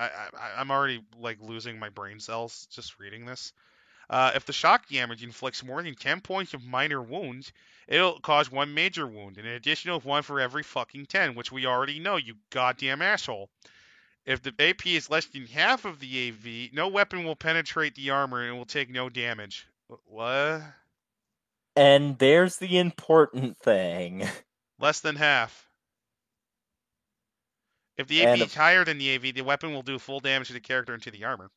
I'm already, like, losing my brain cells just reading this. If the shock damage inflicts more than 10 points of minor wounds, it'll cause 1 major wound, an additional 1 for every fucking 10, which we already know, you goddamn asshole. If the AP is less than half of the AV, no weapon will penetrate the armor and it will take no damage. What? And there's the important thing. Less than half. If the AP is higher than the AV, the weapon will do full damage to the character and to the armor.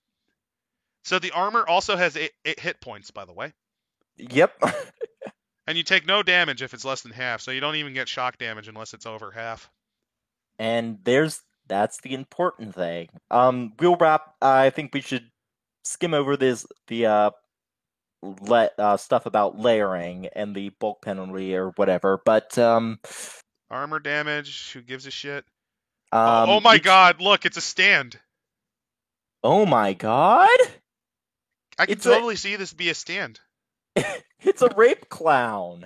So the armor also has 8 hit points, by the way. Yep. And you take no damage if it's less than half, so you don't even get shock damage unless it's over half. And that's the important thing. We'll wrap. I think we should skim over the stuff about layering and the bulk penalty or whatever. But armor damage. Who gives a shit? Oh my god! Look, it's a stand. Oh my god! I can totally see this be a stand. It's a rape clown.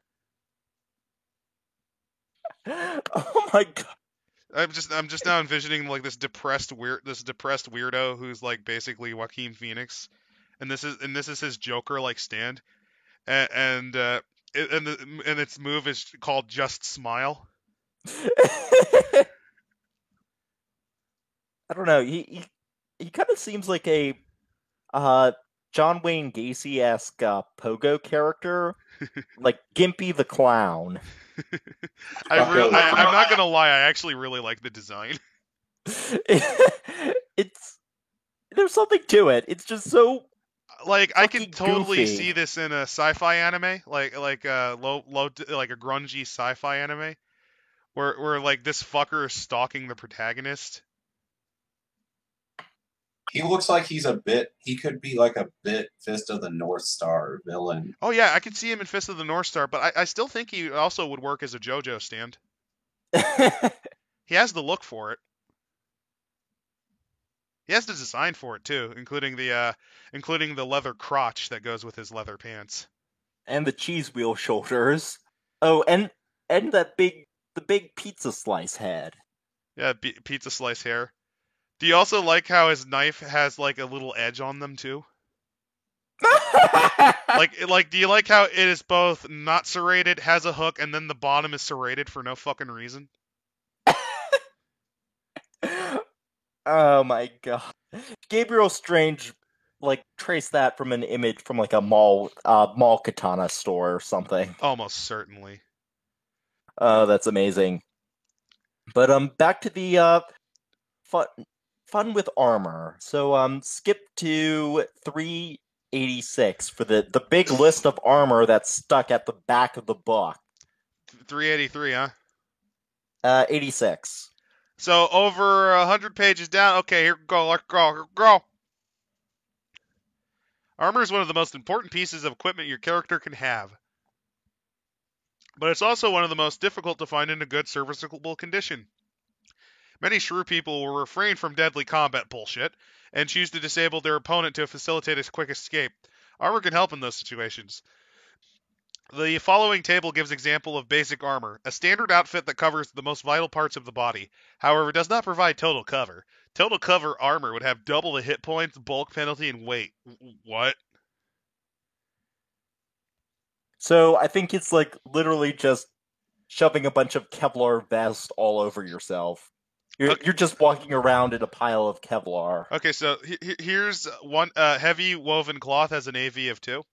Oh my god! I'm just now envisioning like this depressed weirdo who's like basically Joaquin Phoenix, and this is his Joker like stand, and its move is called Just Smile. I don't know. He kind of seems like a John Wayne Gacy-esque Pogo character, like Gimpy the Clown. I'm not gonna lie, I actually really like the design. There's something to it. It's just so like I can fucking totally goofy. see this in a sci-fi anime, like a like a grungy sci-fi anime, where like this fucker is stalking the protagonist. He looks like he could be like a bit Fist of the North Star villain. Oh yeah, I could see him in Fist of the North Star, but I still think he also would work as a JoJo stand. He has the look for it. He has the design for it too, including the leather crotch that goes with his leather pants. And the cheese wheel shoulders. Oh, and the big pizza slice head. Yeah, pizza slice hair. Do you also like how his knife has like a little edge on them too? like, do you like how it is both not serrated, has a hook, and then the bottom is serrated for no fucking reason? Oh my god. Gabriel Strange like traced that from an image from like a mall katana store or something. Almost certainly. Oh, that's amazing. But back to the fun with armor. So skip to 386 for the big list of armor that's stuck at the back of the book. 383, huh? 86. So over 100 pages down. Okay, here we go. Let's go. Here we go. Armor is one of the most important pieces of equipment your character can have. But it's also one of the most difficult to find in a good serviceable condition. Many shrew people will refrain from deadly combat bullshit and choose to disable their opponent to facilitate a quick escape. Armor can help in those situations. The following table gives example of basic armor, a standard outfit that covers the most vital parts of the body. However, it does not provide total cover. Total cover armor would have double the hit points, bulk penalty, and weight. What? So I think it's like literally just shoving a bunch of Kevlar vest all over yourself. You're just walking around in a pile of Kevlar. Okay, so here's one heavy woven cloth has an AV of 2.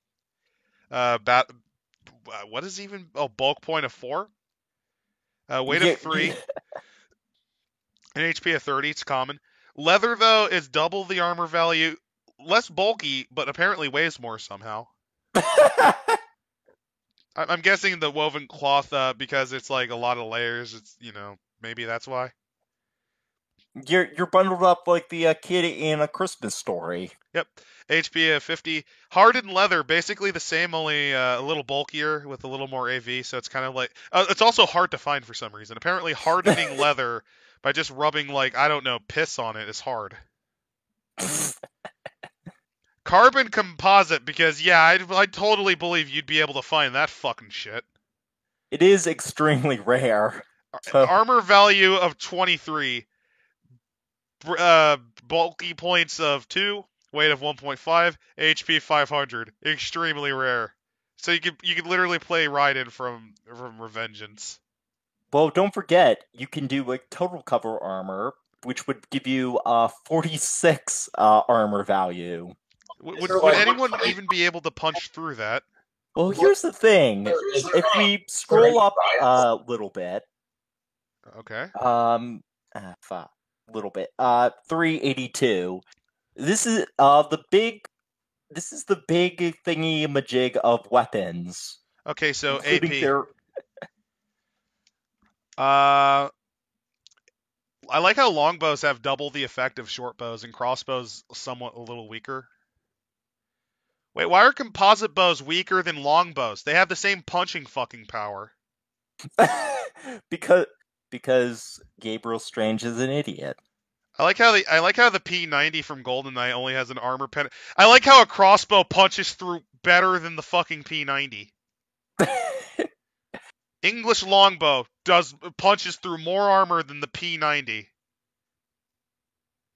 What is even? Oh, bulk point of 4. Weight of 3. An HP of 30. It's common. Leather though is double the armor value, less bulky, but apparently weighs more somehow. I'm guessing the woven cloth because it's like a lot of layers. It's maybe that's why. You're bundled up like the kid in A Christmas Story. Yep. HP of 50. Hardened leather, basically the same, only a little bulkier with a little more AV. So it's kind of like it's also hard to find for some reason. Apparently, hardening leather by just rubbing piss on it is hard. Carbon composite, because I totally believe you'd be able to find that fucking shit. It is extremely rare. Armor value of 23. Bulky points of 2, weight of 1.5, HP 500. Extremely rare. So you could literally play Raiden from Revengeance. Well, don't forget, you can do like total cover armor, which would give you 46 armor value. Would anyone even be able to punch through that? Well, here's the thing. If we scroll up a little bit. Okay. Little bit. 382. This is the big thingy majig of weapons. Okay, so AP. I like how longbows have double the effect of short bows and crossbows somewhat a little weaker. Wait, why are composite bows weaker than longbows? They have the same punching fucking power. Because Gabriel Strange is an idiot. I like how the P90 from GoldenEye only has an armor pen. I like how a crossbow punches through better than the fucking P90. English longbow punches through more armor than the P90.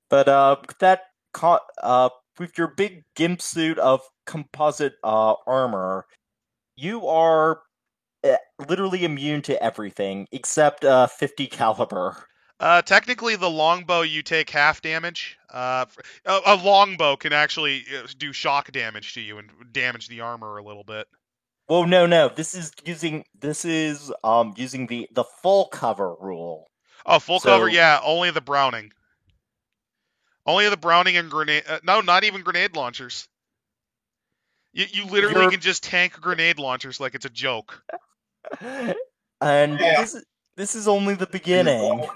But with your big gimp suit of composite armor, you are literally immune to everything except 50 caliber. Technically, the longbow you take half damage. A longbow can actually do shock damage to you and damage the armor a little bit. Well, no. This is using the full cover rule. Oh, full So- cover, yeah. Only the Browning. Only the Browning and grenade. No, not even grenade launchers. You literally You're- can just tank grenade launchers like it's a joke. And Yeah. this is only the beginning.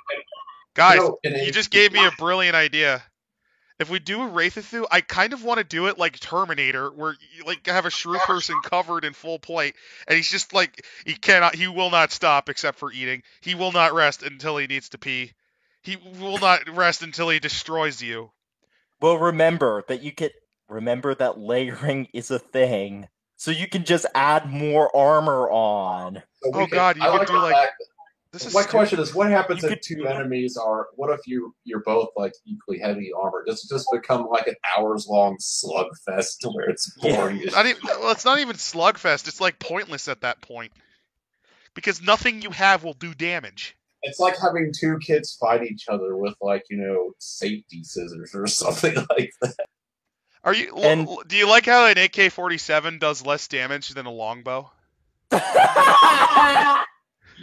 Guys, No, it you ain't. just gave me a brilliant idea. If we do a Wraithathu, I kind of want to do it like Terminator, where you like have a shrew person covered in full plate, and he's just like he will not stop except for eating. He will not rest until he needs to pee. He will not rest until he destroys you. Well, remember that layering is a thing, so you can just add more armor on. So we Oh God, you I could like do the like fact this is My stupid. question is, what happens You if could- two enemies are? What if you're both like equally heavy armor? Does it just become like an hours-long slugfest to where it's boring? as Not even, well, it's not even slugfest. It's like pointless at that point because nothing you have will do damage. It's like having two kids fight each other with like safety scissors or something like that. Are you? And- Do you like how an AK-47 does less damage than a longbow?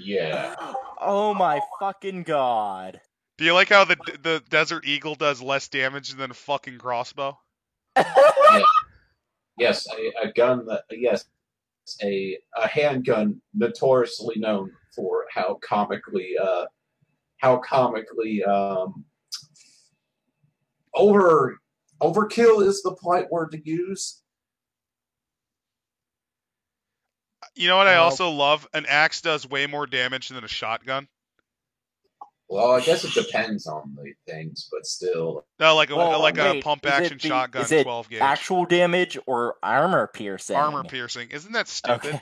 Yeah. Oh my fucking god. Do you like how the Desert Eagle does less damage than a fucking crossbow? Yes, a gun that a handgun notoriously known for how comically overkill is the polite word to use. You know what I Well- also love? An axe does way more damage than a shotgun. Well, I guess it depends on the things, but still. No, like a Well, like a wait, pump is it action the- shotgun, is it 12 gauge. Actual damage or armor piercing? Armor piercing. Isn't that stupid? Okay.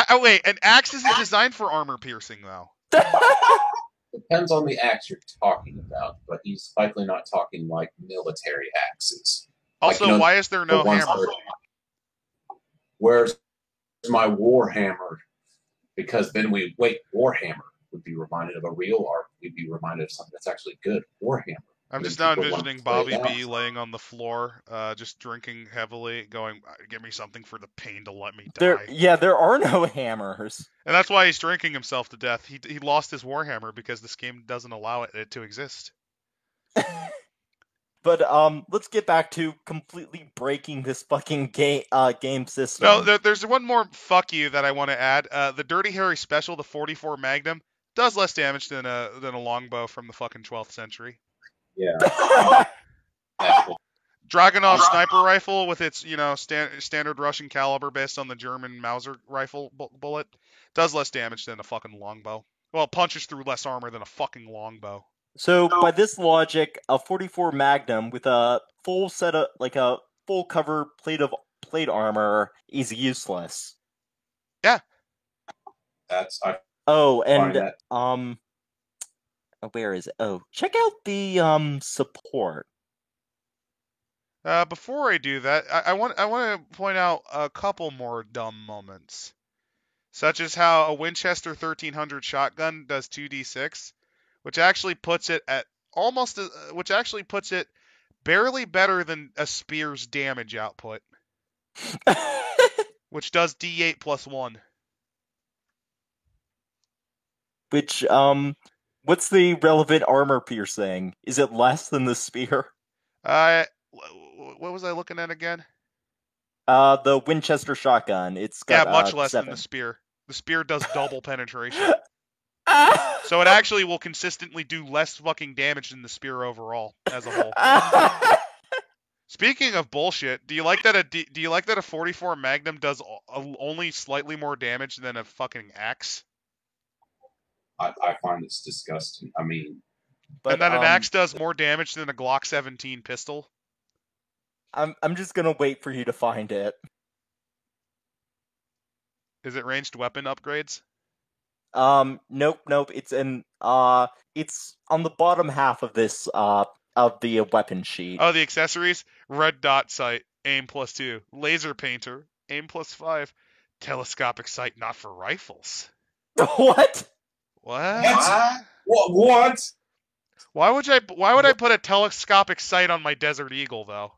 Oh wait, an axe isn't designed for armor piercing though. Depends on the axe you're talking about, but he's likely not talking like military axes. Also, why is there no The ones hammer? that are- Where's my Warhammer? Because then Warhammer would be reminded of a real art. We'd be reminded of something that's actually good. Warhammer. I'm Then just now people want envisioning to play Bobby that. B laying on the floor, just drinking heavily, going, "Give me something for the pain to let me die." There are no hammers. And that's why he's drinking himself to death. He lost his Warhammer because this game doesn't allow it to exist. But let's get back to completely breaking this fucking game system. No, there's one more fuck you that I want to add. The Dirty Harry Special, the 44 Magnum, does less damage than a longbow from the fucking 12th century. Yeah. That's what- Dragunov sniper rifle with its standard Russian caliber based on the German Mauser rifle bullet does less damage than a fucking longbow. Well, it punches through less armor than a fucking longbow. So by this logic, a 44 Magnum with a full set of a full cover plate armor is useless. That's I Oh, find and that where is it? Oh, check out the support. Before I do that, I want to point out a couple more dumb moments, such as how a Winchester 1300 shotgun does 2d6, which actually puts it at barely better than a spear's damage output, which does d8 plus 1. Which what's the relevant armor piercing? Is it less than the spear? What was I looking at again? The Winchester shotgun. It's got Much less 7. than the spear. The spear does double penetration. So it actually will consistently do less fucking damage than the spear overall as a whole. Speaking of bullshit, do you like that a 44 Magnum does only slightly more damage than a fucking axe? I find this disgusting. I mean, But, and that an axe does more damage than a Glock 17 pistol? I'm just gonna wait for you to find it. Is it ranged weapon upgrades? Nope. It's it's on the bottom half of this of the weapon sheet. Oh, the accessories? Red dot sight, aim +2. Laser painter, aim +5. Telescopic sight not for rifles. What? What? What? Why would I put a telescopic sight on my Desert Eagle though?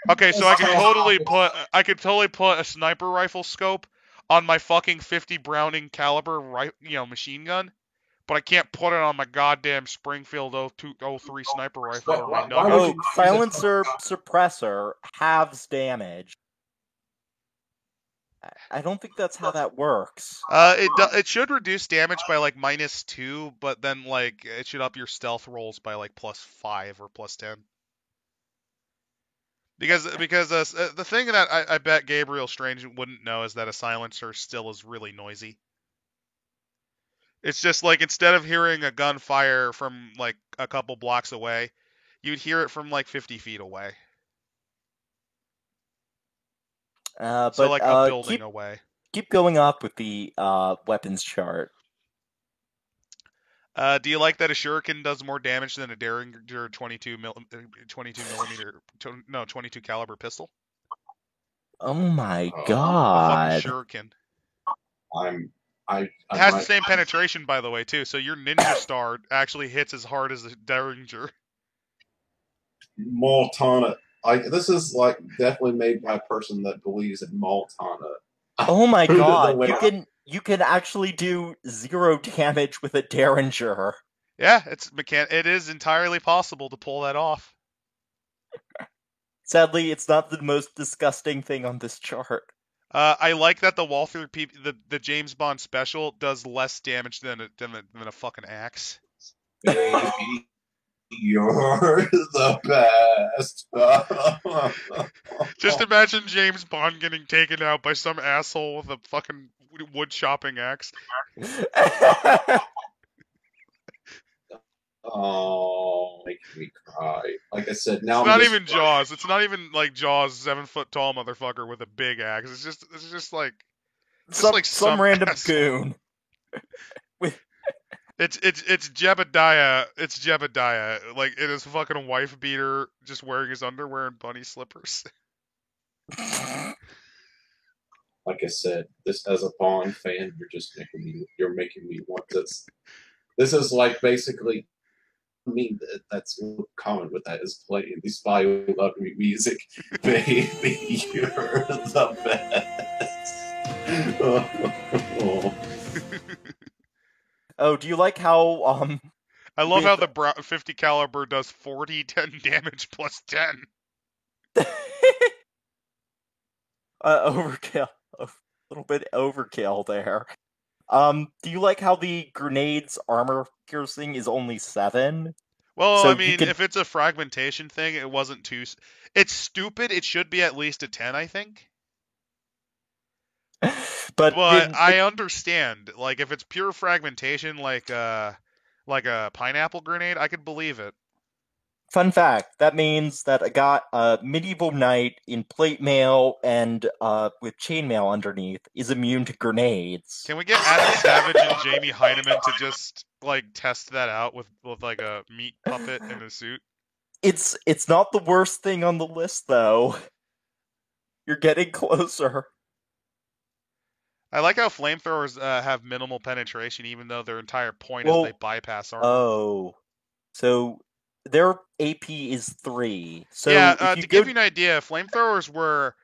Okay, so I could totally put a sniper rifle scope on my fucking 50 Browning caliber machine gun, but I can't put it on my goddamn Springfield 0203 sniper rifle or my Why would Nugget. you Oh, silencer suppressor halves damage. I don't think that's how that works. It should reduce damage by like -2, but then like it should up your stealth rolls by like +5 or +10. Because the thing that I bet Gabriel Strange wouldn't know is that a silencer still is really noisy. It's just like instead of hearing a gunfire from like a couple blocks away, you'd hear it from like 50 feet away. So But like a building away. keep going up with the weapons chart. Do you like that a shuriken does more damage than a Derringer 22 caliber pistol? Oh my A A god! fucking shuriken. I It has the might- same penetration, by the way, too. So your Ninja Star actually hits as hard as the Derringer. Maltana. This is like definitely made by a person that believes in Maltana. Oh my The god! way- You can actually do 0 damage with a Derringer. Yeah, it is entirely possible to pull that off. Sadly, it's not the most disgusting thing on this chart. I like that the Walther the James Bond special does less damage than a fucking axe. Baby, you're the best. Just imagine James Bond getting taken out by some asshole with a fucking wood chopping axe. Oh, making me cry. Like I said, now It's not even Jaws. It's not even like Jaws, 7-foot tall motherfucker with a big axe. It's just like some random asshole. goon. It's Jebediah. It's Jebediah. Like it is fucking wife beater, just wearing his underwear and bunny slippers. Like I said, this as a Bond fan, you're making me want this. This is like basically. I mean, that's common with that is playing the Spy Who Loved Me music. Baby, you're the best. Oh. Oh, do you like how I love how With- the 50 caliber does 40 10 damage plus 10. overkill, a little bit overkill there. Do you like how the grenade's armor piercing is only 7? Well, So I you mean, could- if it's a fragmentation thing, it wasn't too. It's stupid. It should be at least a 10, I think. But I understand. Like, if it's pure fragmentation, like a pineapple grenade, I could believe it. fun fact, that means that a medieval knight in plate mail and with chainmail underneath is immune to grenades. Can we get Adam Savage and Jamie Heineman to just like test that out with like a meat puppet in a suit? It's not the worst thing on the list though. You're getting closer. I like how flamethrowers have minimal penetration, even though their entire point Well, is they bypass armor. Oh. So their AP is 3. So yeah, if you to go give you an idea, flamethrowers were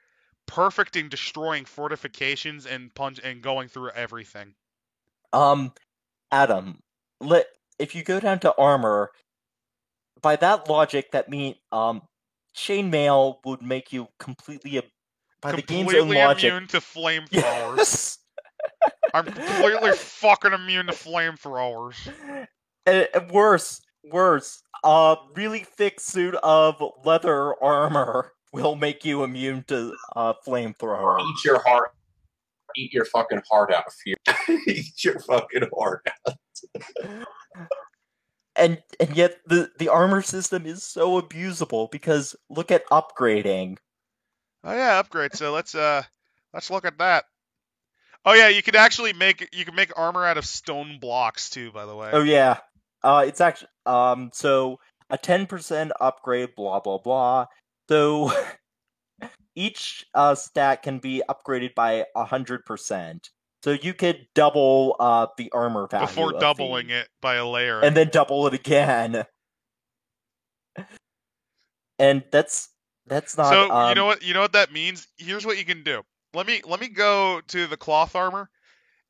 perfect in destroying fortifications and going through everything. Adam, if you go down to armor, by that logic, that means chainmail would make you completely by the game's own Completely logic. immune to flamethrowers. Yes. I'm completely fucking immune to flamethrowers. And worse, really thick suit of leather armor will make you immune to flamethrower. Eat your fucking heart out, fear. Eat your fucking heart out. And yet the armor system is so abusable because look at upgrading. Oh yeah, upgrade. So let's look at that. Oh yeah, you can make armor out of stone blocks too, by the way. Oh yeah, it's actually so a 10% upgrade, blah blah blah. So each stat can be upgraded by 100%. So you could double the armor value before of doubling it by a layer. and then double it again. And that's not. So you know what that means? Here's what you can do. Let me go to the cloth armor.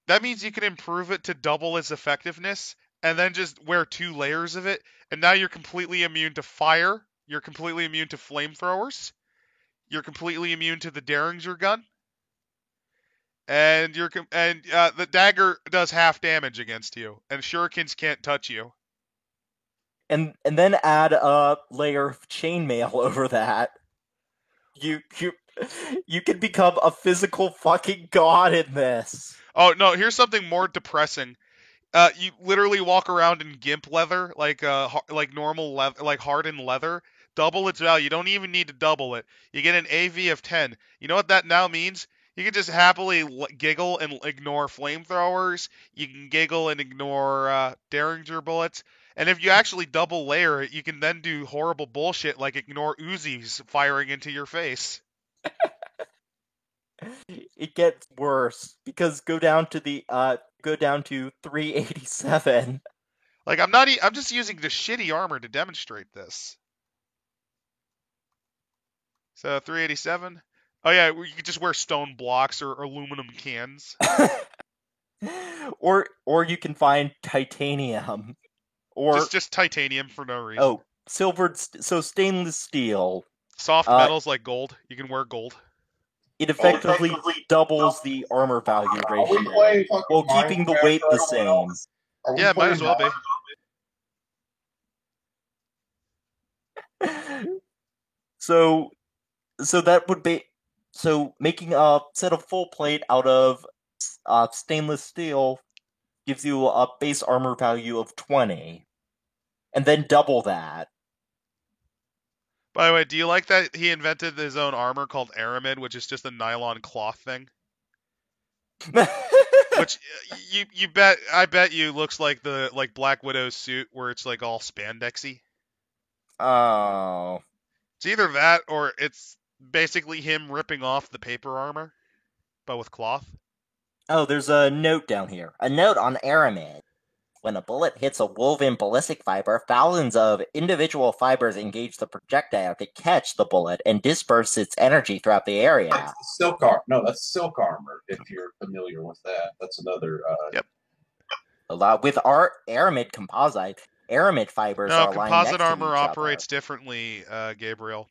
That means you can improve it to double its effectiveness, and then just wear 2 layers of it, and now you're completely immune to fire. You're completely immune to flamethrowers. You're completely immune to the Derringer gun. And the dagger does half damage against you, and shurikens can't touch you. And then add a layer of chainmail over that. You can become a physical fucking god in this. Oh no! Here's something more depressing. You literally walk around in gimp leather, like normal leather, like hardened leather. Double its value. You don't even need to double it. You get an AV of 10. You know what that now means? You can just happily giggle and ignore flamethrowers. You can giggle and ignore Derringer bullets. And if you actually double layer it, you can then do horrible bullshit like ignore Uzis firing into your face. It gets worse because go down to 387. Like I'm just using the shitty armor to demonstrate this. So 387. Oh yeah, you could just wear stone blocks or aluminum cans. or you can find titanium. Or just titanium for no reason. Oh, stainless steel. Soft metals like gold. You can wear gold. It effectively doubles the armor value ratio while keeping the weight the same. Yeah, might as well be. So that would be making a set of full plate out of stainless steel gives you a base armor value of 20, and then double that. By the way, do you like that he invented his own armor called Aramid, which is just a nylon cloth thing? Which I bet you looks like the Black Widow's suit where it's like all spandexy. Oh. It's either that or it's basically him ripping off the paper armor, but with cloth. Oh, there's a note down here. A note on Aramid. When a bullet hits a woven ballistic fiber, thousands of individual fibers engage the projectile to catch the bullet and disperse its energy throughout the area. That's silk armor. No, that's silk armor. If you're familiar with that, that's another. Yep. With our Aramid composite, Aramid fibers are aligned next to each other. Composite armor operates differently, Gabriel.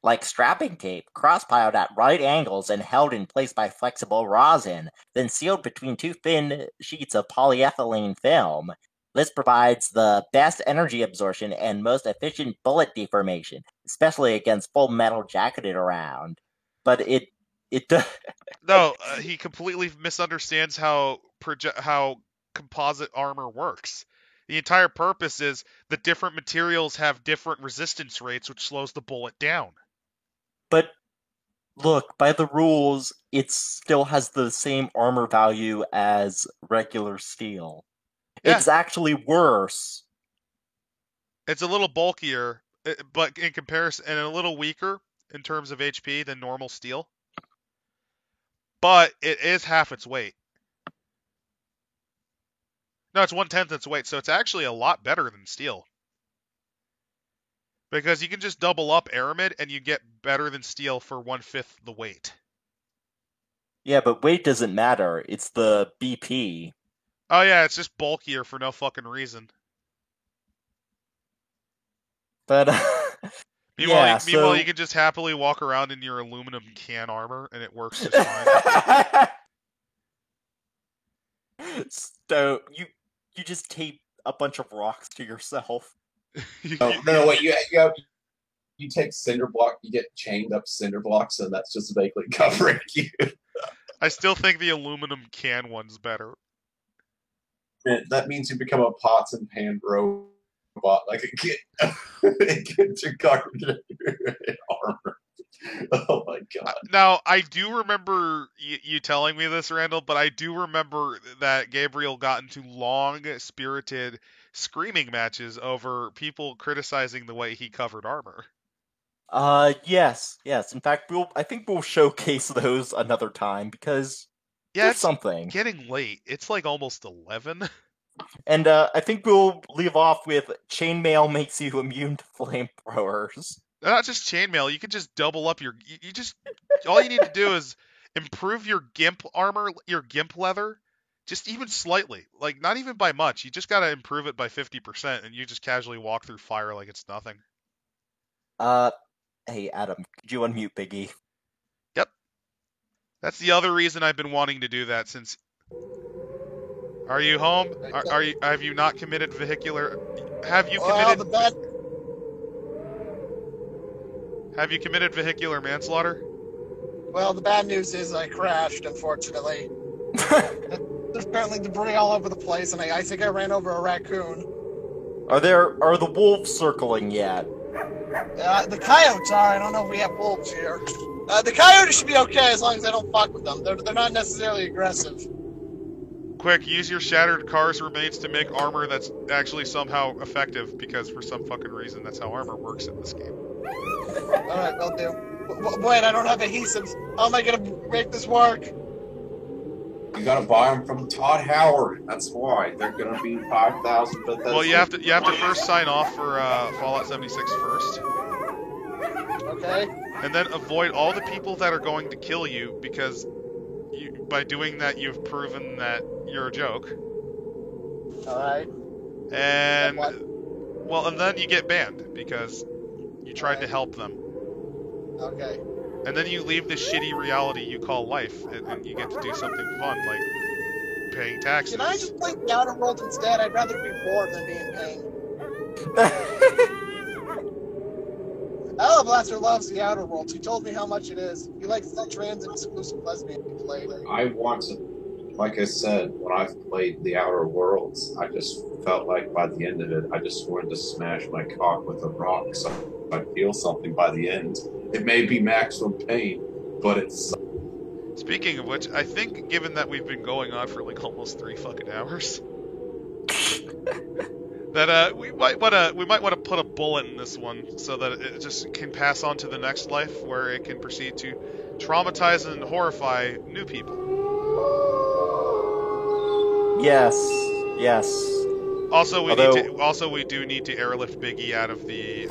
Like strapping tape, cross-piled at right angles and held in place by flexible rosin, then sealed between 2 thin sheets of polyethylene film. This provides the best energy absorption and most efficient bullet deformation, especially against full metal jacketed around. But it No, he completely misunderstands how composite armor works. The entire purpose is that different materials have different resistance rates, which slows the bullet down. But look, by the rules, it still has the same armor value as regular steel. Yeah. It's actually worse. It's a little bulkier, but in comparison, and a little weaker in terms of HP than normal steel. But it is half its weight. No, it's 1/10 its weight, so it's actually a lot better than steel. Because you can just double up Aramid and you get better than steel for 1/5 the weight. Yeah, but weight doesn't matter. It's the BP. Oh yeah, it's just bulkier for no fucking reason. But meanwhile, you can just happily walk around in your aluminum can armor and it works just fine. So you just tape a bunch of rocks to yourself. No, wait. You take cinder block. You get chained up cinder blocks, and that's just vaguely covering you. I still think the aluminum can one's better. That means you become a pots and pan robot, like it gets your covered in armor. Oh my god! Now I do remember you telling me this, Randall, but I do remember that Gabriel got into long, spirited screaming matches over people criticizing the way he covered armor. Yes. In fact, I think we'll showcase those another time because Yeah, There's it's something. getting late. It's like almost 11. And I think we'll leave off with chainmail makes you immune to flamethrowers. Not just chainmail. You can just double up your. You just all you need to do is improve your gimp armor, your gimp leather, just even slightly. Like not even by much. You just gotta improve it by 50%, and you just casually walk through fire like it's nothing. Hey Adam, could you unmute Biggie? Yep. That's the other reason I've been wanting to do that since. Are you home? Are you? Have you not committed vehicular? Have you committed? Have you committed vehicular manslaughter? Well, the bad news is I crashed, unfortunately. There's apparently debris all over the place, and I think I ran over a raccoon. Are the wolves circling yet? The coyotes are. I don't know if we have wolves here. The coyotes should be okay as long as I don't fuck with them. They're not necessarily aggressive. Quick, use your shattered car's remains to make armor that's actually somehow effective, because for some fucking reason that's how armor works in this game. Alright, will do. Wait, I don't have adhesives. How am I gonna make this work? You gotta buy them from Todd Howard. That's why they're gonna be 5,000. Well, you have to first sign off for Fallout 76 first. Okay. And then avoid all the people that are going to kill you, because by doing that you've proven that you're a joke. Alright. And well, and then you get banned because you tried to help them. Okay. And then you leave this shitty reality you call life, and you get to do something fun like paying taxes. Can I just play the Outer Worlds instead? I'd rather be bored than be in pain. Alablaster loves the Outer Worlds. He told me how much it is. He likes the trans and exclusive lesbian play. I want to, like I said, when I've played the Outer Worlds, I just felt like by the end of it, I just wanted to smash my cock with a rock so I feel something by the end. It may be maximum pain, but it's... Speaking of which, I think given that we've been going on for like almost 3 fucking hours, that we might want to put a bullet in this one so that it just can pass on to the next life, where it can proceed to traumatize and horrify new people. Yes. Also, we do need to airlift Biggie out of the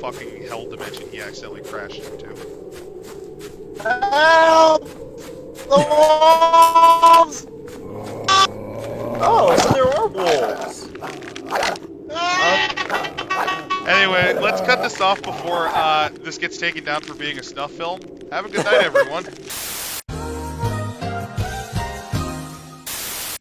fucking hell dimension he accidentally crashed into. Help! The wolves! Oh, so there are wolves. Anyway, let's cut this off before this gets taken down for being a snuff film. Have a good night, everyone.